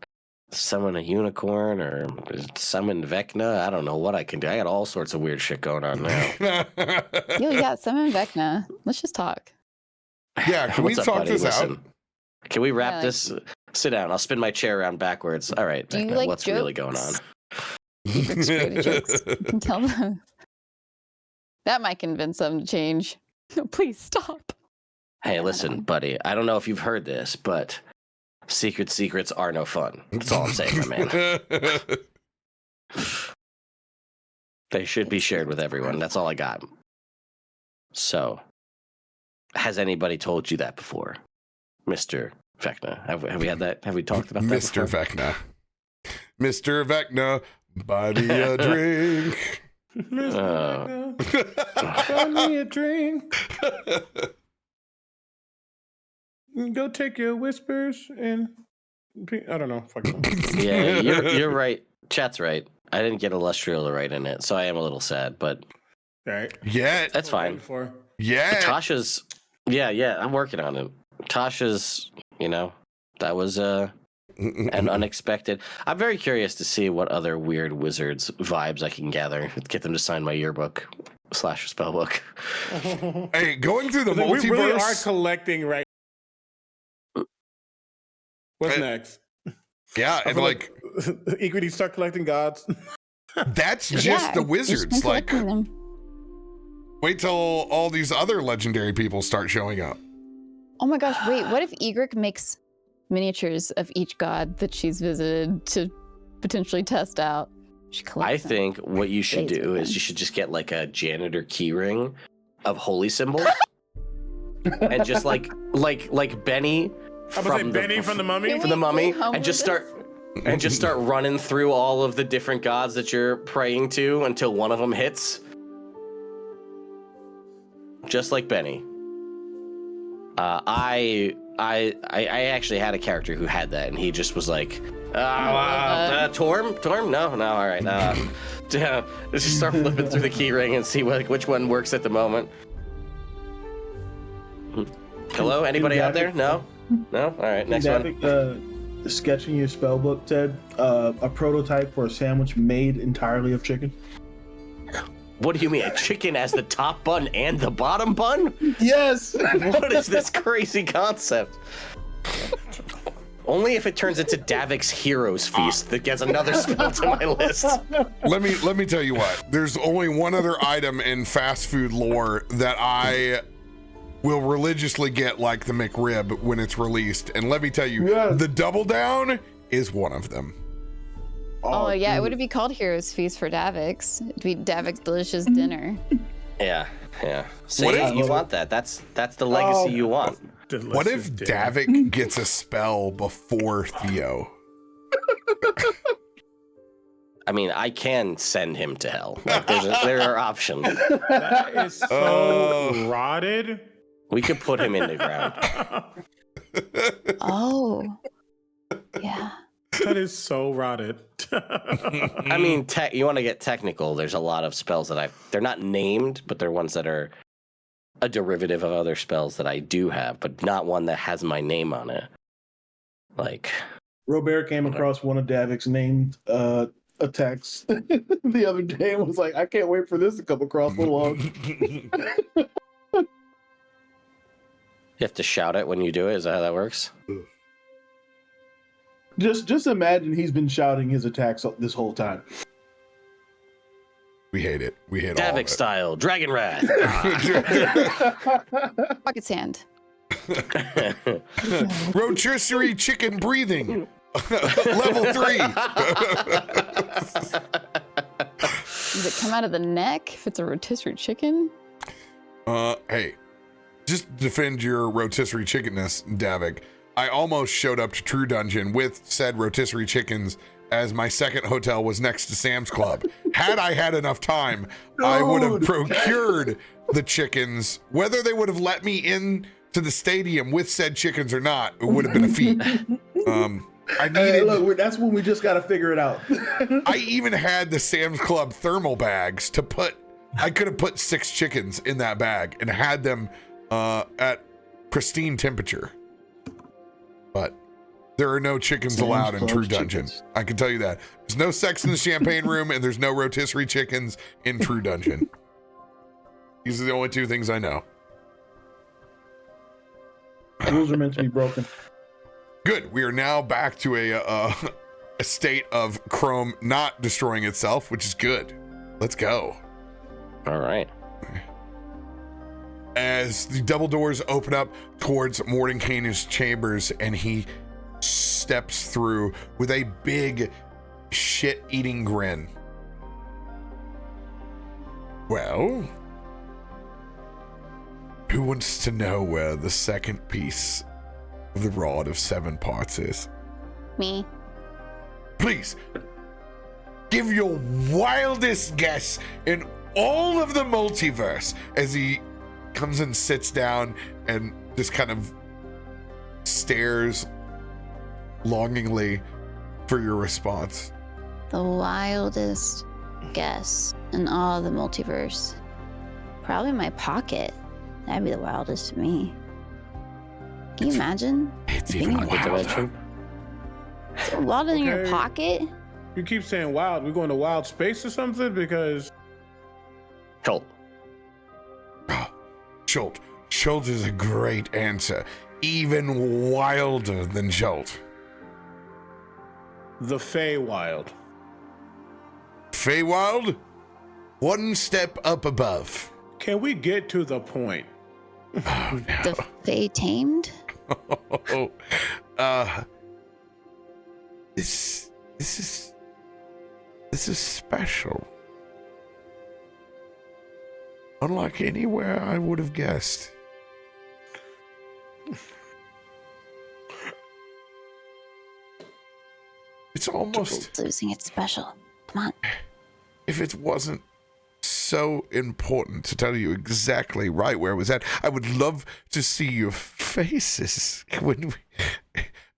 summon a unicorn or summon Vecna. I don't know what I can do. I got all sorts of weird shit going on now. Yeah, summon Vecna. Let's just talk. Yeah, can we talk this out? Can we wrap this? Sit down. I'll spin my chair around backwards. All right, Vecna, what's really going on? Jokes. You can tell them. That might convince them to change. Please stop. Hey, listen, buddy. I don't know if you've heard this, but secrets are no fun. That's all I'm saying, my man. They should be shared with everyone. That's all I got. So, has anybody told you that before, Mr. Vecna? Have we had that? Have we talked about that Mr. before? Vecna. Mr. Vecna, buy me a drink. Mr. Vecna, buy me a drink. Go take your whispers and I don't know. Yeah, you're right. Chat's right. I didn't get Illustrial right in it, so I am a little sad, but all right. Yeah, that's fine. Yeah, Tasha's. Yeah, I'm working on it. Tasha's. That was an unexpected. I'm very curious to see what other weird wizards vibes I can gather. Get them to sign my yearbook / spellbook. Hey, going through the multiverse. We really are collecting right. What's next? Yeah, and like Egrik start collecting gods. That's just the wizards. Like, wait till all these other legendary people start showing up. Oh my gosh! Wait, what if Egrik makes miniatures of each god that she's visited to potentially test out? I think what you should do is you should just get like a janitor keyring of holy symbols, and just like Benny. From the mummy. From the mummy, and just start running through all of the different gods that you're praying to until one of them hits. Just like Benny. I actually had a character who had that, and he just was like, Torm? No, all right. Let's just start flipping through the key ring and see which one works at the moment. Hello, anybody out there? No? All right, next one. Sketching your spellbook, Ted, a prototype for a sandwich made entirely of chicken. What do you mean, a chicken as the top bun and the bottom bun? Yes! What is this crazy concept? Only if it turns into Davik's Heroes Feast that gets another spell to my list. Let me tell you what. There's only one other item in fast food lore that I will religiously get, like the McRib when it's released. And let me tell you, the Double Down is one of them. Oh yeah, it would be called Heroes Feast for Davik's. It'd be Davik's delicious dinner. Yeah. So you want that? That's the legacy you want. What if Davik gets a spell before Theo? I mean, I can send him to hell. Like, there are options. That is so rotted. We could put him in the ground. Oh, yeah. That is so rotted. I mean, you want to get technical. There's a lot of spells that they're not named, but they're ones that are a derivative of other spells that I do have, but not one that has my name on it. Like, RoBear came across one of Davik's named attacks the other day and was like, I can't wait for this to come across the log. You have to shout it when you do it? Is that how that works? Just imagine he's been shouting his attacks this whole time. We hate it. We hate Davik all of it. style, Dragon Wrath. Pocket sand. Rotisserie chicken breathing. Level 3. Does it come out of the neck if it's a rotisserie chicken? Hey, just defend your rotisserie chickenness, Davik. I almost showed up to True Dungeon with said rotisserie chickens as my second hotel was next to Sam's Club. Had I had enough time, I would have procured the chickens. Whether they would have let me in to the stadium with said chickens or not, it would have been a feat. I needed. Look, that's when we just got to figure it out. I even had the Sam's Club thermal bags to put I could have put 6 chickens in that bag and had them at pristine temperature. But there are no chickens allowed in True Dungeon. I can tell you that. There's no sex in the champagne room, and there's no rotisserie chickens in True Dungeon. These are the only 2 things I know. Rules are meant to be broken. Good. We are now back to a state of Chrome not destroying itself, which is good. Let's go. All right. As the double doors open up towards Mordenkainen's chambers, and he steps through with a big shit-eating grin. Well, who wants to know where the second piece of the Rod of 7 Parts is? Me. Please, give your wildest guess in all of the multiverse, as he comes and sits down and just kind of stares longingly for your response. The wildest guess in all the multiverse. Probably my pocket. That'd be the wildest to me. Can you imagine? It's being even in a wilder. Dimension. Wild in your Okay. pocket? You keep saying wild. We're going to wild space or something? Because Colt. Jolt. Jolt is a great answer. Even wilder than Jolt. the Feywild. Feywild? One step up above. Can we get to the point? Oh, no. The Fey tamed? This is special. Unlike anywhere I would have guessed. It's almost, Losing its special. Come on. if it wasn't so important to tell you exactly right where it was at, I would love to see your faces when we...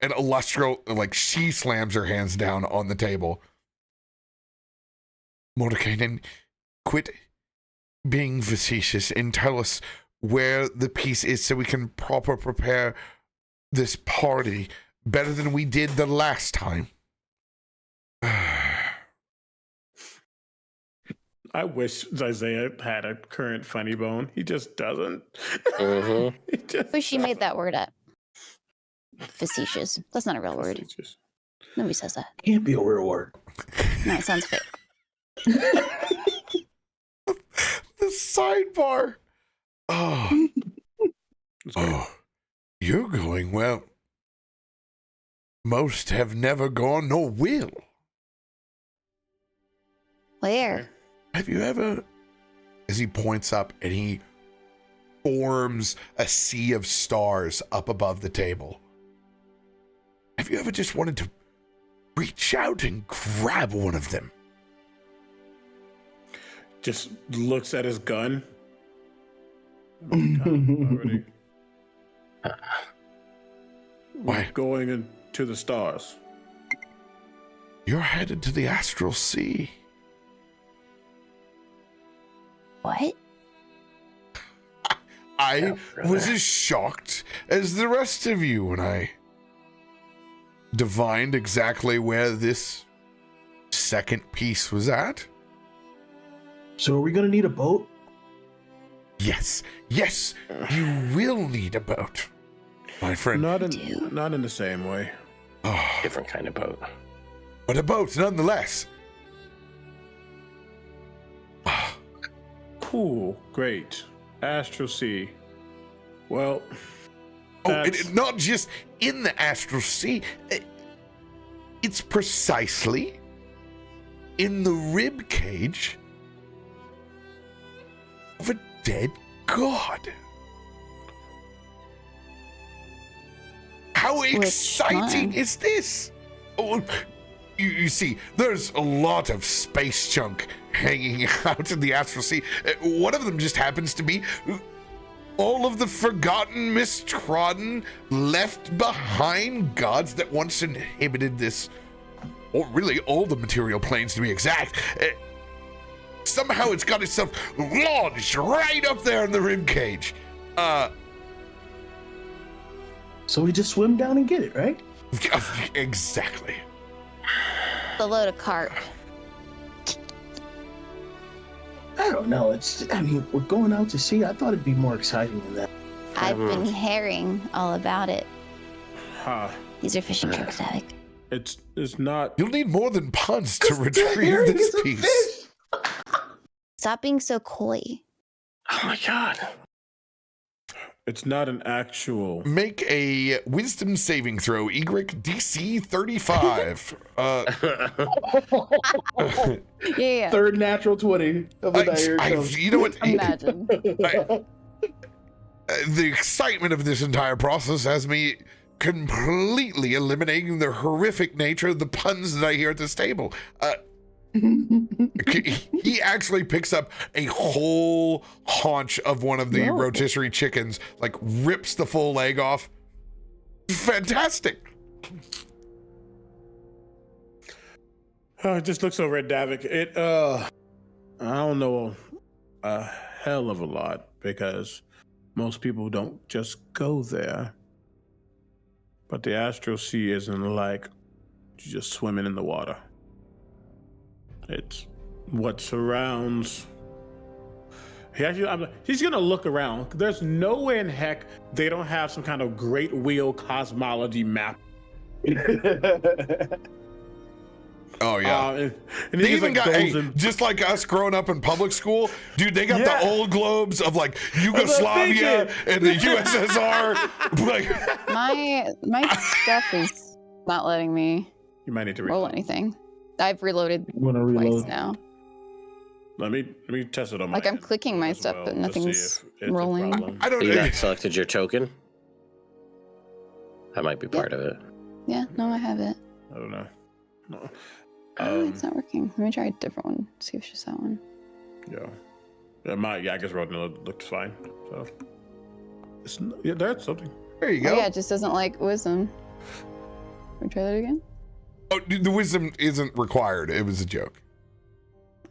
And Illustral, like, she slams her hands down on the table. Mordenkainen, quit being facetious and tell us where the piece is so we can prepare this party better than we did the last time. I wish Isaiah had a current funny bone. He just doesn't. Mm-hmm. He just Wish she made that word up. Facetious. That's not a real word. Facetious. Nobody says that. Can't be a real word. No, it sounds fake. The sidebar. Oh. Oh. You're going well. Most have never gone nor will. Where? Have you ever, as he points up and he forms a sea of stars up above the table, have you ever just wanted to reach out and grab one of them? Just looks at his gun. Oh my God, already. Why? We're going into the stars. You're headed to the astral sea. What? I brother. was as shocked as the rest of you when I divined exactly where this second piece was at. So are we gonna need a boat? Yes, yes, you will need a boat, my friend. Not Dude. in the same way. Oh, Different kind of boat. but a boat nonetheless. Cool, great. Astral Sea. Well, Oh, and that's- not just in the astral sea. It's precisely in the rib cage of a dead god. How exciting one? is this? Oh, you see, there's a lot of space junk hanging out in the astral sea. One of them just happens to be all of the forgotten, mistrodden, left behind gods that once inhabited this, or really all the material planes to be exact. somehow it's got itself lodged right up there in the rib cage. So we just swim down and get it, right? Exactly. The load of carp. I don't know. We're going out to sea. I thought it'd be more exciting than that. I've been hearing all about it. Huh. These are fishing trips, Davik. It's not. You'll need more than puns to retrieve this piece. Stop being so coy. Oh my god. It's not an actual. Make a wisdom saving throw, Egrik, DC 35. Yeah. Third natural 20 of the dire. You know what? Imagine. The excitement of this entire process has me completely eliminating the horrific nature of the puns that I hear at this table. He actually picks up a whole haunch of one of the rotisserie chickens, like rips the full leg off. Fantastic. Oh, it just looks over at Davik. I don't know a hell of a lot because most people don't just go there. But the Astral Sea isn't like just swimming in the water. It's what surrounds. He's gonna look around. There's no way in heck they don't have some kind of great wheel cosmology map. Oh yeah, and they even got just like us growing up in public school, dude. They got the old globes of like Yugoslavia and the USSR. Like my stuff is not letting me you might need to roll anything. I've reloaded reload twice now. Let me test it on my Like I'm end clicking my as stuff, well but to nothing's see if it's a rolling. problem. I don't You know. not selected your token? That might be part of it. Yeah, no, I have it. I don't know. No. Oh, it's not working. Let me try a different one. See if it's just that one. I guess Rodney looks fine. So that's something. There you go. Oh, yeah, it just doesn't like wisdom. Can we try that again? Oh, dude, the wisdom isn't required. It was a joke.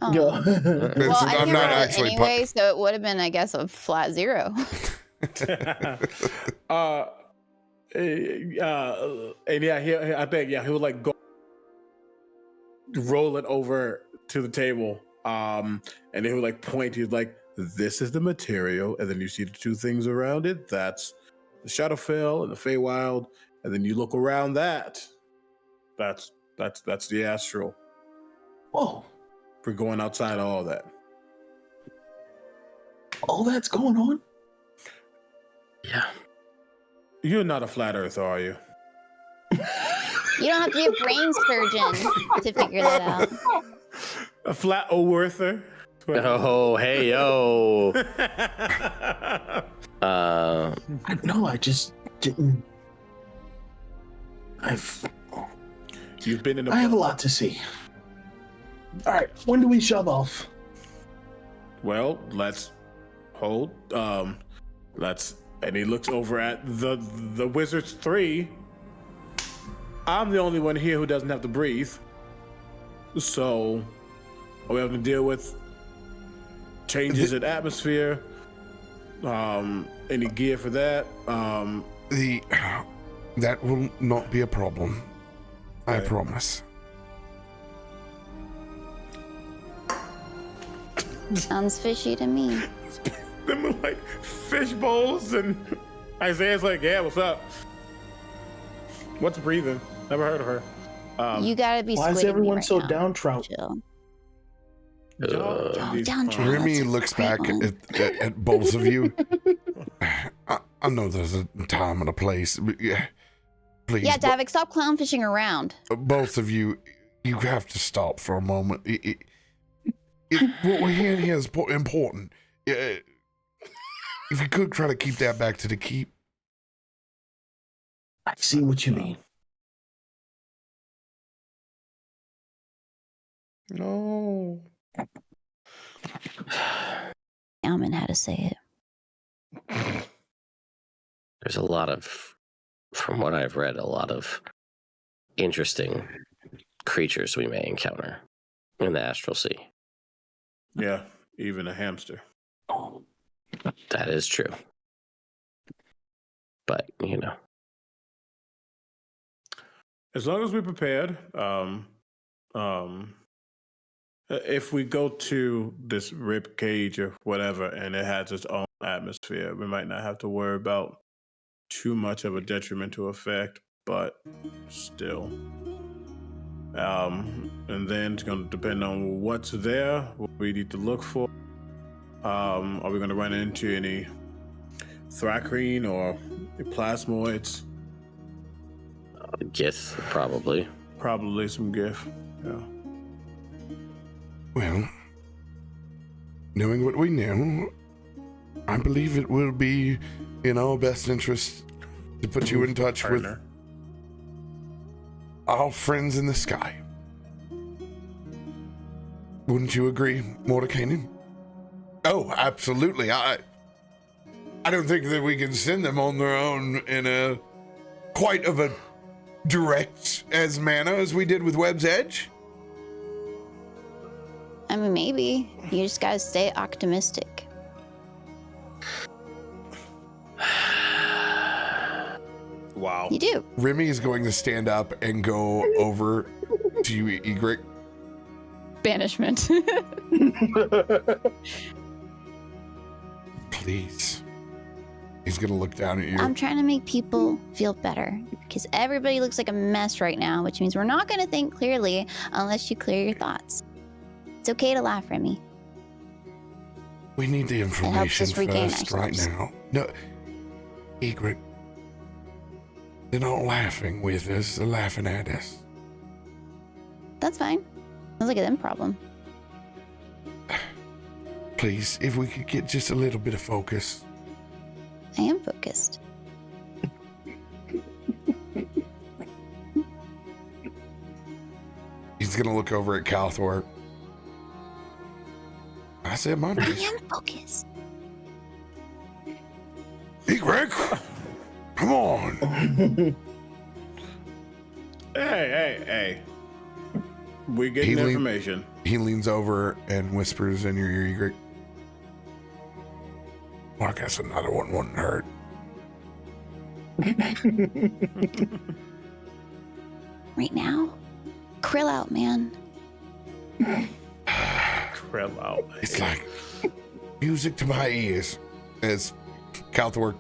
Oh. Yeah. Well, I I'm can not roll it actually anyway, so it would have been, I guess, a flat 0. And I think he would like go roll it over to the table, and he would like point. He's like, "This is the material," and then you see the two things around it. That's the Shadowfell and the Feywild, and then you look around that. That's the Astral. Whoa. We're going outside of all that. All that's going on? Yeah. You're not a flat earther, are you? You don't have to be a brain surgeon to figure that out. A flat earther? Oh, hey, yo. No, I just didn't. You've been in I have a lot to see. All right, when do we shove off? Well, let's hold. And he looks over at the Wizards 3. I'm the only one here who doesn't have to breathe. So, are we having to deal with changes in atmosphere? Any gear for that? That will not be a problem. I Okay. promise. Sounds fishy to me. Them are like fish bowls, and Isaiah's like, "Yeah, what's up? What's breathing? Never heard of her." You gotta be. Why is squidding me everyone right so now. downtrodden? Chill. John- downtrodden. Remy that's a looks great back one. at both of you. I know there's a time and a place. But yeah, please, Yeah, Davik, stop clownfishing around. both of you, you have to stop for a moment. What we're hearing here is important. If you could try to keep that back to the keep. I see what you mean. No. Alman had to say it. There's a lot of, from what I've read, a lot of interesting creatures we may encounter in the Astral Sea. Yeah, even a hamster. That is true. But, As long as we're prepared, if we go to this rib cage or whatever and it has its own atmosphere, we might not have to worry about too much of a detrimental effect, but still. And then it's going to depend on what's there, what we need to look for. Are we going to run into any Thrakreen or plasmoids? Gith, probably. Probably some GIF. Yeah. Well, knowing what we know, I believe it will be in our best interest to put you in touch with our friends in the sky. Wouldn't you agree, Mordekainen? Oh, absolutely. I don't think that we can send them on their own in a quite of a direct as manner as we did with Webb's Edge. I mean, maybe. You just gotta stay optimistic. Wow. You do. Remy is going to stand up and go over to you, Egrik. Banishment. Please. He's going to look down at you. I'm trying to make people feel better because everybody looks like a mess right now, which means we're not going to think clearly unless you clear your thoughts. It's okay to laugh, Remy. We need the information us regain first right ourselves. now. No, Egrik. They're not laughing with us. They're laughing at us. That's fine. Sounds like a them problem. Please, if we could get just a little bit of focus. I am focused. He's going to look over at Kalthorr. I said my I piece. am focused. Egrik, come on. Hey. We get information. He leans over and whispers in your ear, Egrik. Well, I guess another one wouldn't hurt. Right now? Krill out, man. Krill out. It's like music to my ears as Kalthorr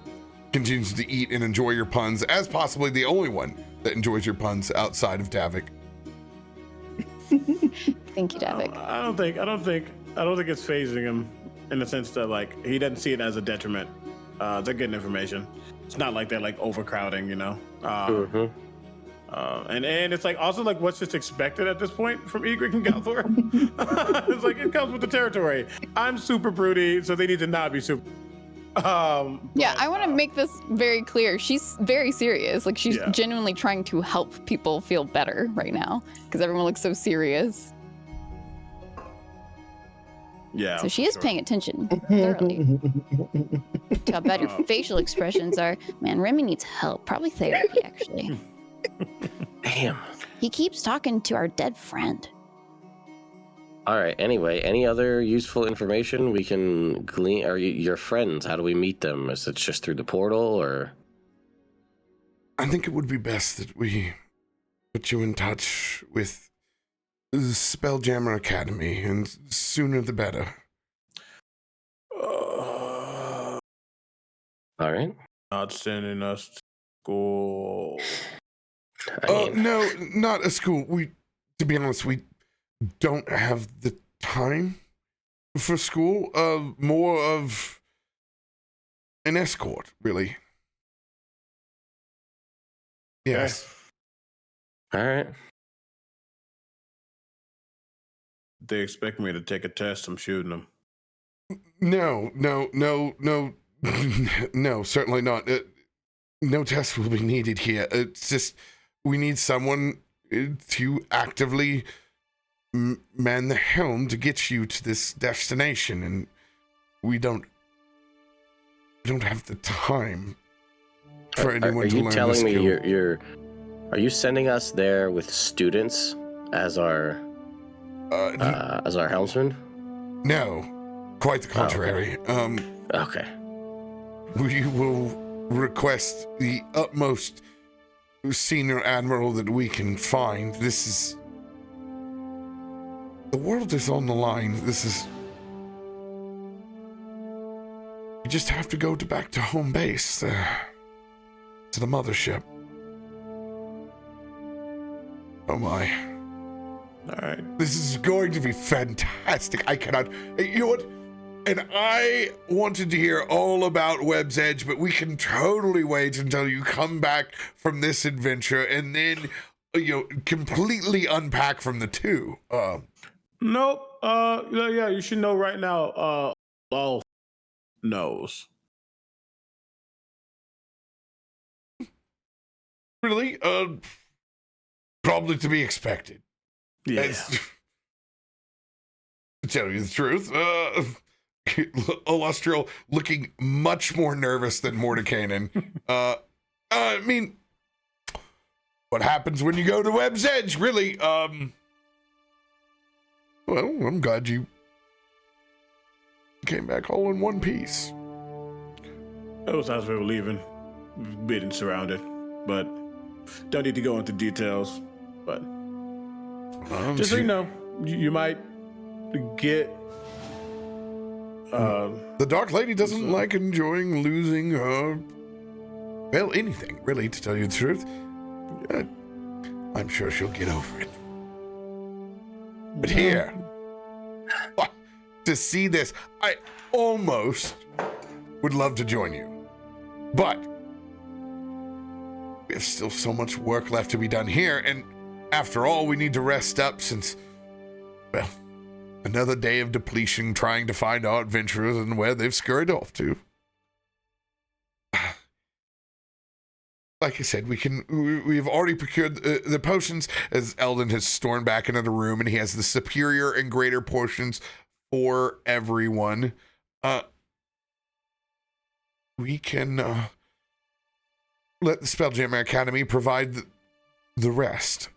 continues to eat and enjoy your puns as possibly the only one that enjoys your puns outside of Davik. Thank you, Davik. I don't think it's phasing him in the sense that like he doesn't see it as a detriment. They're getting information. It's not like they're like overcrowding, And it's like also like what's just expected at this point from Egrik and Kalthorr. It's like it comes with the territory. I'm super broody, so they need to not be super. Yeah, I want to make this very clear. She's very serious. Like she's genuinely trying to help people feel better right now because everyone looks so serious. Yeah. So she is paying attention thoroughly to how bad your facial expressions are. Man, Remy needs help. Probably therapy, actually. Damn. He keeps talking to our dead friend. All right. Anyway, any other useful information we can glean? Are your friends? How do we meet them? Is it just through the portal, or? I think it would be best that we put you in touch with the Spelljammer Academy, and sooner the better. All right. Not sending us to school. No, not a school. To be honest, we don't have the time for school. More of an escort, really. Yes. All right. They expect me to take a test. I'm shooting them. No, certainly not. No test will be needed here. It's just we need someone to actively man the helm to get you to this destination, and we don't have the time for anyone to learn. Are you telling me are you sending us there with students as our helmsman? No, quite the contrary. Okay. We will request the utmost senior admiral that we can find. The world is on the line. We just have to go back to home base, to the mothership. Oh my. All right. This is going to be fantastic. I cannot, you know what? And I wanted to hear all about Web's Edge, but we can totally wait until you come back from this adventure and then, completely unpack from the two. Nope. Yeah, you should know right now. All knows. Really? Probably to be expected. Yeah. To tell you the truth, Illustrial looking much more nervous than Mordekainen. I mean, what happens when you go to Web's Edge, really? Well, I'm glad you came back all in one piece. It was as we were leaving, being surrounded, but don't need to go into details. But just so you know, you might get. The Dark Lady doesn't like enjoying losing anything, really, to tell you the truth. I'm sure she'll get over it. But here, to see this, I almost would love to join you. But we have still so much work left to be done here, and after all, we need to rest up since, well, another day of depletion trying to find our adventurers and where they've scurried off to. Like I said, we've already procured the potions, as Eldon has stormed back into the room, and he has the superior and greater portions for everyone. We can let the Spelljammer Academy provide the rest.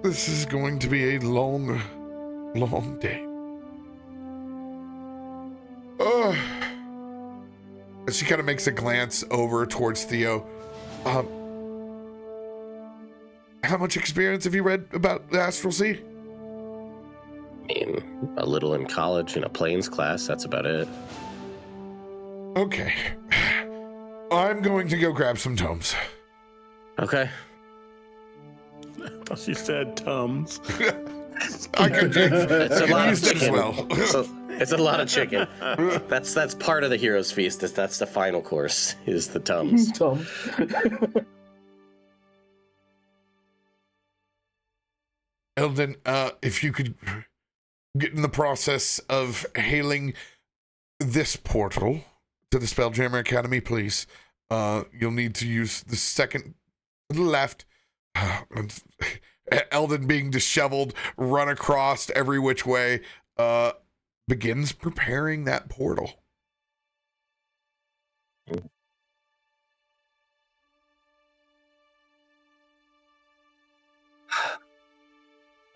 This is going to be a long, long day. She kind of makes a glance over towards Theo. How much experience have you read about the Astral Sea? I mean, a little in college in a planes class, that's about it. Okay. I'm going to go grab some tomes. Okay. I thought she said Tums. I could It's a lot of chicken. as well. It's a lot of chicken. That's part of the hero's feast. That's the final course, is the Tums. Eldon, if you could get in the process of hailing this portal to the Spelljammer Academy, please. You'll need to use the second to the left. Eldon, being disheveled, run across every which way, begins preparing that portal.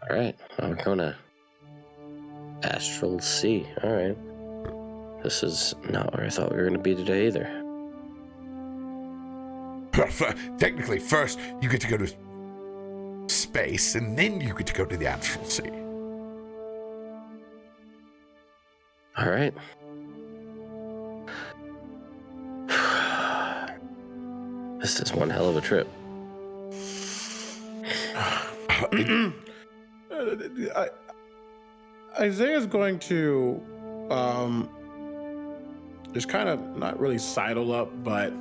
All right, I'm going to Astral Sea. All right. This is not where I thought we were going to be today either. Technically, first you get to go to space, and then you get to go to the Astral Sea. All right. This is one hell of a trip. Isaiah's going to just kind of not really sidle up, but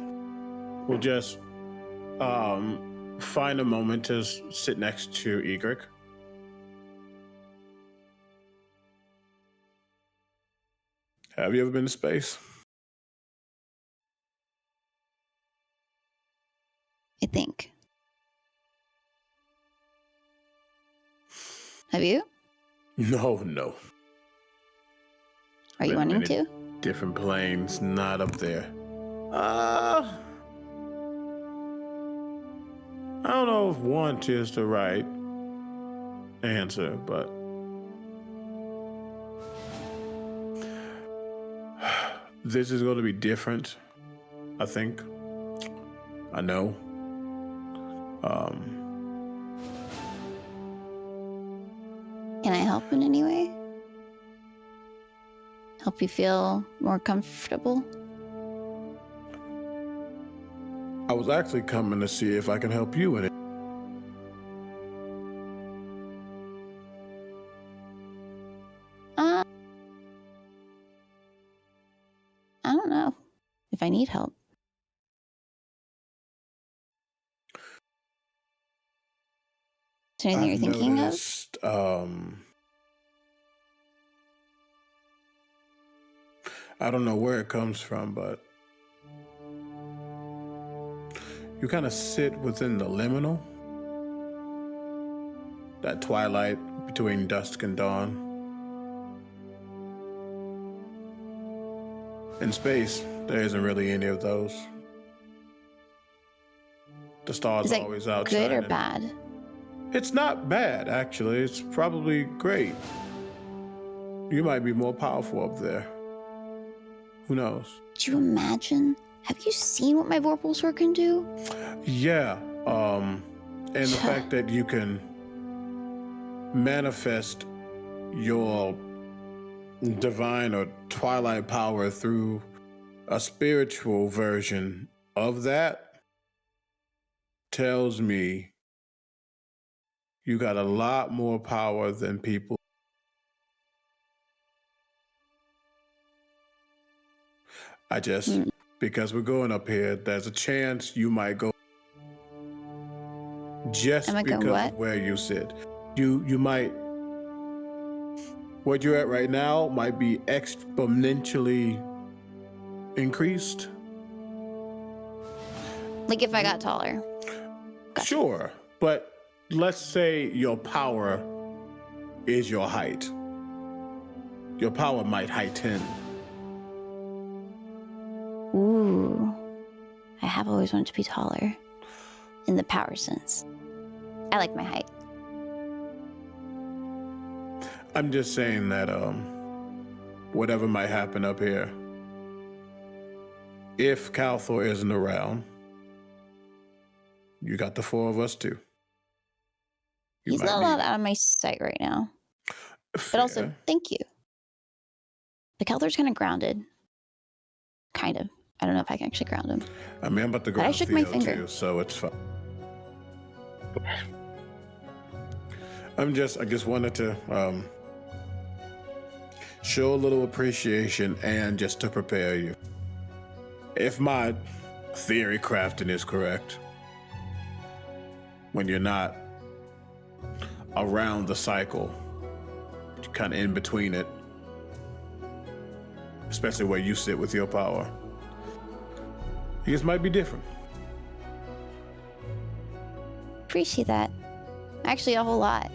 we'll just find a moment to sit next to Egrik. Have you ever been to space? I think. Have you? No. Are you Been wanting many to? Different planes, not up there. I don't know of want is the right answer, but this is going to be different, I think. I know. Can I help in any way? Help you feel more comfortable? I was actually coming to see if I can help you in it. I don't know if I need help. Is there anything you're thinking noticed, I don't know where it comes from, but you kind of sit within the liminal, that twilight between dusk and dawn. In space, there isn't really any of those. The stars Is are that always out good or shining. bad? It's not bad, actually. It's probably great. You might be more powerful up there. Who knows? Could you imagine? Have you seen what my Vorpal Sword can do? Yeah. And the fact that you can manifest your divine or twilight power through a spiritual version of that tells me you got a lot more power than people. Because we're going up here, there's a chance you might go just because of where you sit. You might, what you're at right now might be exponentially increased. Like if I got taller. Gotcha. Sure, but let's say your power is your height. Your power might heighten. Ooh. I have always wanted to be taller. In the power sense. I like my height. I'm just saying that whatever might happen up here, if Kalthorr isn't around, you got the four of us too. He's not allowed out of my sight right now. Fair. But also, thank you. The Kalthorr's kind of grounded. Kind of. I don't know if I can actually ground him. I mean, I'm about to ground I shook my Theo finger. too, so it's fine. I just wanted to show a little appreciation and just to prepare you. If my theory crafting is correct, when you're not around the cycle, you're kind of in between it, especially where you sit with your power. These might be different. Appreciate that. Actually, a whole lot.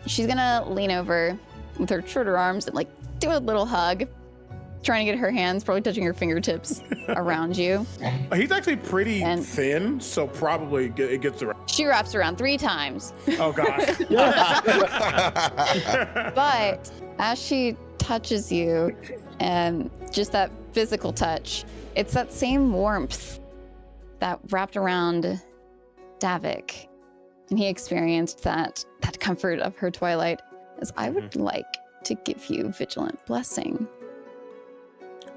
She's gonna lean over with her shorter arms and like do a little hug, trying to get her hands, probably touching her fingertips around you. He's actually pretty thin, so probably it gets around. She wraps around 3 times. Oh gosh. But as she touches you, and just that physical touch, it's that same warmth that wrapped around Davik. And he experienced that comfort of her twilight, as I would like to give you Vigilant Blessing.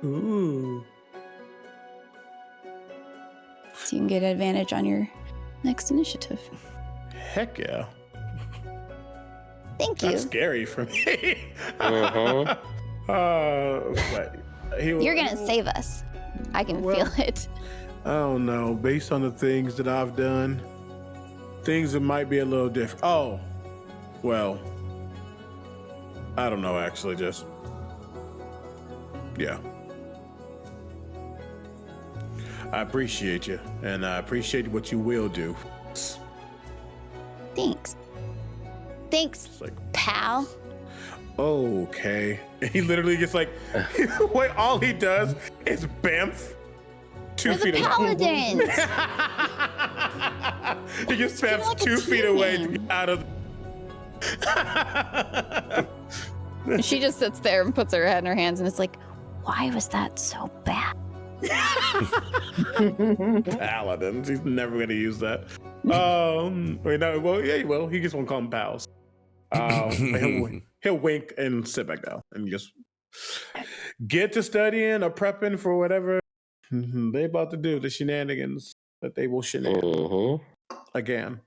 Ooh. So you can get advantage on your next initiative. Heck yeah. Thank you. That's scary for me. You're gonna save us. I can feel it. I don't know. Based on the things that I've done, things that might be a little different. Oh, well, I don't know, actually, just, yeah. I appreciate you, and I appreciate what you will do. Thanks. Thanks, Like, pal. okay. He literally gets like, wait, all he does is bamf 2 We're feet the away. paladins. He just steps like a 2 feet away to team. get out of. She just sits there and puts her head in her hands and it's like, why was that so bad? Paladins. He's never gonna use that. Wait, no. Well, yeah, he will. He just won't call them pals. He'll wink and sit back down and just get to studying or prepping for whatever they about to do. The shenanigans that they will shenanigan again.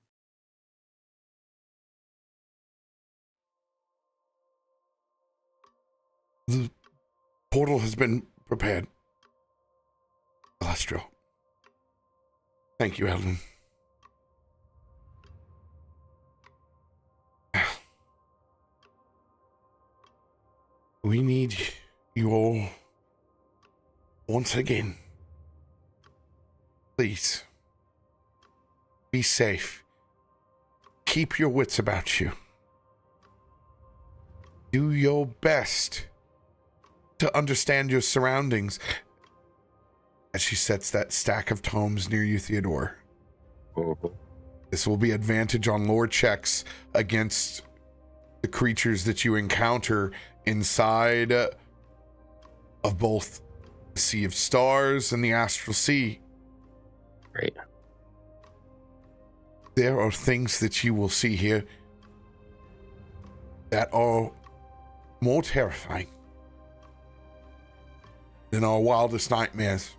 The portal has been prepared. Celestial. Thank you, Eldon. We need you all once again. Please. Be safe. Keep your wits about you. Do your best to understand your surroundings. As she sets that stack of tomes near you, Theodore. This will be advantage on lore checks against the creatures that you encounter inside of both the Sea of Stars and the Astral Sea. Great. There are things that you will see here that are more terrifying than our wildest nightmares.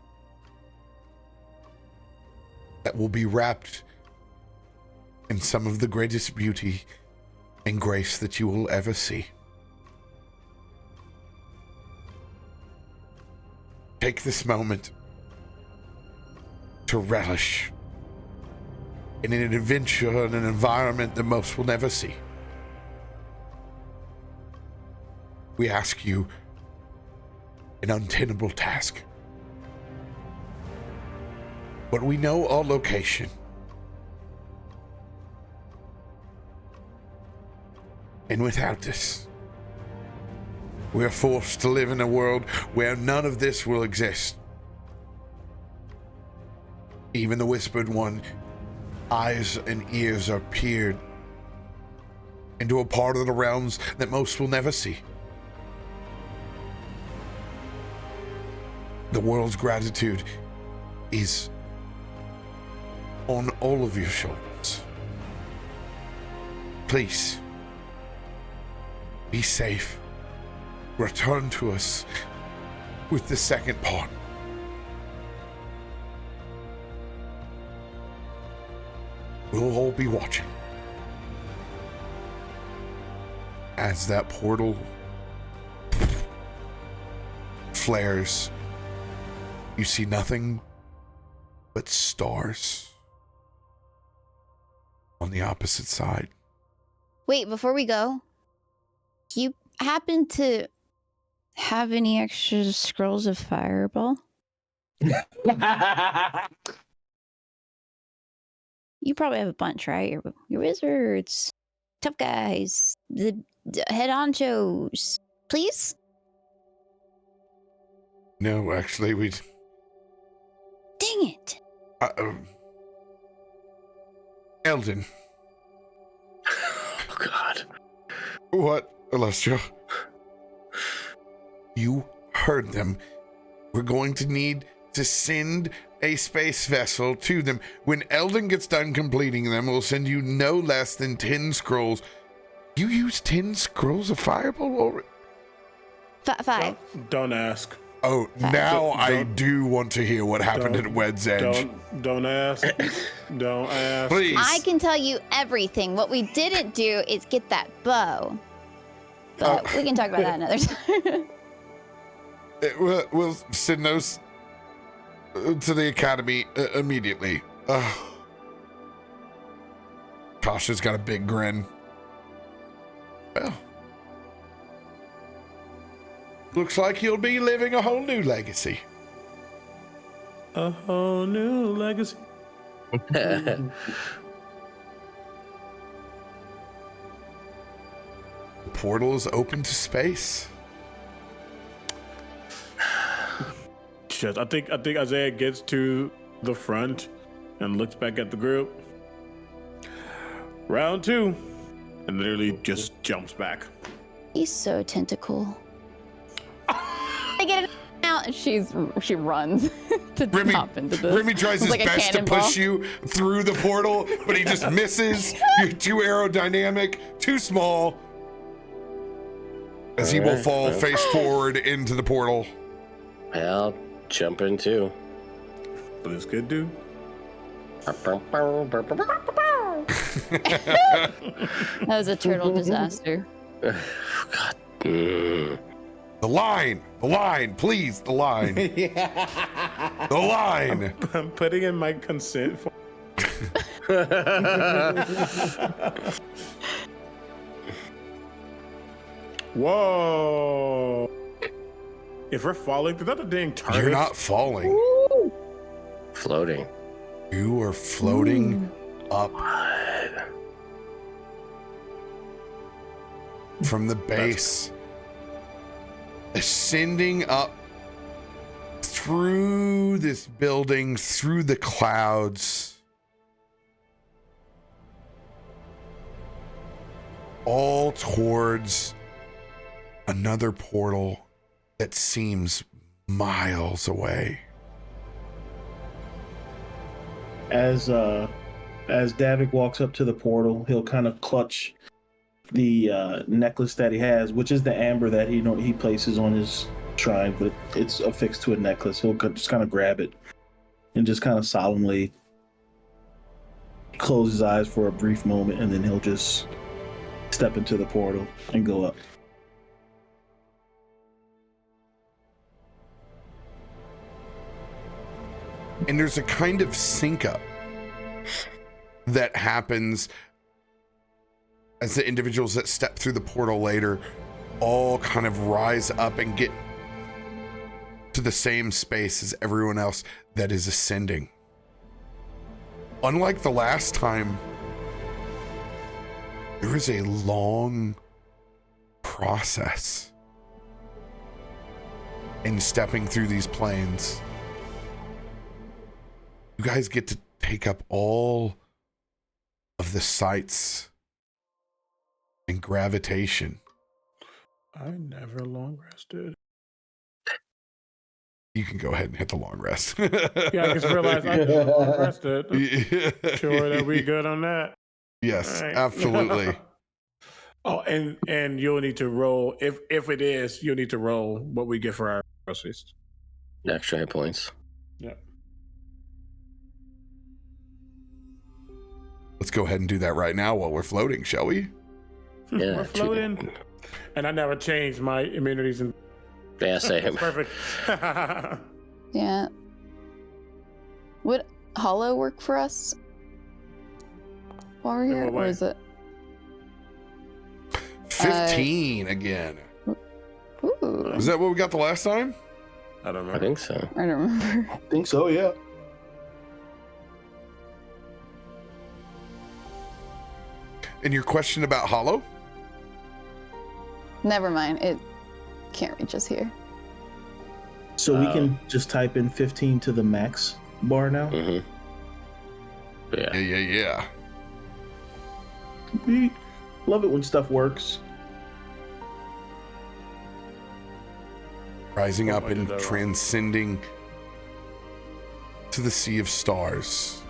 That will be wrapped in some of the greatest beauty and grace that you will ever see. Take this moment to relish in an adventure and an environment that most will never see. We ask you an untenable task. But we know our location. And without this, we are forced to live in a world where none of this will exist. Even the Whispered One, eyes and ears are peered into a part of the realms that most will never see. The world's gratitude is on all of your shoulders. Please, be safe. Return to us with the second part. We'll all be watching as that portal flares. You see nothing but stars on the opposite side. Wait, before we go, do you happen to have any extra scrolls of fireball? You probably have a bunch, right? Your wizards, tough guys, the head honchos. Please? No, actually, we... Dang it. Eldon. Oh, God. What, Alessia? You heard them. We're going to need to send a space vessel to them. When Eldon gets done completing them, we'll send you no less than 10 scrolls. You used 10 scrolls of fireball already? 5. Don't ask. Oh, now I do want to hear what happened at Wed's Edge. Don't ask. Don't ask. Please. I can tell you everything. What we didn't do is get that bow. But we can talk about that another time. We'll send those to the academy immediately. Tasha's got a big grin. Well, looks like you'll be living a whole new legacy. A whole new legacy. The portal is open to space. Shit, I think Isaiah gets to the front and looks back at the group. Round 2. And literally just jumps back. He's so tentacle. I get it out, and she runs to hop into this. Remy tries his best to push you through the portal, but he just misses. You're too aerodynamic, too small. As he will fall face forward into the portal. I'll jump in too. But it's good, dude. That was a turtle disaster. God. The line, please, the line. The line. I'm putting in my consent for. Whoa! If we're falling, is that a dang target? You're not falling. Woo! Floating. You are floating up from the base, ascending up through this building, through the clouds, all towards another portal that seems miles away. As Davik walks up to the portal, he'll kind of clutch the necklace that he has, which is the amber that he places on his shrine, but it's affixed to a necklace. He'll just kind of grab it and just kind of solemnly close his eyes for a brief moment, and then he'll just step into the portal and go up. And there's a kind of sync up that happens as the individuals that step through the portal later all kind of rise up and get to the same space as everyone else that is ascending. Unlike the last time, there is a long process in stepping through these planes. You guys get to take up all of the sights and gravitation. I never long rested. You can go ahead and hit the long rest. Yeah, I just realized I never long rested. Sure that we good on that. Yes, right. absolutely. Oh, and you'll need to roll if it is. You'll need to roll what we get for our groceries. Extra hit points. Yeah. Let's go ahead and do that right now while we're floating, shall we? Yeah, We're floating. And I never changed my immunities. Yeah, same. Perfect. Yeah. Would Hollow work for us while we're here? Or is it? 15 again. Ooh. Is that what we got the last time? I don't know. I think so. I don't remember. I think so, yeah. And your question about Hollow? Never mind. It can't reach us here. So we can just type in 15 to the max bar now. Mm-hmm. Yeah. Yeah. We love it when stuff works. Rising up and transcending to the sea of stars.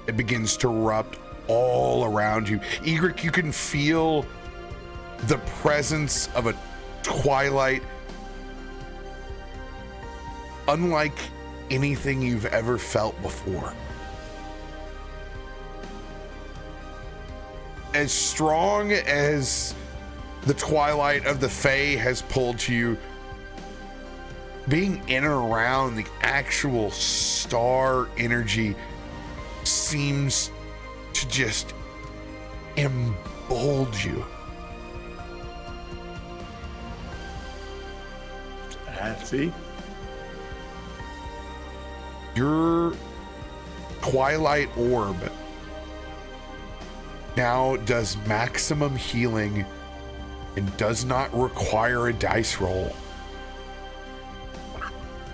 It begins to erupt all around you. Egrik, you can feel the presence of a twilight unlike anything you've ever felt before. As strong as the twilight of the Fae has pulled to you, being in and around the actual star energy seems to just embolden you. See? Your twilight orb now does maximum healing and does not require a dice roll.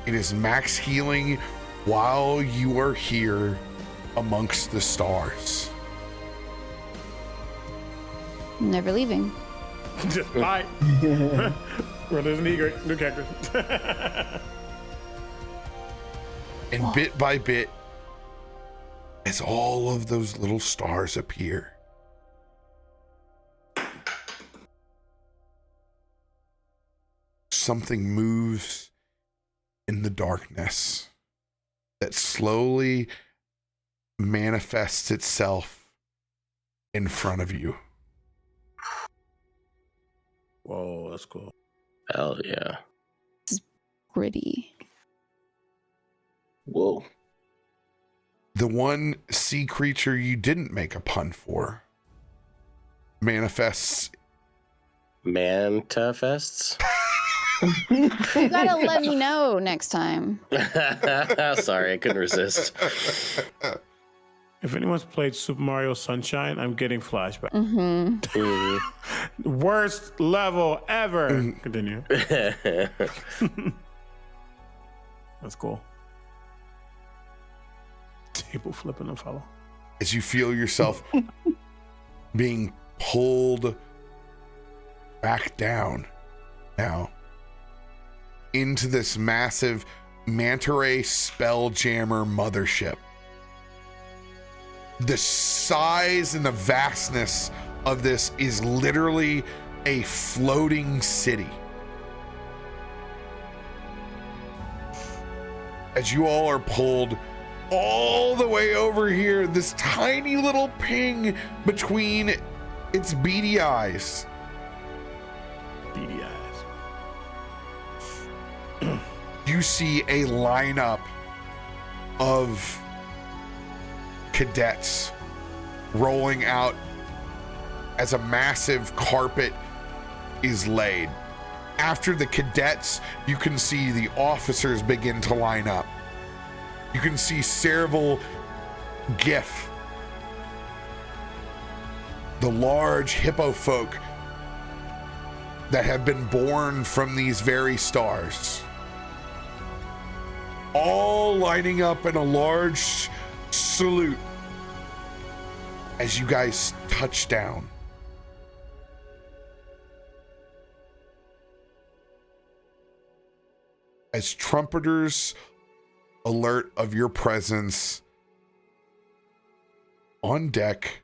It is max healing while you are here amongst the stars. Never leaving. Just bye. Well, there's an Egrik, new character. And bit by bit, as all of those little stars appear, something moves in the darkness that slowly manifests itself in front of you. Whoa, that's cool. Hell yeah. Pretty. Whoa. The one sea creature you didn't make a pun for manifests. Mantafests? You gotta let me know next time. Sorry, I couldn't resist. If anyone's played Super Mario Sunshine, I'm getting flashbacks. Mm-hmm. Worst level ever. Continue. That's cool. Table flipping and follow. As you feel yourself being pulled back down now into this massive manta ray spelljammer mothership. The size and the vastness of this is literally a floating city. As you all are pulled all the way over here, this tiny little ping between its beady eyes. Beady eyes. You see a lineup of cadets rolling out as a massive carpet is laid. After the cadets, you can see the officers begin to line up. You can see several GIF, the large hippo folk that have been born from these very stars, all lining up in a large salute as you guys touch down. As trumpeters alert of your presence on deck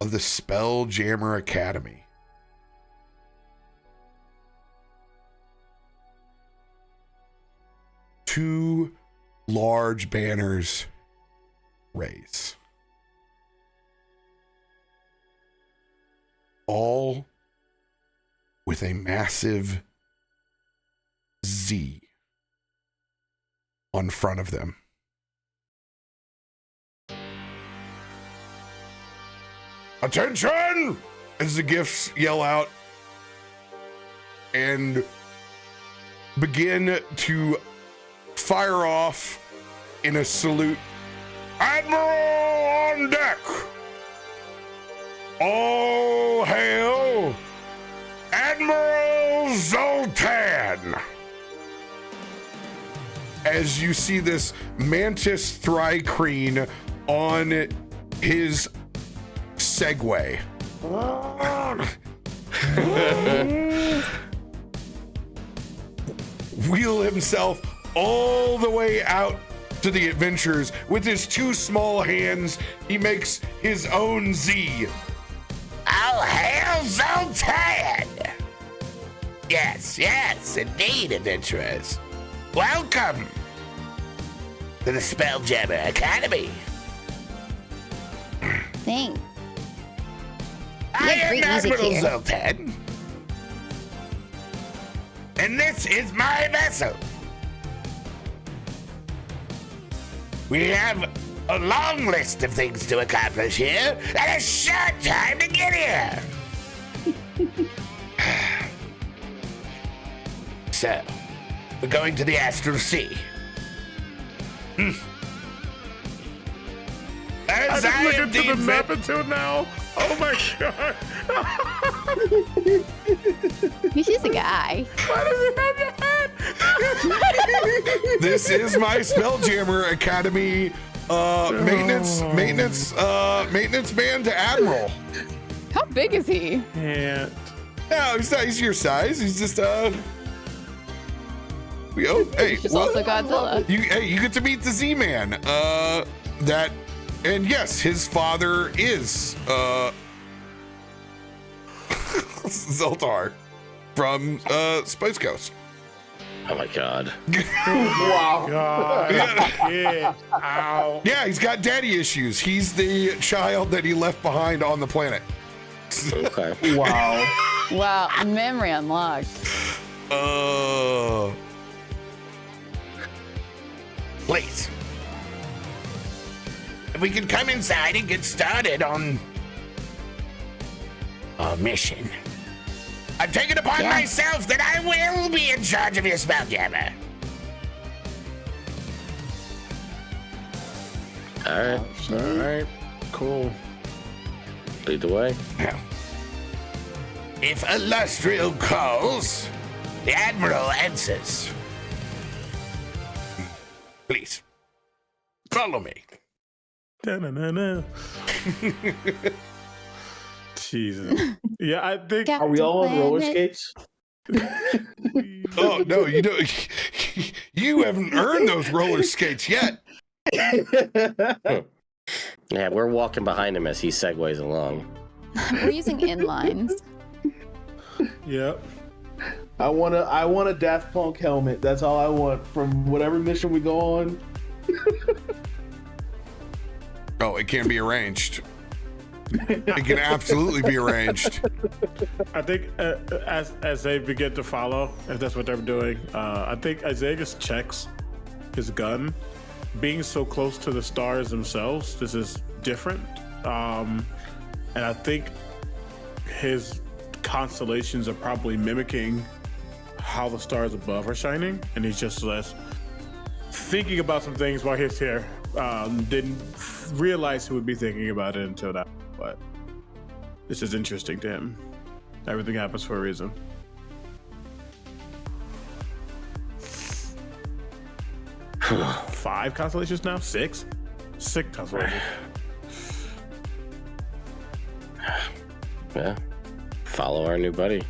of the Spelljammer Academy. Two large banners raise. All with a massive Z on front of them. Attention! As the gifts yell out and begin to fire off in a salute. Admiral on deck! All hail Admiral Zoltan! As you see this mantis thrycreen on his Segway. Wheel himself all the way out to the adventures. With his two small hands, he makes his own Z. All hail Zoltan! Yes, indeed, adventurers. Welcome to the Spelljammer Academy. Thanks. I Yeah, am great music Admiral here. Zoltan, and this is my vessel. We have a long list of things to accomplish here, and a short time to get here. So, we're going to the Astral Sea. As I Look am into the deemed map until now. Oh my god. He's just a guy. Why does he have your head? This is my Spelljammer Academy maintenance man to Admiral. How big is he? Can't. No, he's not. He's your size. He's just hey, He's also Godzilla. you get to meet the Z-Man. And yes, his father is Zoltar from Spice Coast. Oh my god. Wow. God. Yeah. Ow. Yeah, he's got daddy issues. He's the child that he left behind on the planet. Okay. Wow. Wow, memory unlocked. Please. If we could come inside and get started on our mission. I've taken upon myself that I will be in charge of your spelljammer. All right. All right. Cool. Lead the way. If Illustrial calls, the Admiral answers. Please, follow me. Da-na-na-na. Jesus. Yeah, I think. Are we all on roller skates? Oh no, you don't. You haven't earned those roller skates yet. Yeah, we're walking behind him as he segues along. We're using inlines. Yep. I want a Daft Punk helmet. That's all I want from whatever mission we go on. Oh, it can be arranged. It can absolutely be arranged. I think as they begin to follow, if that's what they're doing, I think Isaiah just checks his gun. Being so close to the stars themselves, this is different. And I think his constellations are probably mimicking how the stars above are shining, and he's just less thinking about some things while he's here. Didn't realize he would be thinking about it until now, but this is interesting to him. Everything happens for a reason. Five constellations now? Six constellations. Yeah. Follow our new buddy.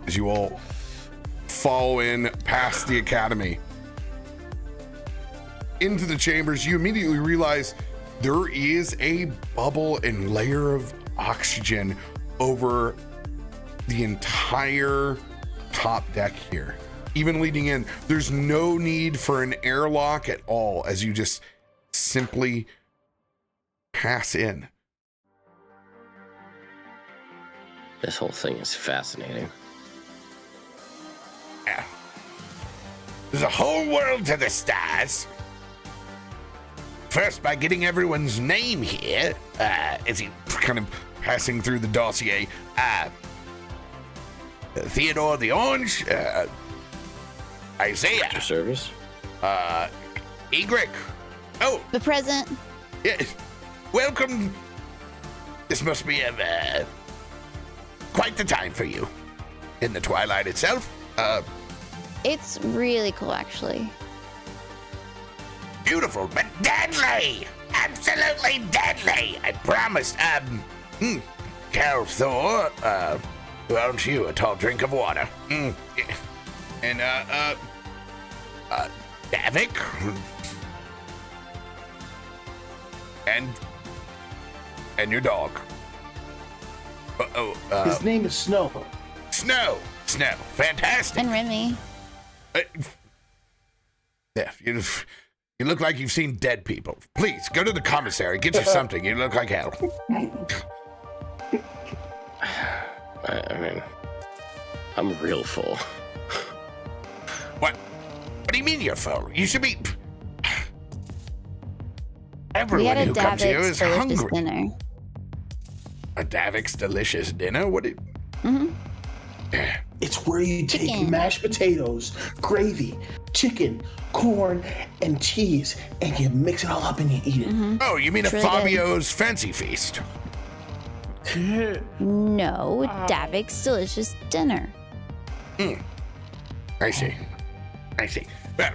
As you all follow in past the academy into the chambers, you immediately realize there is a bubble and layer of oxygen over the entire top deck here. Even leading in, there's no need for an airlock at all as you just simply pass in. This whole thing is fascinating. Yeah. There's a whole world to the stars. First, by getting everyone's name here, As he kind of passing through the dossier, Theodore the Orange, Isaiah, Your service? Egrik. Oh, The present. yeah. Welcome. This must be quite the time for you in the Twilight itself. It's really cool, actually. Beautiful, but deadly! Absolutely deadly! I promised. Kalthorr, won't you a tall drink of water? And, Davik. And your dog. His name is Snow. Snow. Fantastic. And Remy. Yeah, you look like you've seen dead people. Please, go to the commissary. Get you something. You look like hell. I mean, I'm real full. What? What do you mean you're full? You should be... We Everyone had a who comes here Davik's is delicious hungry. dinner. A Davik's delicious dinner? What did... It's where you take Chicken. mashed potatoes, gravy, chicken, corn, and cheese, and you mix it all up and you eat it. Oh, you mean It's a really good. Fabio's Fancy Feast? No, Davik's delicious dinner. I see. Well,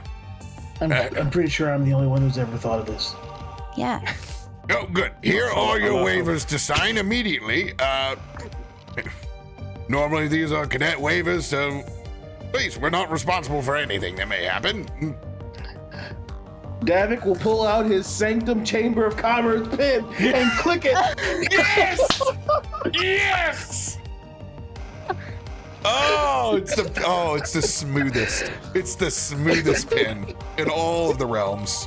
I'm pretty sure I'm the only one who's ever thought of this. Yeah. Oh, good. Here are your waivers to sign immediately. Normally these are cadet waivers, so please, we're not responsible for anything that may happen. Davik will pull out his Sanctum Chamber of Commerce pin and click it. Yes! Yes! Oh, it's the smoothest. It's the smoothest pin in all of the realms.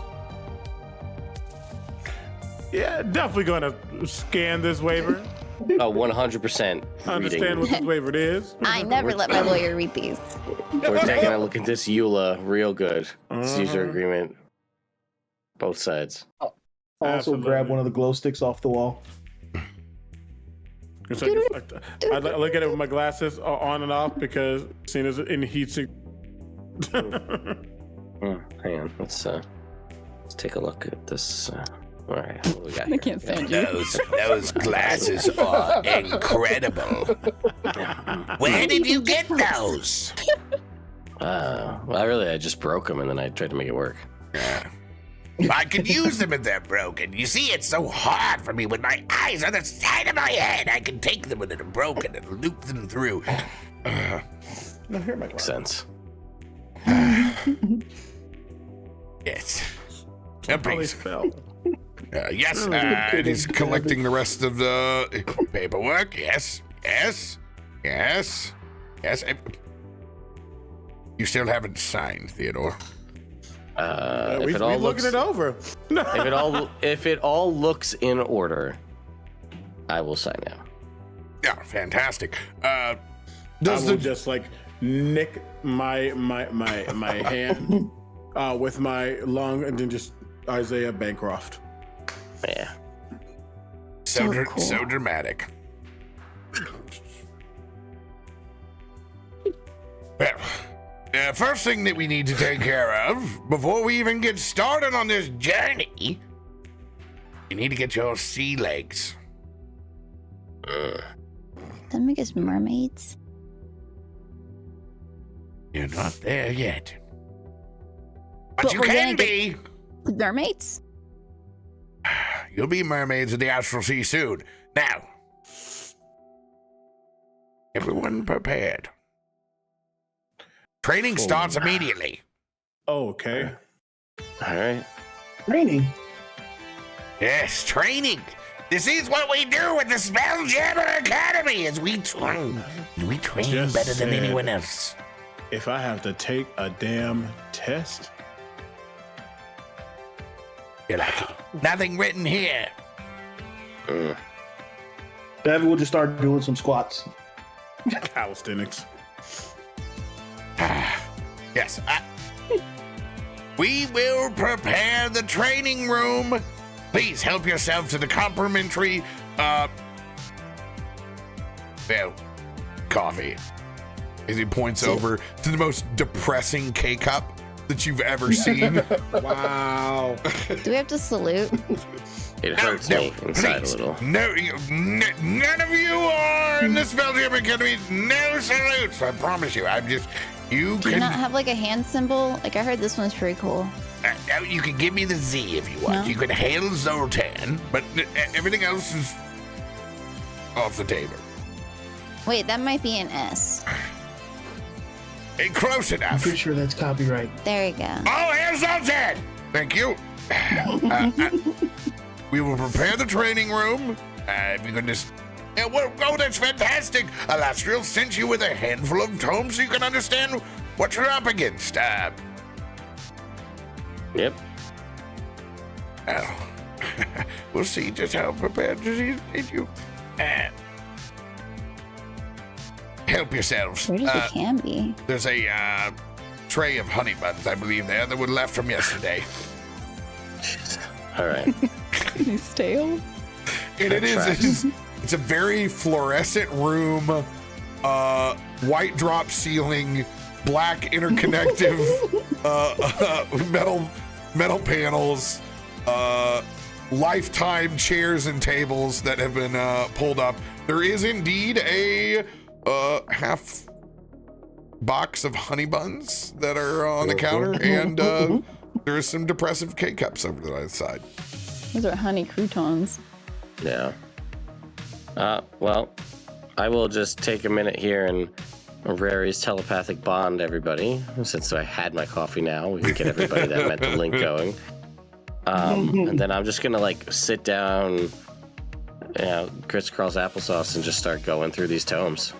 Yeah, definitely going to scan this waiver. Oh, 100%. Understand what this waiver is. I never let my lawyer read these. We're taking a look at this EULA real good. This user agreement. Both sides. Also Absolutely. grab one of the glow sticks off the wall. It's like, I look at it with my glasses on and off because seeing as in heat sink. Hang on. Let's take a look at this. All right, what we got I here? can't stand you. Those glasses are incredible. Where did you get those? Well, I just broke them and then I tried to make it work. I could use them if they're broken. You see, it's so hard for me with my eyes on the side of my head. I can take them when they're broken and loop them through. No, here, my Makes sense. Yes. Probably fell. Yes, it is collecting the rest of the paperwork. Yes. You still haven't signed, Theodore. We looking it over. if it all looks in order, I will sign now. Yeah, fantastic. I will just like nick my hand with my lung and then just Isaiah Bancroft. Yeah. So cool. so dramatic. Well, first thing that we need to take care of before we even get started on this journey, you need to get your sea legs. That make us mermaids. You're not there yet. But you we're can gonna be. Mermaids? You'll be mermaids in the astral sea soon. Now, everyone prepared. Training starts immediately. Oh, okay. All right. Training. Yes, Training. This is what we do at the Spelljammer Academy. Is we train Just better than said- anyone else. If I have to take a damn test, You're lucky. Nothing written here. Davik will just start doing some squats. calisthenics. yes. We will prepare the training room. Please help yourself to the complimentary, coffee. As he points over to the most depressing K-cup that you've ever seen. Wow. Do we have to salute? It hurts me inside please. a little. No, none of you are in the Spelljammer Academy. No salutes. I promise you. You Do you not have like a hand symbol? Like I heard this one's pretty cool. You can give me the Z if you want. No. You can hail Zoltan. but everything else is off the table. Wait, that might be an S. Hey, close I'm enough. pretty sure that's copyright. There you go. Oh, here's Zoltan. Thank you. We will prepare the training room. If you can just... oh, that's fantastic. Alastriel sent you with a handful of tomes so you can understand what you're up against. Yep. Well, we'll see just how prepared you. Help yourselves. Where does it can be? There's a tray of honey buns, I believe, there that were left from yesterday. All right. He's stale. And it's a very fluorescent room, white drop ceiling, black interconnective metal panels, lifetime chairs and tables that have been pulled up. There is indeed a half box of honey buns that are on the counter, and there is some depressive K-cups over to the side. Those are honey croutons. Yeah. Well, I will just take a minute here and Rary's telepathic bond everybody. Since I had my coffee now, we can get everybody that mental link going. And then I'm just gonna like sit down, crisscross applesauce, and just start going through these tomes.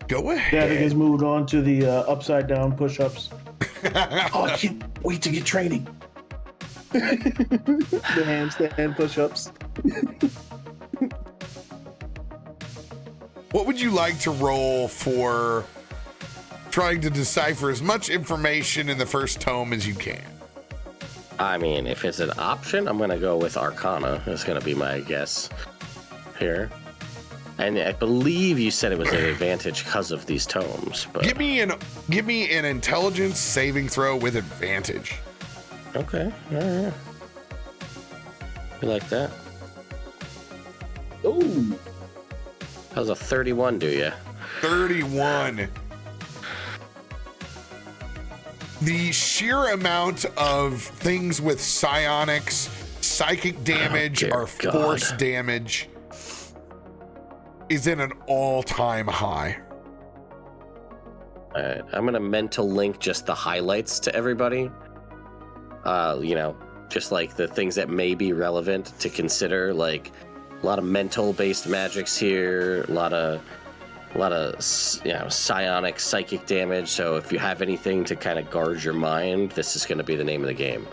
Go ahead. Davik has moved on to the upside down push-ups. Oh, I can't wait to get training. The handstand push-ups. What would you like to roll for trying to decipher as much information in the first tome as you can? I mean, if it's an option, I'm gonna go with Arcana. That's gonna be my guess here. And I believe you said it was an advantage because of these tomes. But Give me an intelligence saving throw with advantage. okay, yeah. You like that? Ooh. How's a 31 do you? 31. The sheer amount of things with psionics, psychic damage, dear or God. force damage is in an all-time high. All right, I'm gonna mental link just the highlights to everybody. Just like the things that may be relevant to consider, like a lot of mental-based magics here, a lot of psionic, psychic damage. So if you have anything to kind of guard your mind, this is going to be the name of the game.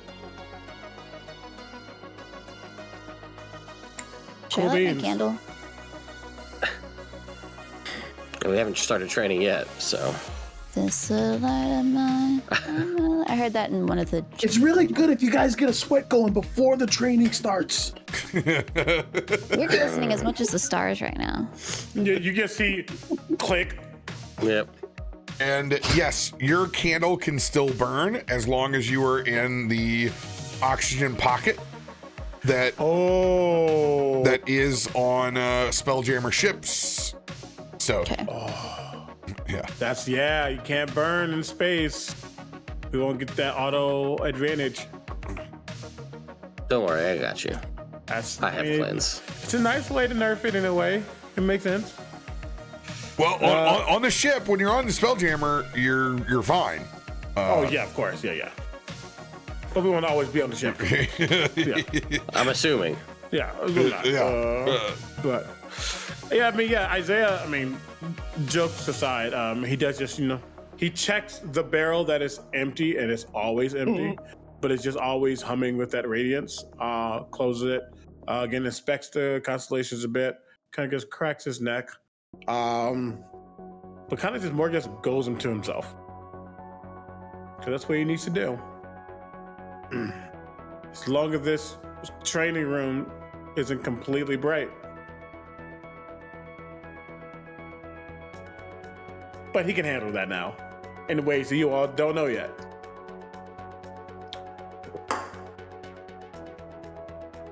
Should I light my candle? We haven't started training yet, so. This light of mine. I heard that in one of the. It's really good if you guys get a sweat going before the training starts. We're glistening as much as the stars right now. You just see click. Yep. And yes, your candle can still burn as long as you are in the oxygen pocket that is on Spelljammer ships. So, Okay. yeah. You can't burn in space. We won't get that auto advantage. Don't worry, I got you. I have mean, plans. It's a nice way to nerf it in a way. It makes sense. Well, on the ship, when you're on the Spelljammer, you're fine. Oh yeah, of course, yeah. But we want to always be on the ship. Yeah. I'm assuming. Yeah. But Isaiah, jokes aside, he does just, he checks the barrel that is empty and it's always empty, but it's just always humming with that radiance, closes it, again, inspects the constellations a bit, kind of just cracks his neck, but kind of just goes into himself. Because that's what he needs to do. As long as this training room isn't completely bright. But he can handle that now in ways that you all don't know yet.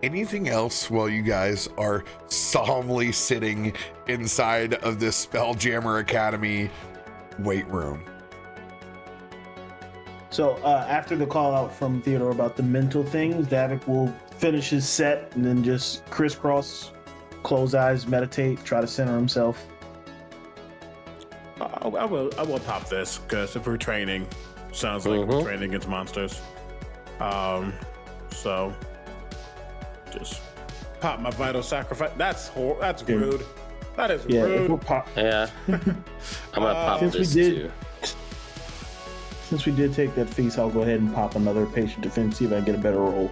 Anything else while you guys are solemnly sitting inside of this Spelljammer Academy weight room? So after the call out from Theodore about the mental things, Davik will finish his set and then just crisscross, close eyes, meditate, try to center himself. I will pop this because if we're training, sounds like we're training against monsters. So just pop my vital sacrifice. That's rude. That is rude. Yeah. I'm gonna pop this too. Since we did take that feast, I'll go ahead and pop another patient defense, see if I can get a better roll.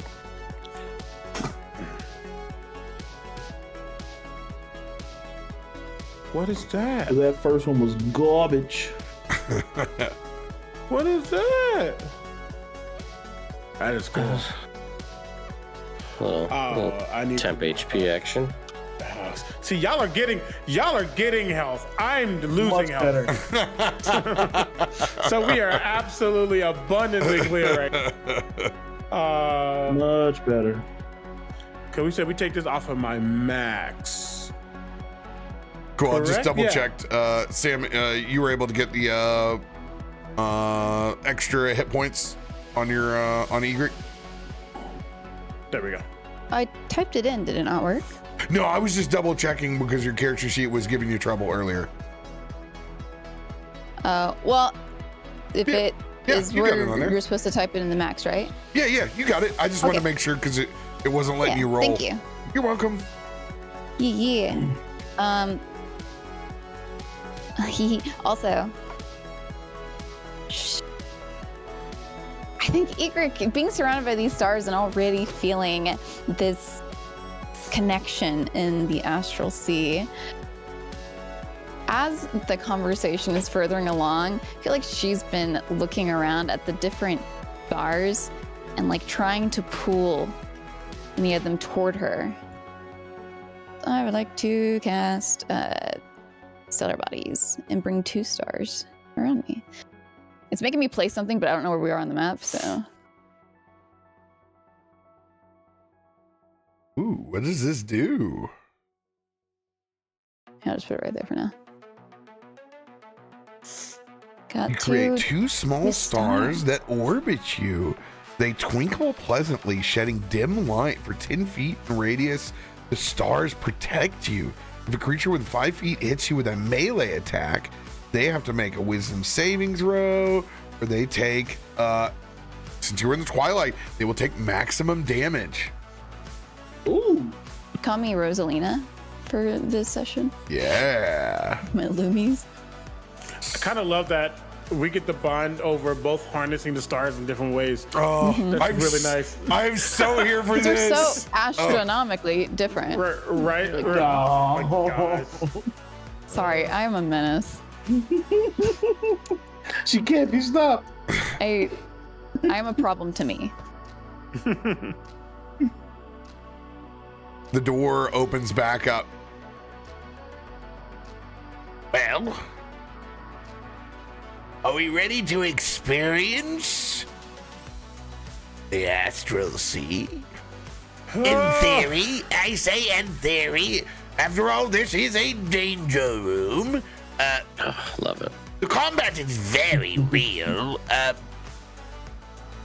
What is that? That first one was garbage. What is that? That is cool. I need temp HP action. See, y'all are getting health. I'm losing health. So we are absolutely abundantly clear right now. Much better. Okay, we said we take this off of my max. Cool. I just Correct? double checked. Sam, you were able to get the extra hit points on your on Egrik? There we go. I typed it in. Did it not work? No, I was just double checking because your character sheet was giving you trouble earlier. Well, if Yeah. it Yeah, is you got it on where there. you're supposed to type it in the max, right? Yeah, you got it. I just wanted to Okay. make sure because it wasn't letting Yeah, you roll. thank you. You're welcome. Yeah. Also, I think Egrik, being surrounded by these stars and already feeling this connection in the astral sea, as the conversation is furthering along, I feel like she's been looking around at the different bars and like trying to pull any of them toward her. I would like to cast Stellar Bodies and bring 2 stars around me. It's making me play something, but I don't know where we are on the map, so. Ooh, what does this do? I'll just put it right there for now. Got You create 2. 2 small this stars star. that orbit you. They twinkle pleasantly, shedding dim light for 10 feet in radius. The stars protect you. If a creature within 5 feet hits you with a melee attack, they have to make a wisdom savings row, or they take, since you're in the Twilight, they will take maximum damage. Ooh. Call me Rosalina for this session. Yeah. My Loomies. I kind of love that we get the bond over both harnessing the stars in different ways. Oh, That's really nice. I'm so here for They're this. so astronomically different. Right? Oh. Oh my gosh. Sorry, I am a menace. She can't be stopped. I am a problem to me. The door opens back up. Well, are we ready to experience the astral sea? In theory, I say in theory. After all, this is a danger room. Love it. The combat is very real,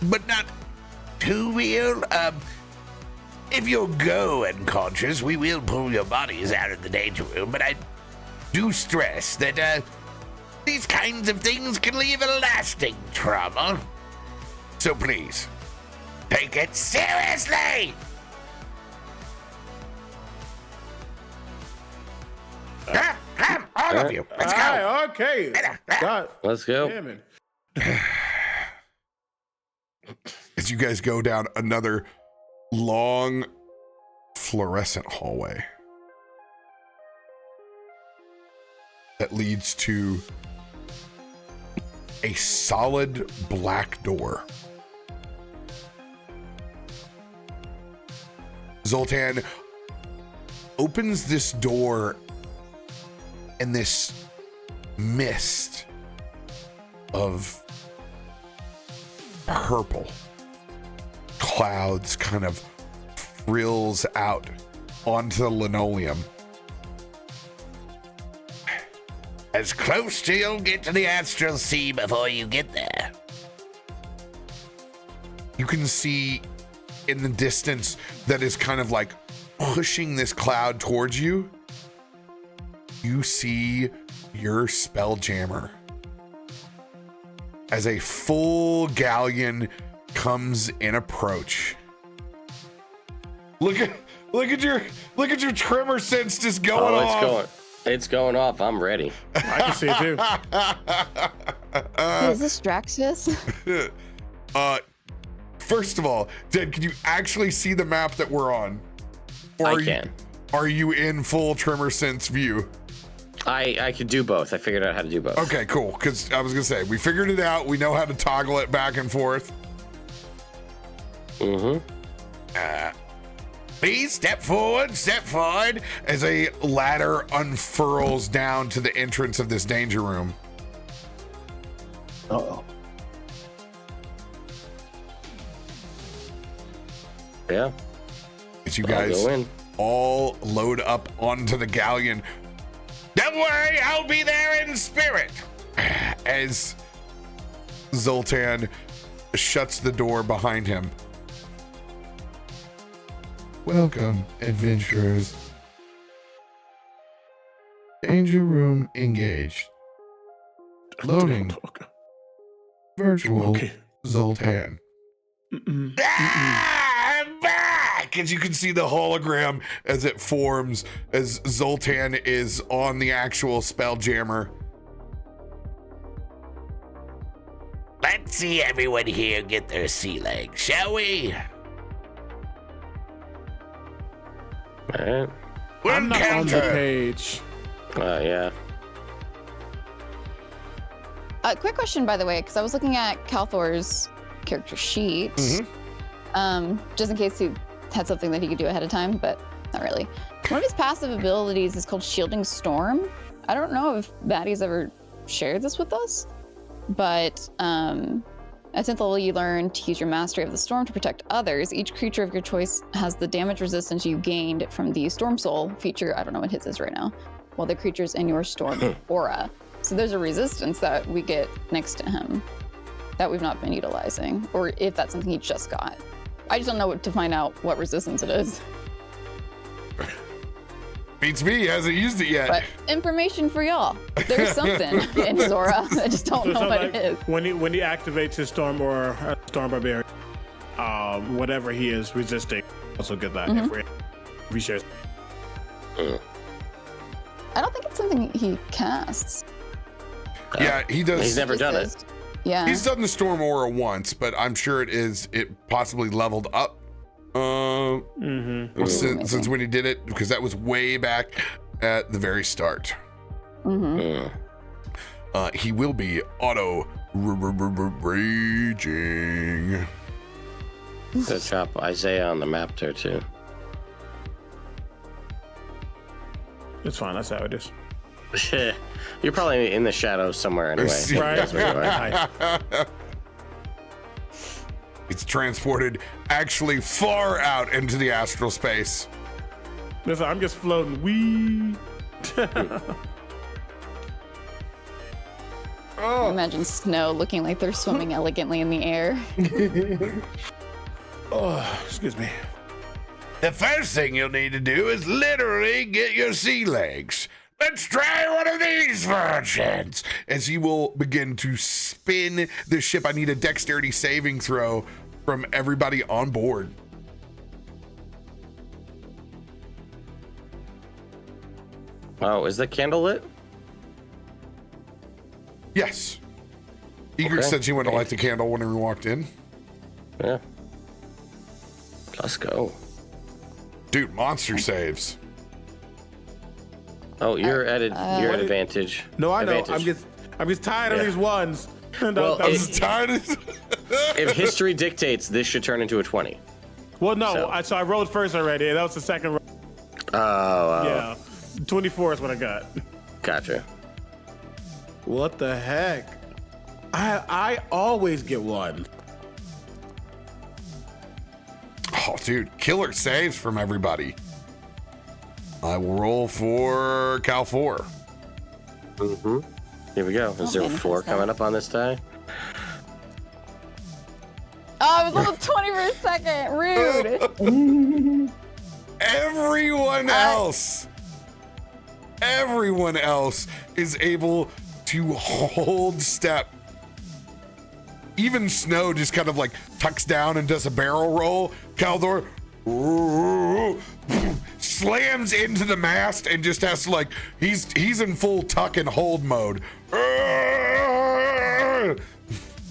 but not too real. If you'll go unconscious, we will pull your bodies out of the danger room, but I do stress that these kinds of things can leave a lasting trauma. So please, take it seriously! All of you, let's go! Aye, okay. God Let's go. damn it. As you guys go down another long fluorescent hallway that leads to a solid black door. Zoltan opens this door, and this mist of purple clouds kind of frills out onto the linoleum. As close to you'll get to the astral sea before you get there. You can see in the distance that is kind of like pushing this cloud towards you. You see your Spelljammer as a full galleon comes in approach. Look at your tremor sense just going off. It's going off. I'm ready. I can see it too. Is this Draxus? First of all, Dad, can you actually see the map that we're on? Or I are can. Are you in full tremor sense view? I could do both. I figured out how to do both. Okay, cool. Because I was gonna say we figured it out. We know how to toggle it back and forth. Mm-hmm. Please step forward as a ladder unfurls down to the entrance of this danger room. Uh-oh. Yeah. As you I'll guys go in. all load up onto the galleon. Don't worry, I'll be there in spirit. As Zoltan shuts the door behind him. Welcome, adventurers. Danger room engaged. Loading. Virtual Zoltan. I'm back! As you can see the hologram as it forms, as Zoltan is on the actual Spelljammer. Let's see everyone here get their sea legs, shall we? All right. I'm not on the page. Yeah. Quick question, by the way, because I was looking at Kalthorr's character sheet, just in case he had something that he could do ahead of time, but not really. One of his passive abilities is called Shielding Storm. I don't know if Baddie's ever shared this with us, but at 10th level, you learn to use your Mastery of the Storm to protect others. Each creature of your choice has the damage resistance you gained from the Storm Soul feature. I don't know what his is right now. While the creature's in your Storm aura. So there's a resistance that we get next to him that we've not been utilizing, or if that's something he just got. I just don't know to find out what resistance it is. Beats me, he hasn't used it yet. But information for y'all. There's something in his aura. I just don't know what it is. When he activates his Storm or Storm Barbarian, whatever he is resisting, also get that if he shares. I don't think it's something he casts. Yeah, he does. He's never done it. Yeah. He's done the Storm Aura once, but I'm sure it possibly leveled up since when he did it, because that was way back at the very start. He will be auto raging. Good job, Isaiah, on the map there too. It's fine. That's how it is. You're probably in the shadows somewhere anyway. Right. That's where you are. It's transported actually far out into the astral space. Listen, I'm just floating. Wee. Imagine Snow looking like they're swimming elegantly in the air. Oh, excuse me. The first thing you'll need to do is literally get your sea legs. Let's try one of these for a chance. As he will begin to spin the ship, I need a dexterity saving throw from everybody on board. Oh, is the candle lit? Yes. Egrik Okay. said she wanted to light the candle when we walked in. Yeah. Let's go. Dude, monster saves. Oh, you're at advantage. No, I know. Advantage. I'm just tired of these ones. Well, I'm just tired of if history dictates, this should turn into a 20. Well, no. So I rolled first already. That was the second roll. Oh. Yeah. 24 is what I got. Gotcha. What the heck? I always get one. Oh, dude, killer saves from everybody. I will roll for Kalthorr. Here we go. Is there a 4 coming up on this die? Oh, I was level 20 for a second. Rude. Everyone else is able to hold step. Even Snow just kind of like tucks down and does a barrel roll. Kalthorr slams into the mast and just has to he's in full tuck and hold mode.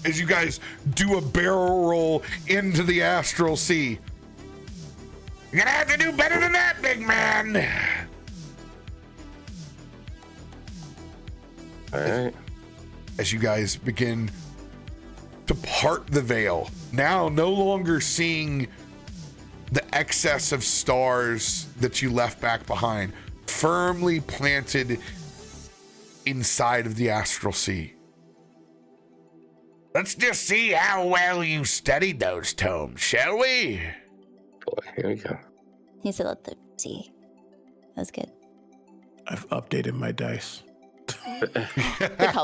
As you guys do a barrel roll into the astral sea. You're gonna have to do better than that, big man. All right. As you guys begin to part the veil, now no longer seeing the excess of stars that you left back behind, firmly planted inside of the astral sea. Let's just see how well you studied those tomes, shall we? Boy, here we go. He said, let the see. That's good. I've updated my dice.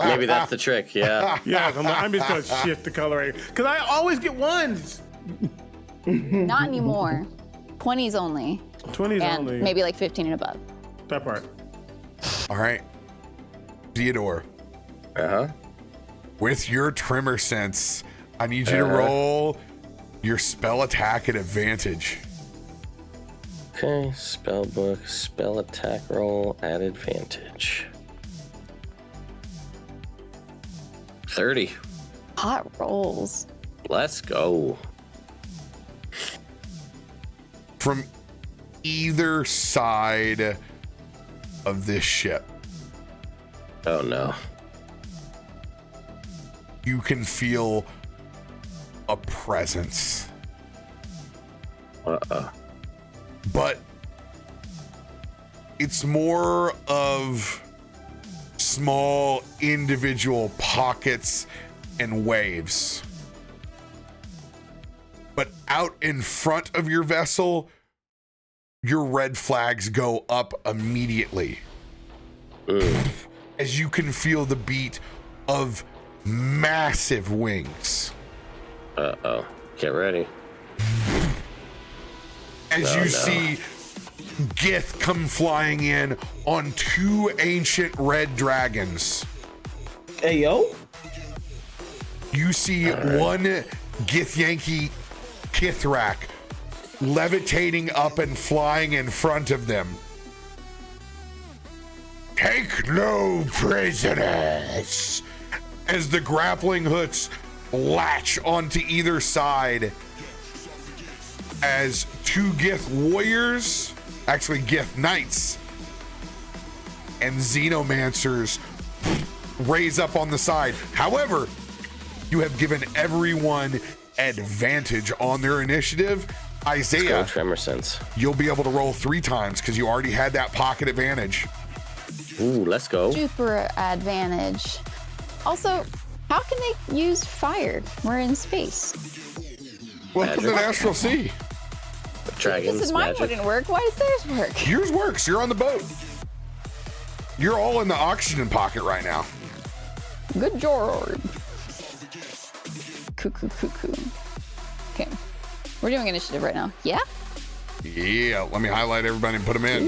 Maybe that's the trick, yeah. Yeah, I'm just going to shift the coloring. Because I always get ones. Not anymore. 20s only. 20s And only. maybe like 15 and above. That part. All right. Theodore, Uh-huh. with your Tremor Sense, I need you to roll your spell attack at advantage. Okay, spell book, spell attack roll at advantage. 30. Hot rolls. Let's go. From either side of this ship, Oh no. you can feel a presence. Uh-oh. But it's more of small individual pockets and waves. But out in front of your vessel, your red flags go up immediately. As you can feel the beat of massive wings. Uh-oh. Get ready. As you see Gith come flying in on 2 ancient red dragons. Hey, yo. You see one Githyanki Kithrak levitating up and flying in front of them. Take no prisoners! As the grappling hooks latch onto either side, as 2 Gith warriors, actually Gith knights, and xenomancers raise up on the side. However, you have given everyone advantage on their initiative. Isaiah, Tremor Sense. you'll be able to roll 3 times because you already had that pocket advantage. Ooh, let's go. Super advantage. Also, how can they use fire? We're in space. Welcome to the Astral Sea. Dragons, This is mine magic. wouldn't work. Why does theirs work? Yours works. You're on the boat. You're all in the oxygen pocket right now. Good job. Cuckoo. Okay. We're doing initiative right now. Yeah? Yeah, let me highlight everybody and put them in.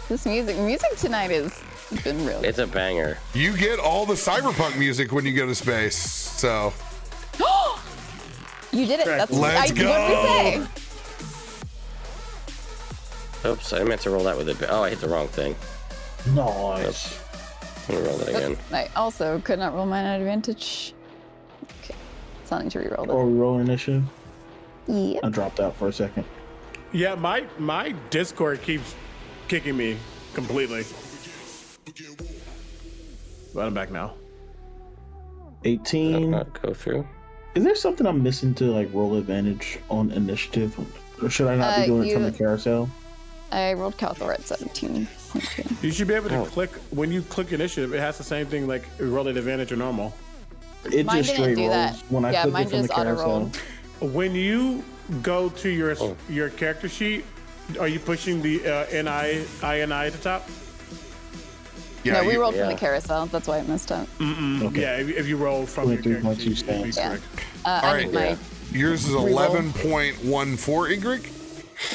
This music tonight has been real. It's a banger. You get all the cyberpunk music when you go to space. So You did it. That's Let's What go. did we say? Oops, I meant to roll that with it. Oh, I hit the wrong thing. Nice. Let me roll that again. I also could not roll mine at advantage. Okay. So I need to reroll Or it. we roll initiative? Yep. I dropped out for a second. Yeah, my Discord keeps kicking me completely. But I'm back now. Did 18. not go through. Is there something I'm missing to like roll advantage on initiative? Or should I not be doing it from the carousel? I rolled Kalthorr at 17.2. You should be able to click, when you click initiative, it has the same thing like roll at advantage or normal. It Mine just didn't straight do rolls that. when I Yeah, click mine it from the just auto carousel. rolled. When you go to your character sheet, are you pushing the INI at the top? yeah, No, we you- rolled from yeah. the carousel. That's why it messed up. Okay. Yeah, if you roll from your character 23.2 sheet, it'd be stance. Yeah. correct. I All need right. my. yours is Reroll. 11.14, Egrik.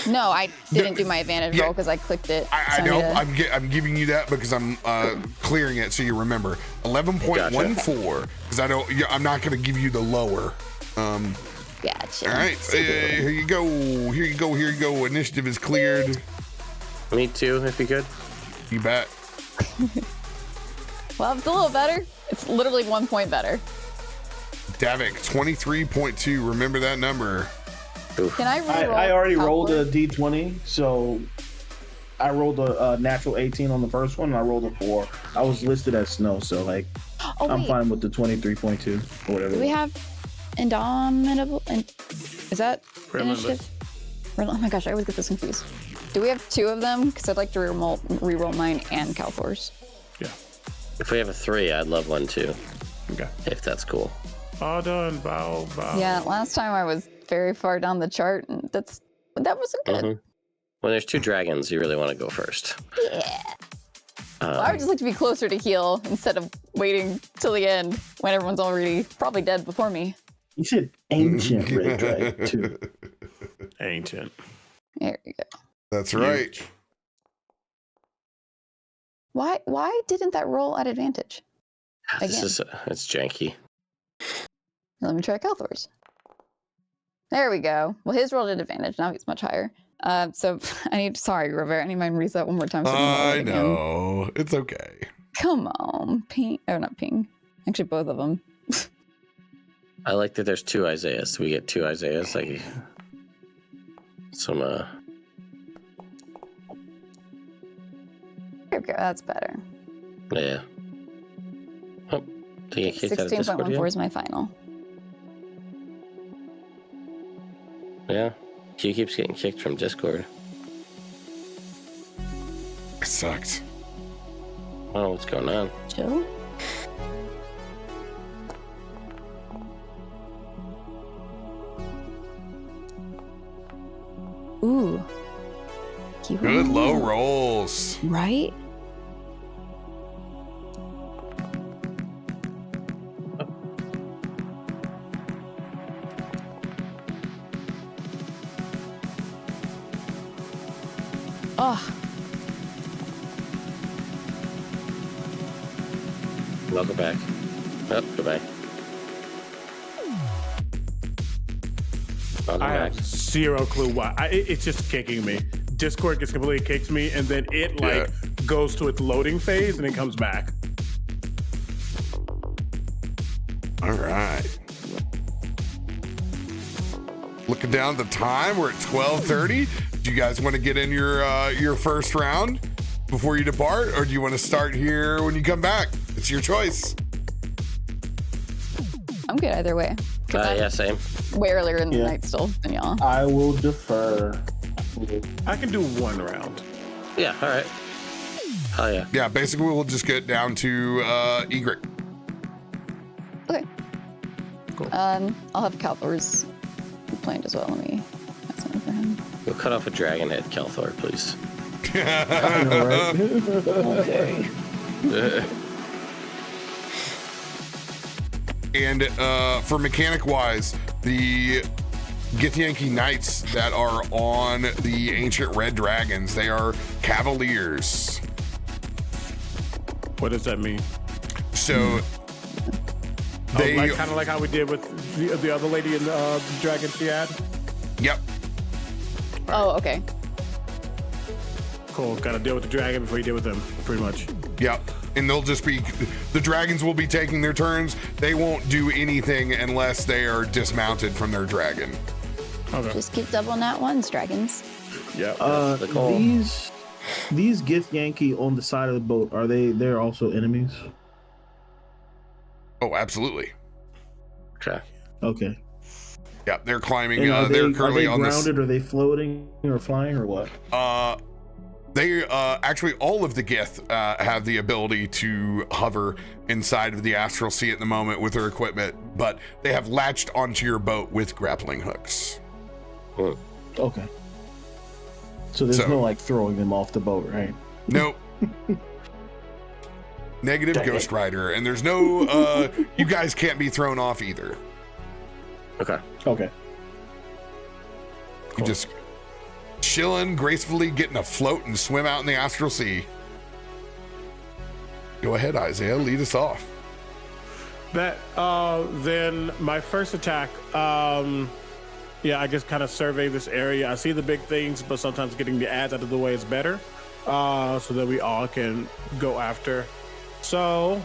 No, I didn't do my advantage Yeah. roll because I clicked it. I so know. need to- I'm giving you that because I'm clearing it so you remember. 11.14 because I don't. Yeah, I'm not going to give you the lower. Gotcha. All right, here you go. Here you go. Here you go. Initiative is cleared. Me too, if you could. You bet. Well, it's a little better. It's literally 1 point better. Davik, 23.2. Remember that number. Can I reroll? I already Kalthorr? rolled a d20, so I rolled a natural 18 on the first one, and I rolled a 4. I was listed as snow, so like Oh, I'm wait. fine with the 23.2 or whatever. Do we have Indomitable? Is that Relentless. initiative? Oh my gosh, I always get this confused. Do we have 2 of them? Because I'd like to reroll mine and Kalthorr's. Yeah. If we have a 3, I'd love one too. Okay. If that's cool. All done. Bow. Yeah, last time I was very far down the chart, and that wasn't good. Mhm. When there's 2 dragons, you really want to go first. Yeah. Well, I would just like to be closer to heal instead of waiting till the end when everyone's already probably dead before me. You said ancient red dragon too. Ancient. There you go. That's right. Huge. Why didn't that roll at advantage? It's janky. Let me try Kalthorr's. There we go. Well, his rolled at advantage. Now he's much higher. So sorry, RoBear. I need mine reset one more time. So I know. It's okay. Come on. Ping. Or not ping. Actually, both of them. I like that there's 2 Isaiahs. So we get 2 Isaiahs. Like some There we go. That's better. Yeah. Oh, did you get kicked out of Discord 16.14 yet? is my final. Yeah. Q keeps getting kicked from Discord. It sucked. Oh, what's going on? Chill. Ooh. Keep Good rolling. low rolls. Right? Oh, Welcome back. Oh, go back. Welcome I back. have zero clue why. It's just kicking me. Discord just completely kicks me, and then it goes to its loading phase, and then comes back. All right. Looking down at the time, we're at 12:30. Do you guys want to get in your first round before you depart, or do you want to start here when you come back? It's your choice. I'm good either way. 'Cause I'm Yeah, same. way earlier in the night still than y'all. I will defer. I can do one round. Yeah, all right. Oh, yeah. Yeah, basically we'll just get down to Egrik. Okay. Cool. I'll have Kalthorr's planned as well. Let me have something for him. We'll cut off a dragon head, Kalthorr, please. I know, right? Okay. And for mechanic wise, the Githyanki Knights that are on the ancient red dragons, they are cavaliers. What does that mean? So they kind of like how we did with the other lady in the dragon she had. Yep. Oh, okay. Cool. Got to deal with the dragon before you deal with them, pretty much. Yep. And they'll just be, the dragons will be taking their turns. They won't do anything unless they are dismounted from their dragon. Okay. Just keep double nat ones, dragons. Yeah. the call. These Githyanki on the side of the boat, they're also enemies? Oh, absolutely. Okay. Okay. Yeah, they're climbing. And They're currently are they on this. grounded? Are they floating or flying or what? They actually, all of the Gith have the ability to hover inside of the astral sea at the moment with their equipment, but they have latched onto your boat with grappling hooks. Okay. So there's no like throwing them off the boat, right? Nope. Negative Dang Ghost it. Rider, and there's no. You guys can't be thrown off either. Okay. Okay. You just chilling gracefully, getting a float and swim out in the astral sea. Go ahead, Isaiah, lead us off. Then my first attack, I guess kind of survey this area. I see the big things, but sometimes getting the ads out of the way is better, so that we all can go after. So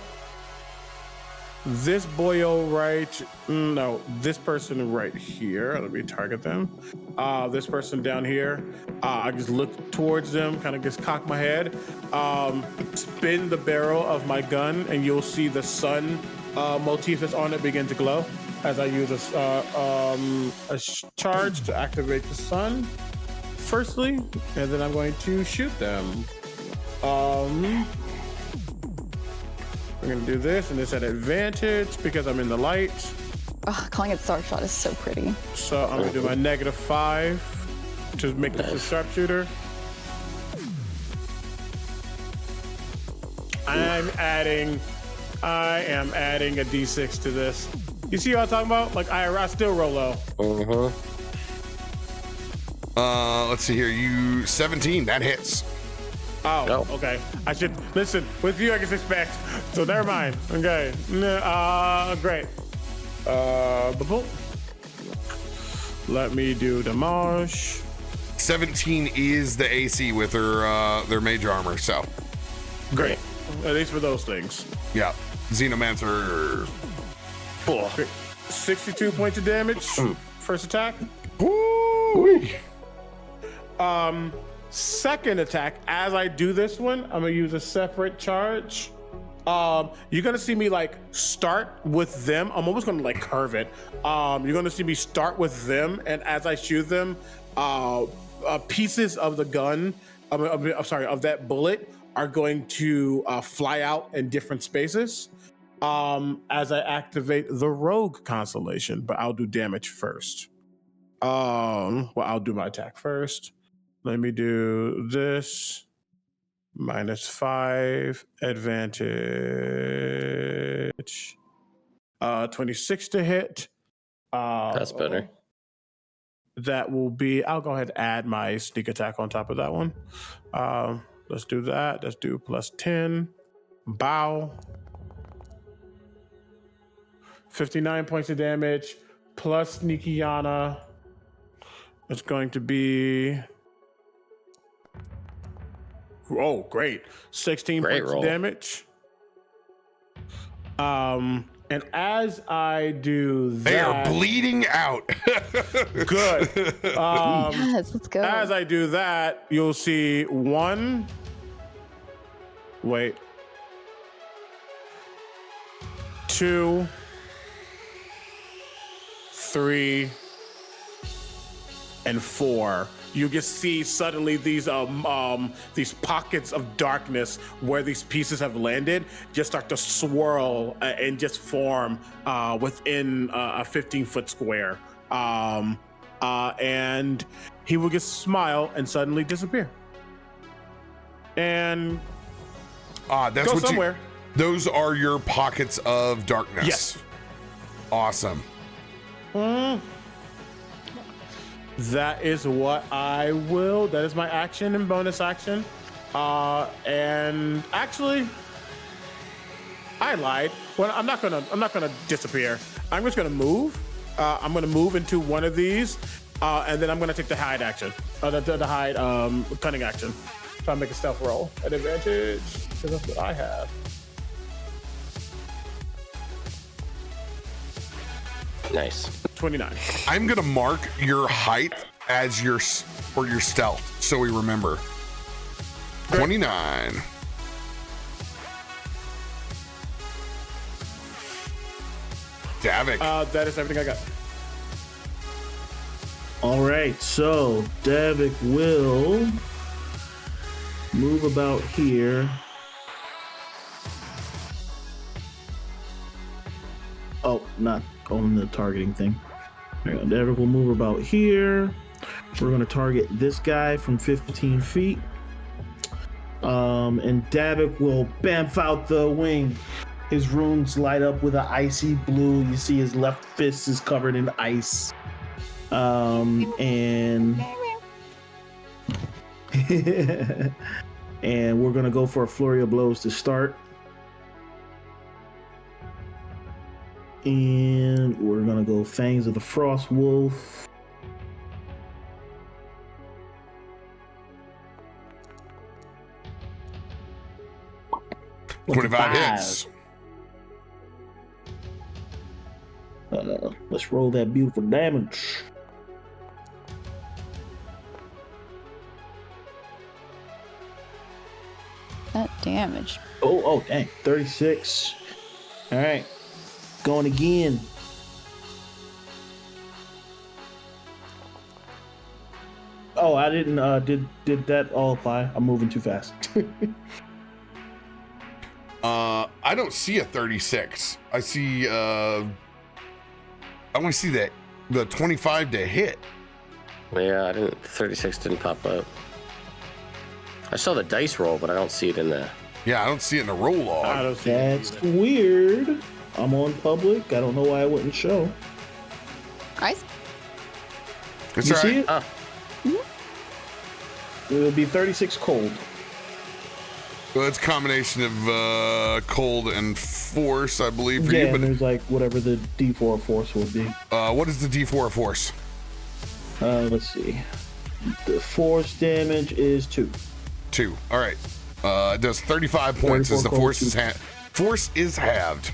this boyo this person right here, let me target them. This person down here, I just look towards them, kind of just cock my head, spin the barrel of my gun, and you'll see the sun motif that's on it begin to glow as I use a charge to activate the sun firstly, and then I'm going to shoot them. We're gonna do this, and it's at advantage because I'm in the light. Oh, calling it Star Shot is so pretty. So I'm gonna do my -5 to make this a sharpshooter. I am adding a D6 to this. You see what I'm talking about? Like I still roll low. Let's see here. You 17. That hits. Oh, okay. I should listen. With you, I can expect. So never mind. Okay. Great. Boom. Let me do damage. 17 is the AC with their major armor. So great. At least for those things. Yeah. Xenomancer. 62 points of damage. First attack. Woo! Second attack. As I do this one, I'm gonna use a separate charge. You're gonna see me like start with them. I'm almost gonna like curve it. You're gonna see me start with them, and as I shoot them, pieces of the gun, I'm sorry, of that bullet are going to fly out in different spaces. As I activate the Rogue Constellation, but I'll do damage first. Well, I'll do my attack first. Let me do this. -5 advantage. 26 to hit. That's better. That will be, I'll go ahead and add my sneak attack on top of that one. Let's do that. Let's do +10. Bow. 59 points of damage plus Sneakyana. It's going to be, oh, great. 16 points of damage. And as I do that, they are bleeding out. Good. Yes, let's go. As I do that, you'll see 1. Wait. 2. 3. And 4. You can see suddenly these pockets of darkness where these pieces have landed just start to swirl and just form within a 15-foot square. And he will just smile and suddenly disappear. And that's go what somewhere. Those are your pockets of darkness. Yes. Awesome. That is what I will. That is my action and bonus action. And actually, I lied. Well, I'm not gonna disappear. I'm just gonna move. I'm gonna move into one of these, and then I'm gonna take the hide action. The hide cunning action. Try to make a stealth roll at advantage because that's what I have. Nice. 29. I'm gonna mark your height as your stealth, so we remember. 29. Davik. That is everything I got. All right, so Davik will move about here. Oh, not on the targeting thing. There you go. Davik will move about here. We're going to target this guy from 15 feet. And Davik will bamf out the wing. His runes light up with an icy blue. You see his left fist is covered in ice. And and we're going to go for a flurry of blows to start. And we're gonna go Fangs of the Frost Wolf. $25 hits. Let's roll that beautiful damage. That damage. Oh, dang. 36. All right. Going again. Oh, I didn't did that all apply? I'm moving too fast. I don't see a 36. I see I only see the 25 to hit. Yeah, 36 didn't pop up. I saw the dice roll, but I don't see it in the. Yeah, I don't see it in the roll log. I don't see That's weird. I'm on public. I don't know why it wouldn't show. Guys? It's You all see right. it? It would be 36 cold. Well, it's a combination of cold and force, I believe, for Yeah, you. and But there's like whatever the D4 force would be. what is the D4 force? Let's see. The force damage is 2. 2. All right. It does 35 points as the force is halved.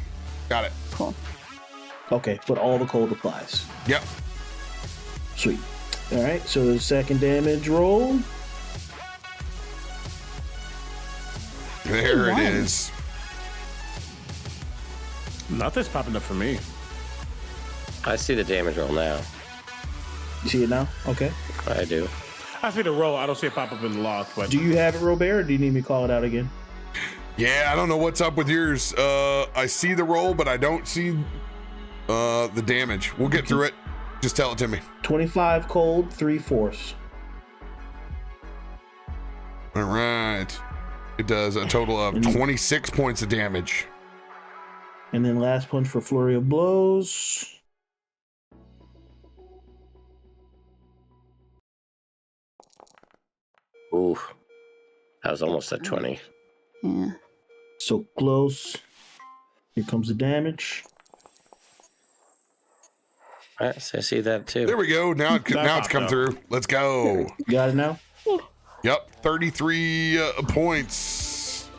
Got it. Cool. Okay, but all the cold applies. Yep. Sweet. All right, so the second damage roll. There it is. Nothing's popping up for me. I see the damage roll now. You see it now? Okay. I do. I see the roll. I don't see it pop up in the log. But Do you have it, RoBear, or do you need me to call it out again? Yeah, I don't know what's up with yours. I see the roll, but I don't see the damage. We'll get through it. Just tell it to me. 25 cold, 3 force. All right. It does a total of 26 points of damage. And then last punch for flurry of blows. Ooh. That was almost at 20. Yeah. So close. Here comes the damage. All right, so I see that too. There we go. Now it's come through. Let's go. You got it now? Yep, 33 points.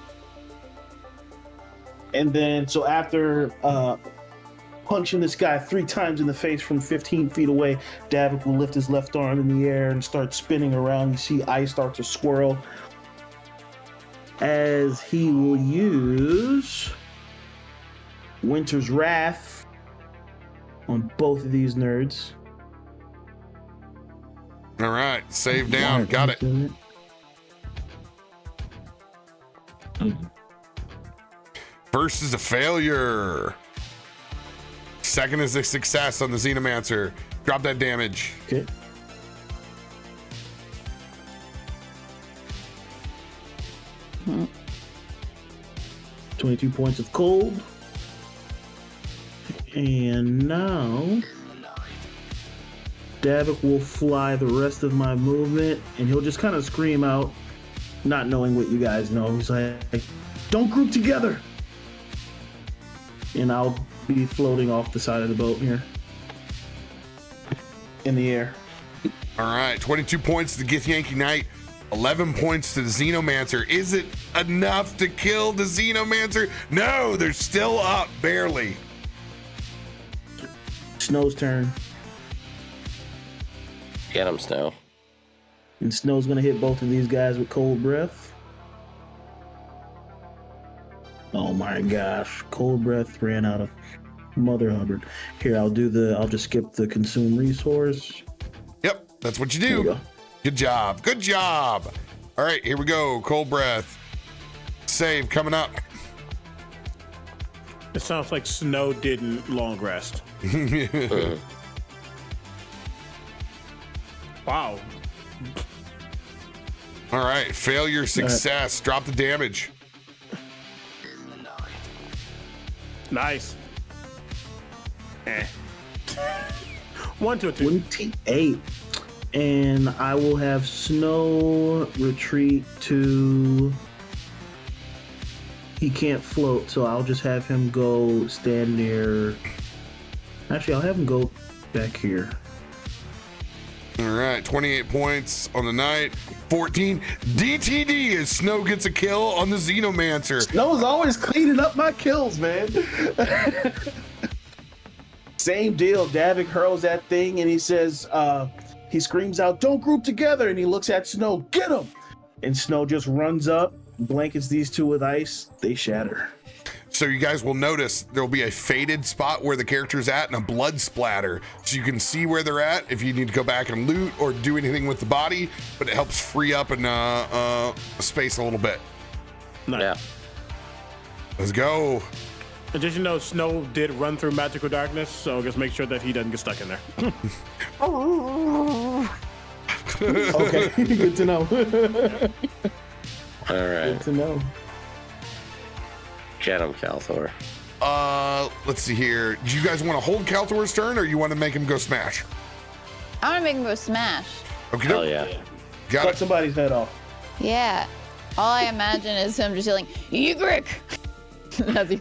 And then, so after punching this guy 3 times in the face from 15 feet away, Davik will lift his left arm in the air and start spinning around. You see ice start to swirl as he will use Winter's Wrath on both of these nerds. All right, save down. Got it. First is a failure. Second is a success on the Xenomancer. Drop that damage. Okay. Mhm. 22 points of cold. And now Davik will fly the rest of my movement, and he'll just kind of scream out, not knowing what you guys know. He's like, don't group together. And I'll be floating off the side of the boat here in the air. All right, 22 points to the Githyanki Knight, 11 points to the Xenomancer. Is it enough to kill the Xenomancer? No, they're still up, barely. Snow's turn. Get him, Snow. And Snow's gonna hit both of these guys with cold breath. Oh my gosh, cold breath ran out of Mother Hubbard. Here, I'll just skip the consume resource. Yep, that's what you There we do. go. Good job. Good job. All right, here we go. Cold breath. Save coming up. it sounds like Snow didn't long rest. Wow. All right, failure, success. Drop the damage. Nice. 1 to a 2. 28. And I will have Snow retreat to... He can't float, so I'll just have him go stand near... Actually, I'll have him go back here. All right, 28 points on the night. 14 DTD as Snow gets a kill on the Xenomancer. Snow's always cleaning up my kills, man. Same deal. Davik hurls that thing and he says, he screams out, don't group together. And he looks at Snow, get him. And Snow just runs up, blankets these two with ice. They shatter. So you guys will notice there'll be a faded spot where the character's at and a blood splatter. So you can see where they're at if you need to go back and loot or do anything with the body, but it helps free up in space a little bit. Nice. Yeah. Let's go. And just, you know, Snow did run through magical darkness, so just make sure that he doesn't get stuck in there. Okay, good to know. All right. Good to know. Get him, Kalthorr. Let's see here. Do you guys want to hold Kalthor's turn or you want to make him go smash? I want to make him go smash. Okay. Hell yeah. Got Cut it. somebody's head off. Yeah. All I imagine is him just yelling, Egrik! As he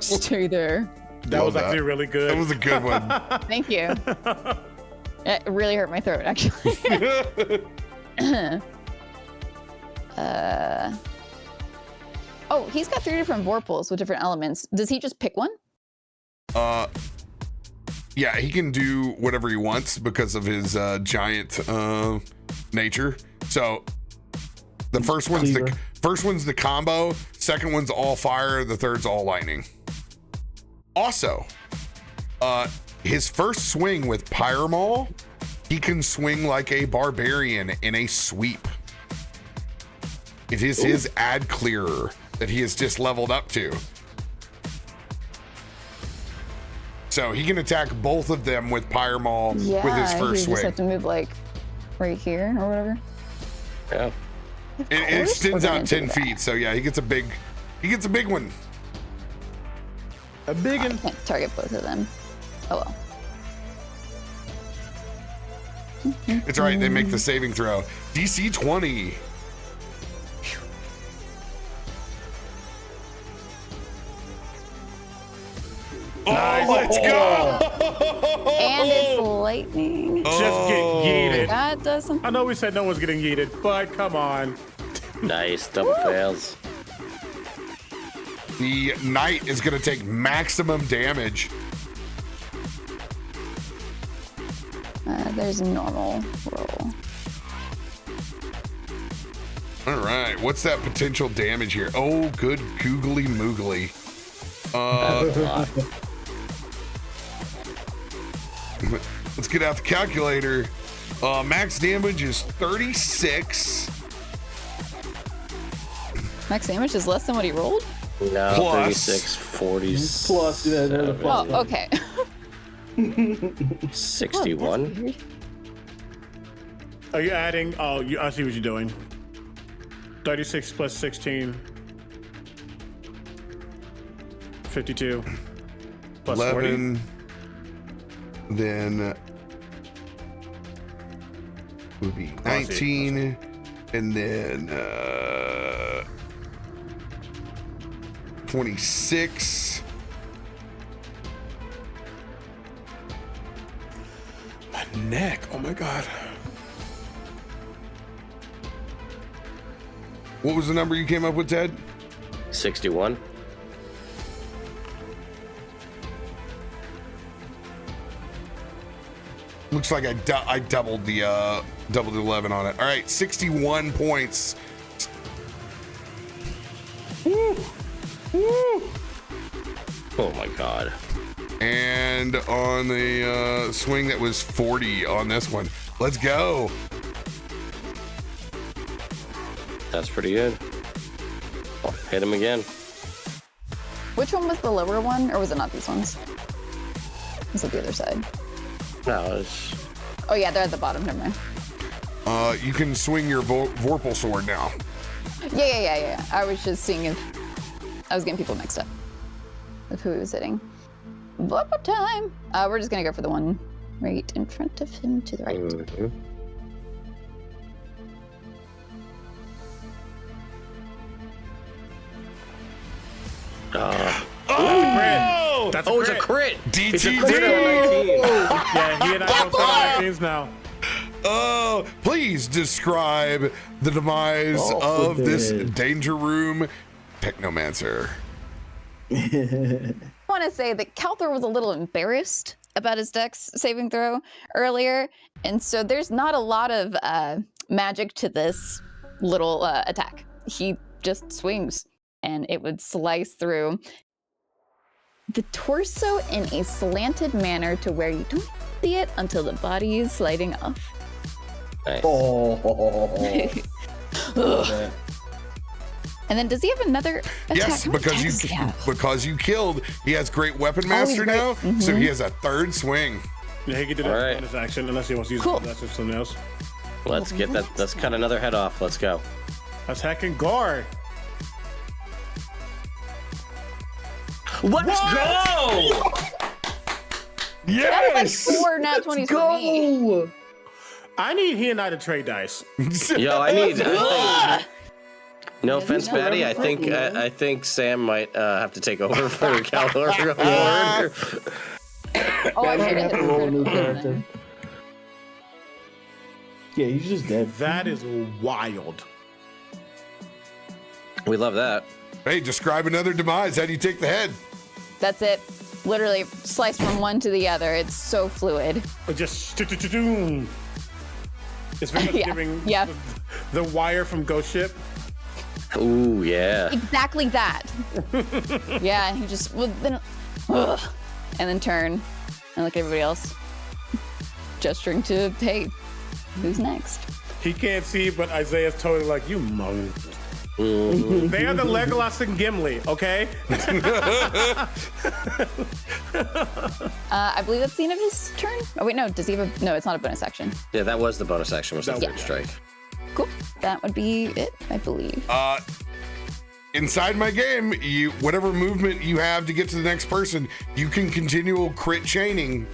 stay there. That was actually really good. That was a good one. Thank you. It really hurt my throat, actually. Oh, he's got 3 different vorpals with different elements. Does he just pick one? Yeah, he can do whatever he wants because of his giant nature. So the first one's the combo, second one's all fire, the third's all lightning. Also, his first swing with Pyramaul, he can swing like a barbarian in a sweep. It is his ad clearer that he has just leveled up to. So he can attack both of them with Pyramaul with his first you swing. just have to move like right here or whatever. Yeah. It extends out 10 feet, so yeah, he gets a big one. A big I one. can't target both of them. Oh well. It's all right, they make the saving throw. DC 20. Nice, let's go! And it's lightning. Just get yeeted. That does something. I know we said no one's getting yeeted, but come on. Nice. Double fails. The knight is going to take maximum damage. There's a normal roll. All right, what's that potential damage here? Oh, good googly moogly. Let's get out the calculator. Max damage is 36. Max damage is less than what he rolled? No, Plus. 36, 40. Plus, yeah, there's a plus. Oh, okay. 61. Are you adding? Oh, I see what you're doing. 36 plus 16. 52. Plus 11. Then would be 19. And then 26. My neck. Oh my god. What was the number you came up with, Ted? 61. Looks like I doubled the 11 on it. All right, 61 points. Woo. Woo. Oh my god. And on the swing, that was 40 on this one. Let's go. That's pretty good. Oh, hit him again. Which one was the lower one, or was it not these ones? Was it the other side? No, it's... Oh yeah, they're at the bottom. Never mind. You can swing your Vorpal sword now. Yeah. I was just seeing if I was getting people mixed up with who he was hitting. Vorpal time. We're just gonna go for the one right in front of him to the right. Mm-hmm. Oh! That's It's a crit. It's a DTD! crit on 19. Yeah, he and I both got 19s now. Oh, please describe the demise of this Danger Room Technomancer. I want to say that Kalthorr was a little embarrassed about his dex saving throw earlier, and so there's not a lot of magic to this little attack. He just swings, and it would slice through the torso in a slanted manner to where you don't see it until the body is sliding off. Nice. And then does he have another attack? Yes, How many because attacks does he have? because you killed. He has great weapon master now, so he has a third swing. Yeah, he can do that Alright. on his action unless he wants to use Cool. that's just something else. Let's get that. Let's cut another head off. Let's go. That's hacking guard. Let's go! That was like 4 nat 20s for me. I need he and I to trade dice. Yo, I need. No offense, Baddie. I think Sam might have to take over for Kalthorr going forward. Oh, I might should have to roll a new character. Yeah, he's just dead. That is wild. We love that. Hey, describe another demise. How do you take the head? That's it. Literally slice from one to the other. It's so fluid. Just it's very much Yeah, giving yeah. the Wire from Ghost Ship. Ooh, yeah. Exactly that. Yeah, and he just then, and then turn and look at everybody else, gesturing to, hey, who's next? He can't see, but Isaiah's totally like, you monk. Mm-hmm. They are the Legolas and Gimli, okay? I believe that's the end of his turn. Oh wait, no. Does he have a? No, it's not a bonus action. Yeah, that was the bonus action, was the third strike. Cool. That would be it, I believe. Inside my game, whatever movement you have to get to the next person, you can continual crit chaining.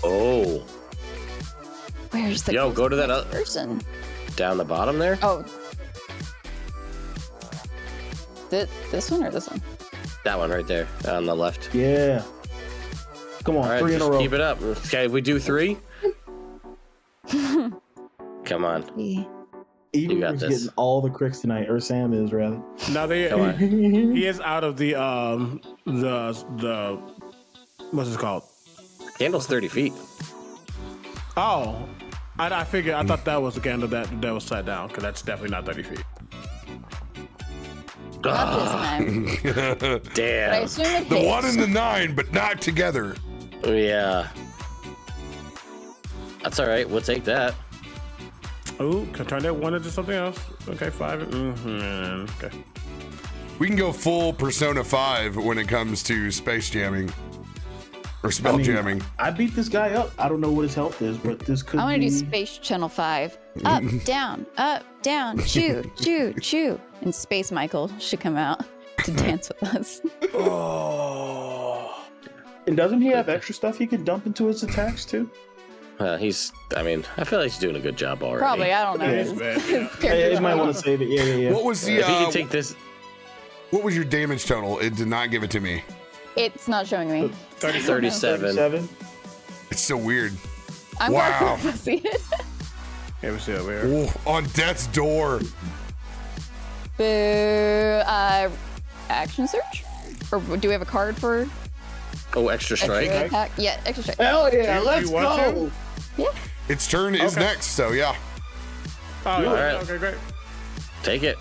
Oh. Where's the? Yo, go to that person. Down the bottom there. Oh. This one or this one? That one right there on the left. Yeah. Come on, All right, 3 in a just row. keep it up. Okay, we do 3. Come on. You got Eagle's this. getting all the cricks tonight, or Sam is rather. Now Come on. he is out of the what's it called? Candle's 30 feet. Oh, I figured. I thought that was the candle that was sat down, because that's definitely not 30 feet. Not this time. But I Damn. assume it The hits. 1 and the 9, but not together. Yeah. That's all right. We'll take that. Oh, can I turn that 1 into something else? Okay, 5. Mm-hmm. Okay. We can go full Persona 5 when it comes to space jamming or spell jamming. I beat this guy up. I don't know what his health is, but this could I want be... to do Space Channel 5. Up, down, chew, chew, chew. And Space Michael should come out to dance with us. Oh. And doesn't he have extra stuff he can dump into his attacks too? I feel like he's doing a good job already. Probably, I don't know. That is bad, yeah. I might want to save it. Yeah. What was the If he can take this. what was your damage total? It did not give it to me. It's not showing me. 37. 37. It's so weird. I'm Wow. glad to see it. Here we see over here. Oh, on death's door. Boo. Action search? Or do we have a card for Oh, extra strike. extra attack? Yeah, extra strike. Hell yeah, Do let's you want go. Yeah. Its turn is Okay. next, so yeah. Oh, All right. okay, great. Take it.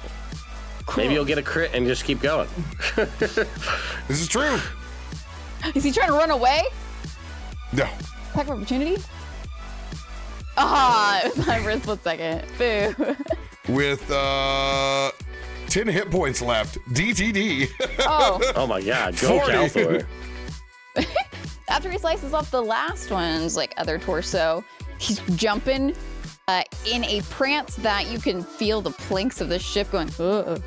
Maybe you'll get a crit and just keep going. This is true. Is he trying to run away? No. Attack of opportunity? Ah, it was mine for a split second. Boo. With 10 hit points left. DTD. Oh, Oh my god, go 40. Kalthorr. after he slices off the last one's like other torso, he's jumping in a prance that you can feel the planks of the ship going. Ugh.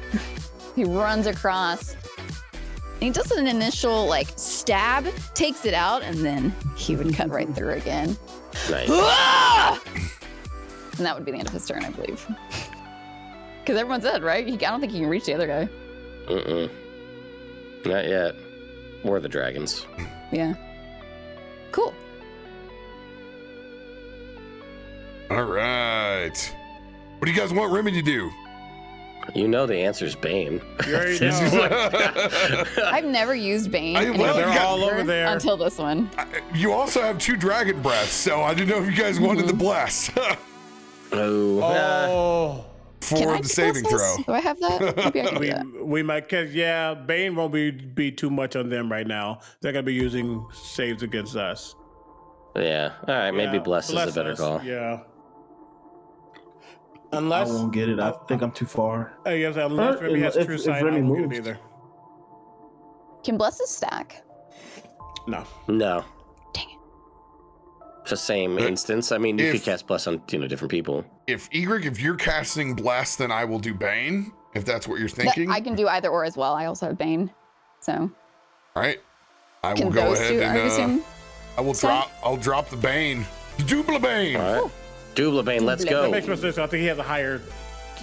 He runs across. And he does an initial like stab, takes it out, and then he would cut right through again. Nice. And that would be the end of his turn, I believe. Because everyone's dead, right? I don't think he can reach the other guy. Mm-mm. Not yet. Or the dragons. Yeah. Cool. All right. What do you guys want Remy to do? You know the answer's Bane. You already At this know. point. I've never used Bane. Well, anywhere they're all over there. Until this one. You also have 2 dragon breaths, so I didn't know if you guys wanted to bless Oh. Oh. Can for I the do saving blesses? throw. Do I have that? Maybe I can do that. We might, cause yeah, Bane won't be too much on them right now. They're gonna be using saves against us. Yeah. All right. Maybe Yeah, bless is a better us, call. Yeah. I Unless, won't get it. I think I'm too far. yes, unless Or Remy has if- true if sight, I Remy won't get it moves. either. Can blesses stack? No. No. Dang it. It's the same instance. I mean, you If- could cast bless on different people. If Egrik, if you're casting bless, then I will do Bane, if that's what you're thinking. I can do either or as well. I also have Bane. So All right. I can will go those ahead two, I and assume? I'll drop the Bane. Double Bane. All right. Doublebane, let's That go. makes more sense. I think he has a higher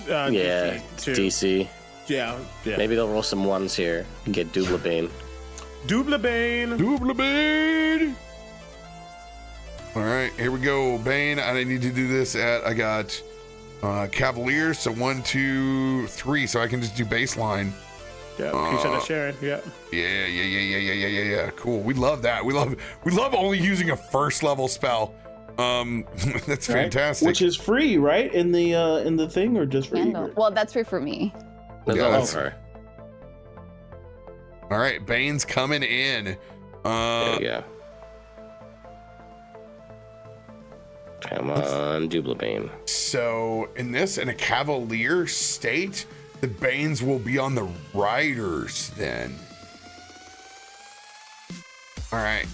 Yeah, DC too. DC. Yeah. Maybe they'll roll some ones here and get Doublebane. Doublebane. All right, here we go. Bane, I need to do this I got Cavalier, so 1, 2, 3, so I can just do baseline. Yeah, you said that, Sharon. Yeah. Yeah. Cool. We love that. We love only using a first level spell. That's fantastic. Which is free, right? In the thing, or just for Egrik? Well, that's free for me. Over. All right, Bane's coming in. There we go. Come on, Doublebane. So in a Cavalier state, the Banes will be on the Riders then. All right.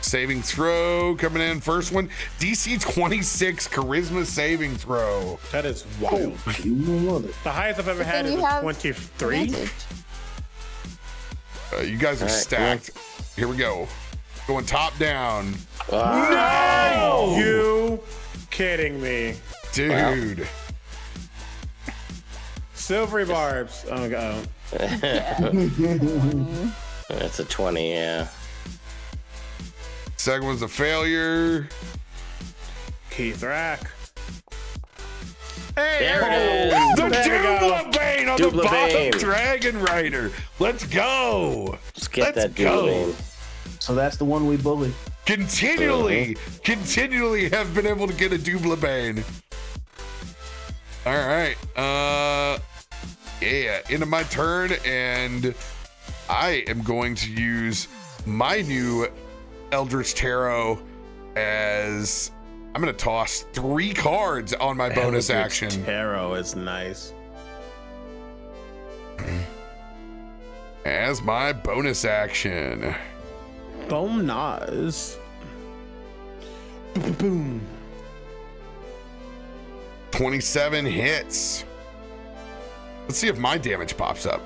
Saving throw coming in. First one, DC 26 Charisma saving throw. That is wild. The highest I've ever had is a 23. You guys are stacked. Here we go. Going top down. No! You kidding me? Dude. Wow. Silvery barbs. Oh, God. That's a 20, yeah. Second one's a failure. Keith Rack. Hey, there it is. The Doublebane on the bottom Dragon Rider. Let's go. Let's get that Doublebane. So that's the one we bully. Continually have been able to get a Doublebane. All right. Into my turn, and I am going to use my new Eldritch Tarot as I'm going to toss 3 cards on my bonus action. Tarot is nice. As my bonus action. Bonus. Boom. 27 hits. Let's see if my damage pops up.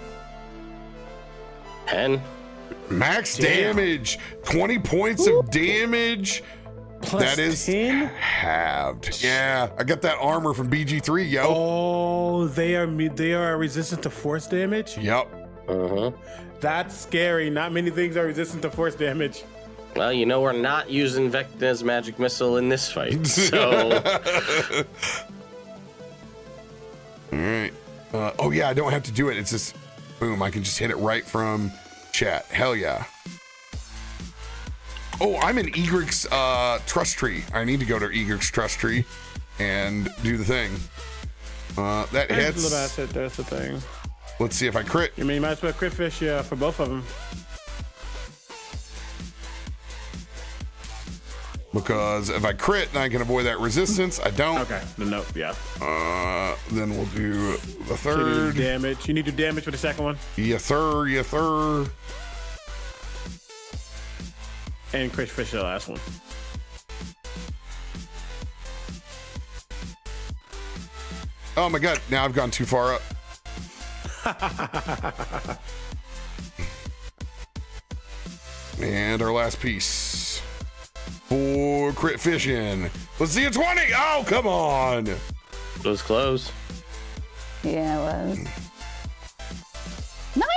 10. Max damage. 20 points of damage. Plus that is 10? halved. Yeah, I got that armor from BG3, yo. Oh, they are resistant to force damage? Yep. That's scary. Not many things are resistant to force damage. Well, we're not using Vecna's magic missile in this fight, so. All right. Oh yeah, I don't have to do it. It's just boom. I can just hit it right from chat. Hell yeah. Oh, I'm in Egrik's trust tree. I need to go to Egrik's trust tree and do the thing. That hits. That's the thing. Let's see if I crit. You might as well crit fish, yeah, for both of them. Because if I crit, then I can avoid that resistance. I don't. Okay. Nope. Yeah. Then we'll do the third. So you need damage. You need to do damage for the second one. Yeah, third. And crit fish the last one. Oh my god! Now I've gone too far up. And our last piece for crit fishing. Let's see a 20. Oh, come on. It was close. Yeah, it was.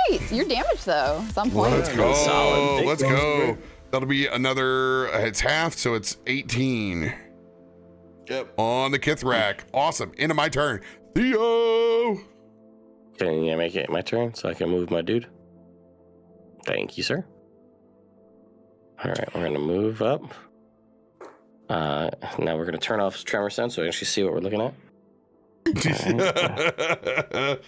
Nice. Your damage though. It's on point. Let's go. Solid. Let's go. That'll be another. It's half, so it's 18. Yep. On the Kithrak. Awesome. Into my turn. Theo. Can you make it my turn so I can move my dude? Thank you, sir. All right, we're gonna move up. Now we're gonna turn off Tremor Sense so we actually see what we're looking at. Right.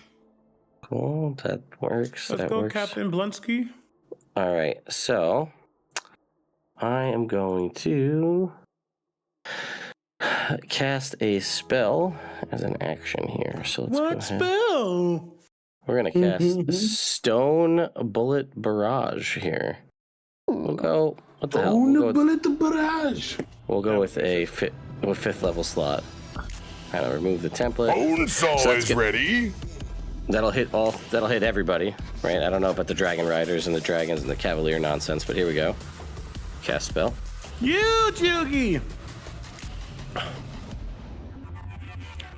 Cool, that works. Let's go, Captain Blunsky. All right, so I am going to cast a spell as an action here. So let's go ahead. What spell? We're gonna cast Stone Bullet Barrage here. We'll go. What the hell? We'll go with a fifth level slot. Kind of remove the template. Bonesaw is ready. That'll hit everybody, right? I don't know about the Dragon Riders and the Dragons and the Cavalier nonsense, but here we go. Cast spell. You, Jugi.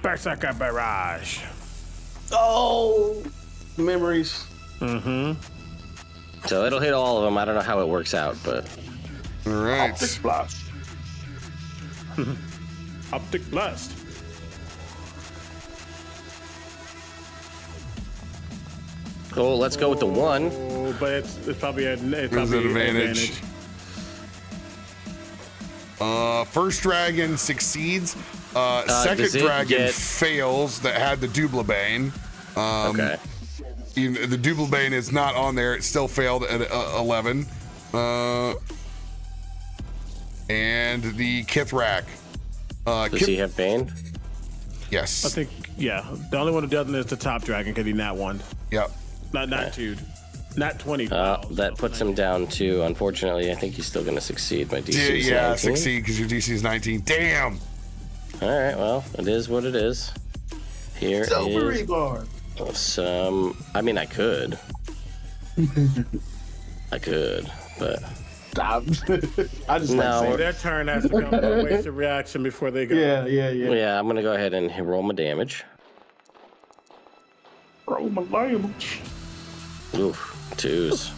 Berserker Barrage. Oh, memories. Mm-hmm. So it'll hit all of them. I don't know how it works out, but All right. Optic blast. Optic Blast. oh, let's go with the 1. Oh, but it's probably an advantage. First dragon succeeds. Second does it dragon get- fails that had the Doublebane. Okay. Even the Doublebane is not on there. It still failed at 11. And the Kithrak. Does he have Bane? Yes. I think, yeah. The only one who doesn't is the top dragon because he nat 1. Yep. Not 2. Not 20. That puts him down to, unfortunately, I think he's still going to succeed. My DC is Yeah, 19. succeed because your DC is 19. Damn. All right, well, it is what it is. Here Silver is rebar. some... I mean, I could. But... Stop. I just No. like saying Their turn has to come a wasted reaction before they go. Yeah. Yeah, I'm going to go ahead and roll my damage. Roll my damage. Oof, 2s.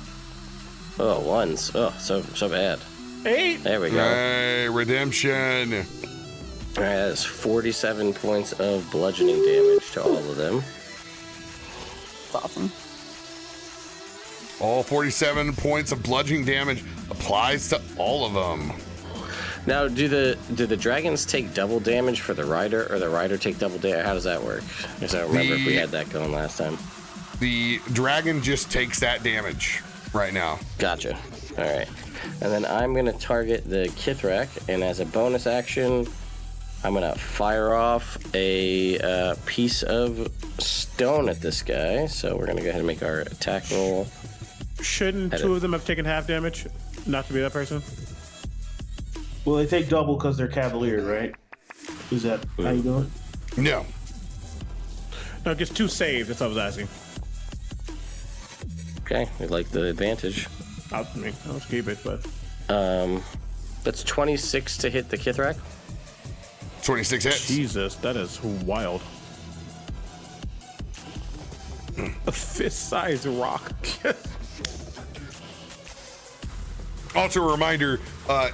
Oh, 1s. Oh, so bad. 8. There we go. Hey, redemption. All right, that's 47 points of bludgeoning damage to all of them. That's awesome. All 47 points of bludgeoning damage applies to all of them. Now, do the dragons take double damage for the rider, or the rider take double damage? How does that work? Because I don't remember if we had that going last time. The dragon just takes that damage right now. Gotcha. All right. And then I'm going to target the Kithrak, and as a bonus action, I'm going to fire off a piece of stone at this guy. So we're going to go ahead and make our attack roll. Shouldn't 2 of them have taken half damage? Not to be that person? Well, they take double because they're cavalier, right? Is that how you doing? No. No, just 2 saves. That's what I was asking. Okay, we like the advantage. I'll keep it, but... That's 26 to hit the Kithrak. 26 hits. Jesus, that is wild. A fist-sized rock. Also a reminder,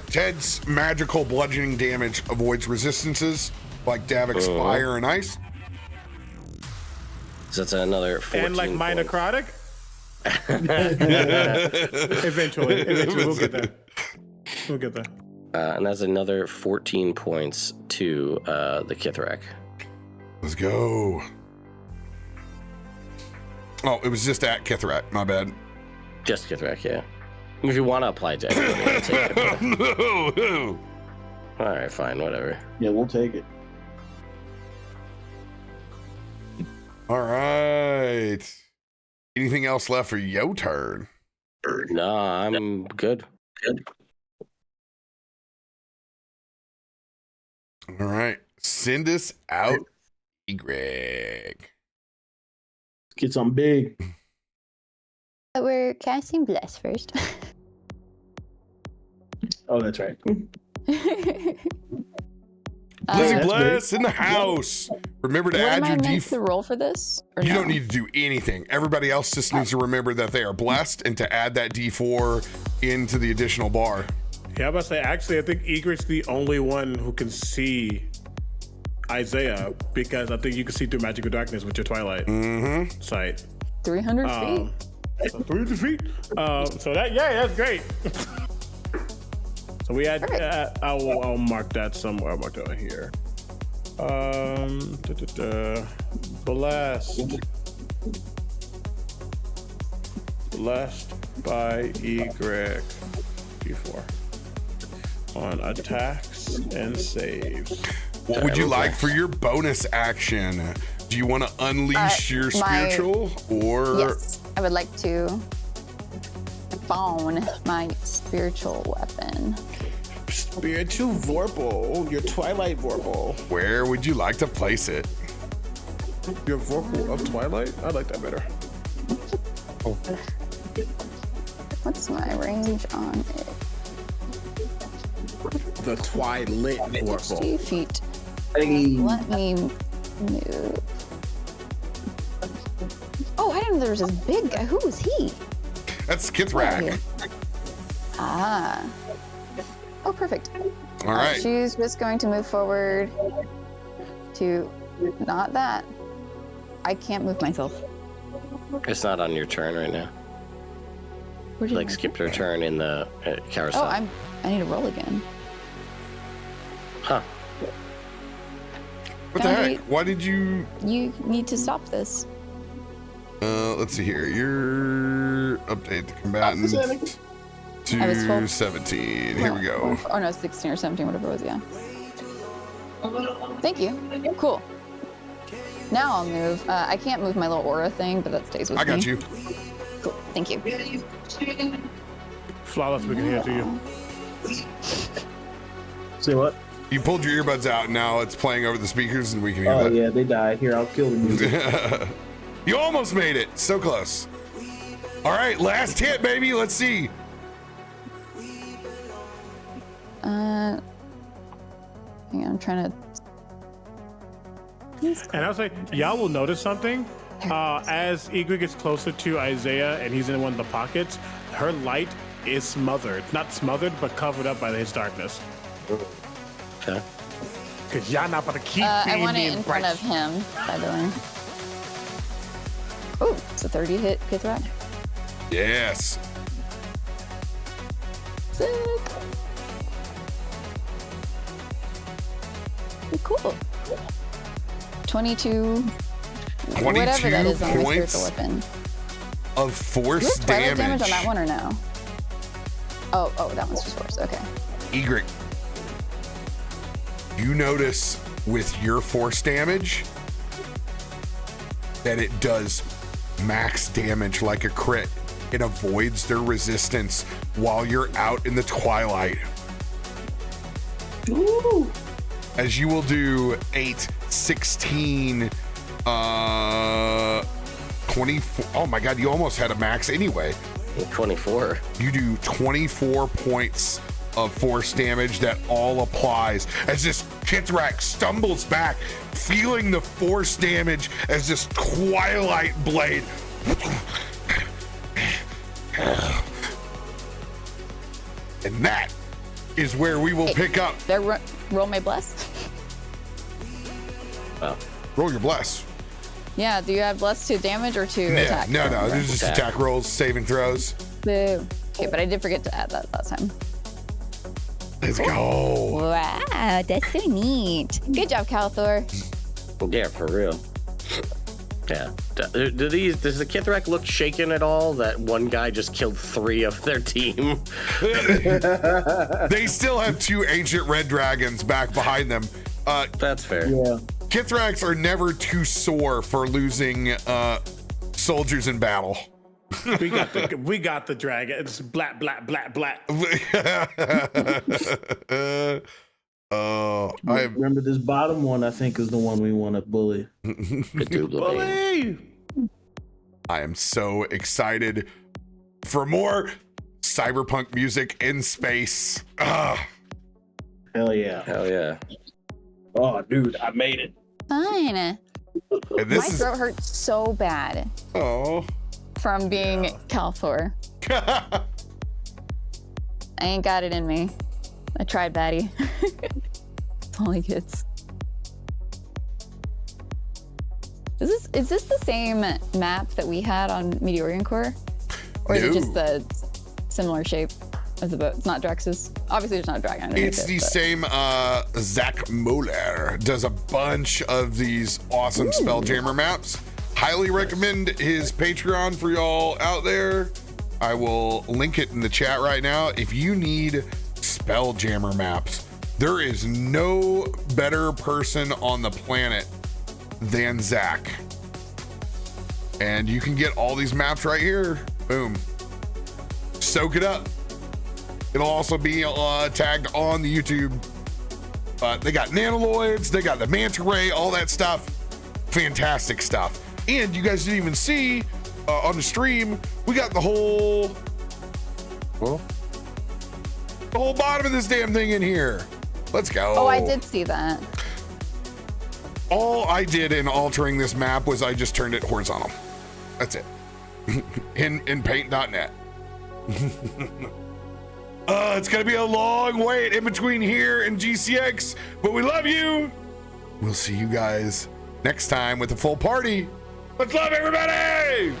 Ted's magical bludgeoning damage avoids resistances like Davik's fire and ice. So that's another 14 And like my points. necrotic? Eventually, we'll get there. And that's another 14 points to the Kithrak. Let's go. Oh, it was just at Kithrak. My bad. Just Kithrak, yeah. If you want to apply to everybody, I'll take it. All right, fine, whatever. Yeah, we'll take it. All right. Anything else left for your turn? No, I'm good. All right. Send us out, Egrik. Get something big. But we're casting Bless first. Oh, that's right. Lizzie that's Bless in the house. Remember to What add am I your meant to roll for this? Or You no? don't need to do anything. Everybody else just needs to remember that they are blessed and to add that D4 into the additional bar. Yeah, I was about to say, actually, I think Egrik's the only one who can see Isaiah because I think you can see through magical darkness with your Twilight sight. 300 feet. So 300 feet. So that's great. So we had, I'll mark that somewhere. I'll mark that here. Blessed by Egrik. D4 on attacks and saves. What would you like for your bonus action? Do you want to unleash your spiritual or? Yes, I would like to bone my spiritual weapon. Spiritual Vorpal, your Twilight Vorpal. Where would you like to place it? Your Vorpal of Twilight? I like that better. Oh. What's my range on it? the Twilight Vorpal. 60 feet. Hey. Let me move. Oh, I didn't know there was this big guy. Who was he? That's Ch.3. Ah. Oh, perfect. All right. She's just going to move forward to not that. I can't move myself. It's not on your turn right now. Where did Like I skipped her turn in the carousel. Oh, I need to roll again. Huh. What the heck? Why did you? You need to stop this. Let's see here. Your update the combatant I was to 12. 17. Here we go. Oh no, 16 or 17, whatever it was. Yeah. Thank you. Cool. Now I'll move. I can't move my little aura thing, but that stays with me. I got you. Cool. Thank you. Flawless, we can hear to you. Say what? You pulled your earbuds out, and now it's playing over the speakers, and we can hear Oh that. yeah, they died. Here, I'll kill the music. You almost made it. So close. All right, last hit, baby. Let's see. Hang on, I'm trying to. And I was like, y'all will notice something. As Egrik gets closer to Isaiah and he's in one of the pockets, her light is smothered. Not smothered, but covered up by his darkness. Okay. Because y'all not about to keep I want it being in front bright. of him, by the way. Oh, it's a 30 hit Ch.3. Yes. Sick. Cool. 22. 22 whatever that is on my points spiritual weapon. of force Do you have Twilight damage. damage on that one or no? Oh, that one's just force. Okay. Egrik, you notice with your force damage that it does max damage like a crit. It avoids their resistance while you're out in the twilight. Ooh. As you will do 8, 16, 24. Oh my God, you almost had a max anyway. 24. You do 24 points of force damage that all applies as this Ch.3 stumbles back, feeling the force damage as this twilight blade. And that is where we will pick up. There, roll my bless. Wow. Roll your bless. Yeah, do you have bless to damage or to Yeah, attack? no, this is just Attack. attack rolls, saving throws. Boo. Okay, but I did forget to add that last time. Let's go. Wow, that's so neat. Good job, Kalthorr. Yeah, for real. Yeah. Does the Ch.3 look shaken at all that one guy just killed 3 of their team? They still have 2 ancient red dragons back behind them. That's fair. Yeah. Ch.3 are never too sore for losing soldiers in battle. We got the dragon. It's black. I Remember this bottom one, I think, is the one we want to bully. Bully! am so excited for more cyberpunk music in space. Hell yeah. Hell yeah. Oh, dude, I made it. Fine. And My this is throat hurts so bad oh. from being Kalthorr. I ain't got it in me. I tried, Baddie. It's all he gets. Is this the same map that we had on Meteorian Core? Or is it just the similar shape of the boat? It's not Drex's. Obviously, there's not a dragon underneath It's it, the but- same Zach Moeller does a bunch of these awesome Spelljammer maps. Highly recommend his Patreon for y'all out there. I will link it in the chat right now. If you need Spelljammer maps, there is no better person on the planet than Zach. And you can get all these maps right here. Boom. Soak it up. It'll also be tagged on the YouTube. They got nanoloids, they got the manta ray, all that stuff. Fantastic stuff. And you guys didn't even see on the stream, we got the whole bottom of this damn thing in here. Let's go. Oh, I did see that. All I did in altering this map was I just turned it horizontal. That's it. in paint.net. It's gonna be a long wait in between here and GCX, but we love you. We'll see you guys next time with a full party. Let's love everybody.